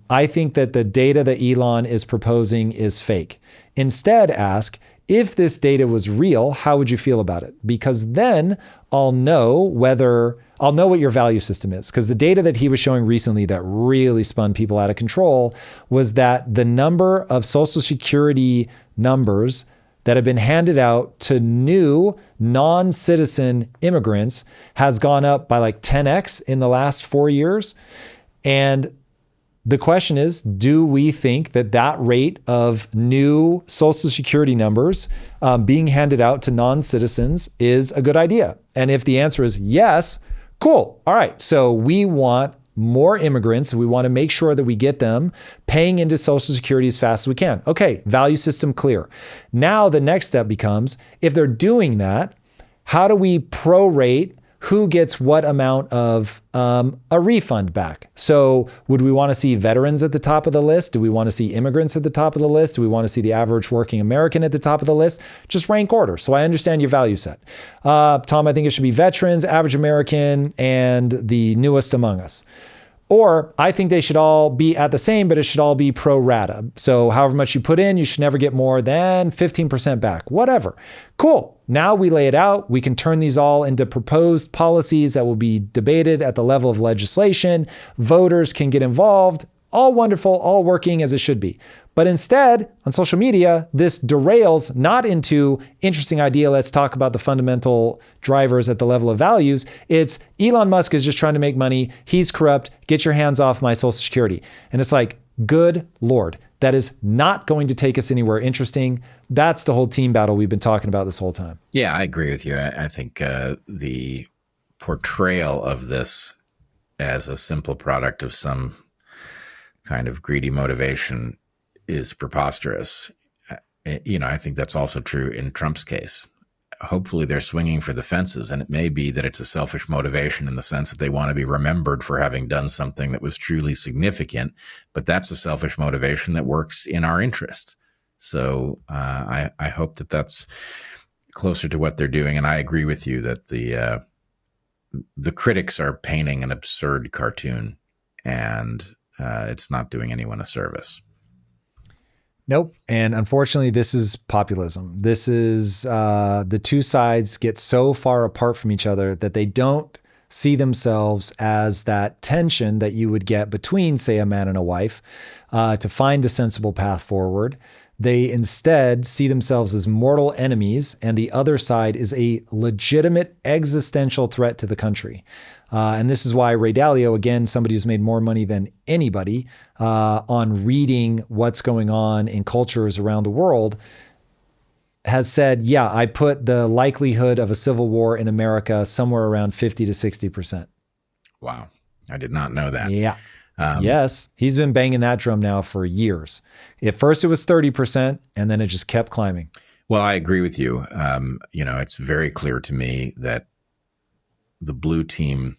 I think that the data that Elon is proposing is fake. Instead, ask, if this data was real, how would you feel about it? Because then I'll know what your value system is. Because the data that he was showing recently that really spun people out of control was that the number of Social Security numbers that have been handed out to new non-citizen immigrants has gone up by like 10x in the last 4 years. And the question is, do we think that that rate of new Social Security numbers being handed out to non-citizens is a good idea? And if the answer is yes, cool. All right. So we want more immigrants. We want to make sure that we get them paying into Social Security as fast as we can. Okay. Value system clear. Now the next step becomes, if they're doing that, how do we prorate who gets what amount of a refund back? So would we want to see veterans at the top of the list? Do we want to see immigrants at the top of the list? Do we want to see the average working American at the top of the list? Just rank order. So I understand your value set. Tom, I think it should be veterans, average American, and the newest among us. Or I think they should all be at the same, but it should all be pro rata. So however much you put in, you should never get more than 15% back, whatever. Cool. Now we lay it out. We can turn these all into proposed policies that will be debated at the level of legislation. Voters can get involved. All wonderful, all working as it should be. But instead, on social media, this derails not into interesting idea, let's talk about the fundamental drivers at the level of values. It's Elon Musk is just trying to make money. He's corrupt. Get your hands off my Social Security. And it's like, good Lord, that is not going to take us anywhere interesting. That's the whole team battle we've been talking about this whole time. Yeah, I agree with you. I think the portrayal of this as a simple product of some kind of greedy motivation is preposterous. I think that's also true in Trump's case. Hopefully they're swinging for the fences, and it may be that it's a selfish motivation in the sense that they want to be remembered for having done something that was truly significant, but that's a selfish motivation that works in our interest. So I hope that that's closer to what they're doing, and I agree with you that the critics are painting an absurd cartoon, and it's not doing anyone a service. Nope. And unfortunately, this is populism. This is the two sides get so far apart from each other that they don't see themselves as that tension that you would get between, say, a man and a wife to find a sensible path forward. They instead see themselves as mortal enemies, and the other side is a legitimate existential threat to the country. And this is why Ray Dalio, again, somebody who's made more money than anybody on reading what's going on in cultures around the world, has said, yeah, I put the likelihood of a civil war in America somewhere around 50 to 60%. Wow. I did not know that. Yeah. Yes. He's been banging that drum now for years. At first it was 30%, and then it just kept climbing. Well, I agree with you. It's very clear to me that the blue team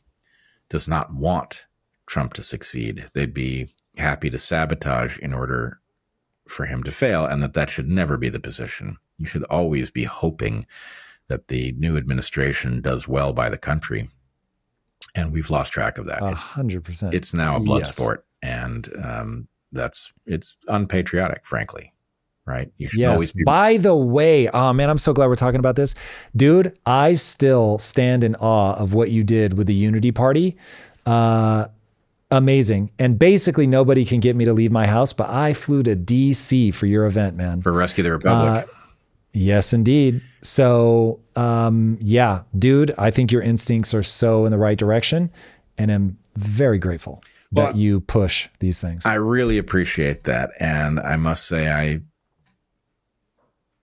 does not want Trump to succeed. They'd be happy to sabotage in order for him to fail, and that should never be the position. You should always be hoping that the new administration does well by the country. And we've lost track of that. 100%. It's now a blood sport, and it's unpatriotic, frankly. Right? You should always be. By the way, oh man, I'm so glad we're talking about this. Dude, I still stand in awe of what you did with the Unity Party. Amazing. And basically nobody can get me to leave my house, but I flew to DC for your event, man. For Rescue the Republic. Yes, indeed. So, yeah, dude, I think your instincts are so in the right direction, and I'm very grateful that you push these things. I really appreciate that. And I must say,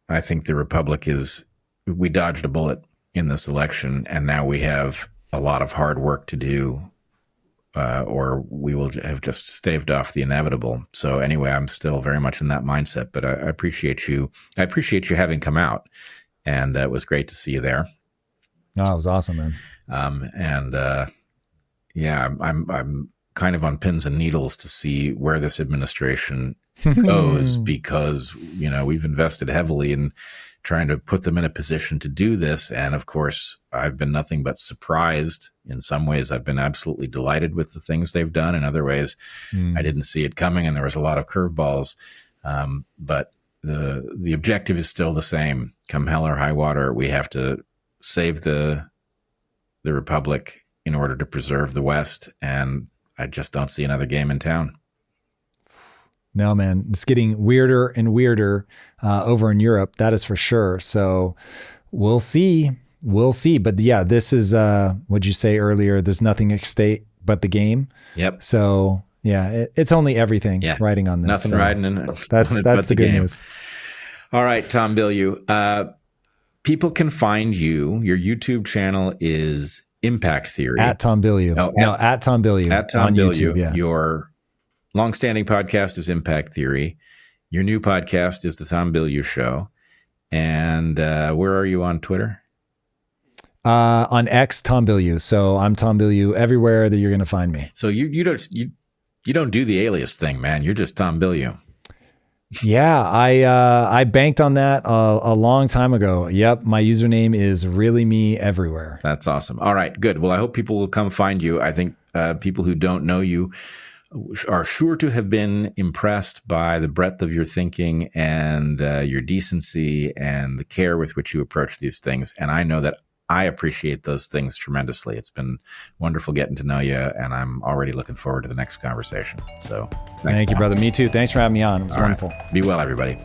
I think the Republic we dodged a bullet in this election, and now we have a lot of hard work to do, or we will have just staved off the inevitable. So anyway, I'm still very much in that mindset, but I appreciate you. I appreciate you having come out, and it was great to see you there. Oh, it was awesome, man. I'm kind of on pins and needles to see where this administration goes, because we've invested heavily in trying to put them in a position to do this, and of course I've been nothing but surprised. In some ways I've been absolutely delighted with the things they've done. In other ways I didn't see it coming, and there was a lot of curveballs, but the objective is still the same. Come hell or high water, we have to save the Republic in order to preserve the West, and I just don't see another game in town. No, man, it's getting weirder and weirder over in Europe. That is for sure. So we'll see. We'll see. But yeah, this is, what'd you say earlier? There's nothing at stake but the game. Yep. So yeah, it's only everything riding on this. Nothing so riding in it. That's the good news. All right, Tom Bilyeu. People can find you. Your YouTube channel is Impact Theory. At Tom Bilyeu. At Tom Bilyeu. At Tom on Bilyeu. YouTube, yeah. Your longstanding podcast is Impact Theory. Your new podcast is The Tom Bilyeu Show. And where are you on Twitter? On X, Tom Bilyeu. So I'm Tom Bilyeu everywhere that you're going to find me. So you don't do the alias thing, man. You're just Tom Bilyeu. Yeah, I banked on that a long time ago. Yep, my username is really me everywhere. That's awesome. All right, good. Well, I hope people will come find you. I think people who don't know you are sure to have been impressed by the breadth of your thinking and your decency and the care with which you approach these things. And I know that I appreciate those things tremendously. It's been wonderful getting to know you, and I'm already looking forward to the next conversation. So thank you, brother. Me too. Thanks for having me on. It was wonderful. Right. Be well, everybody.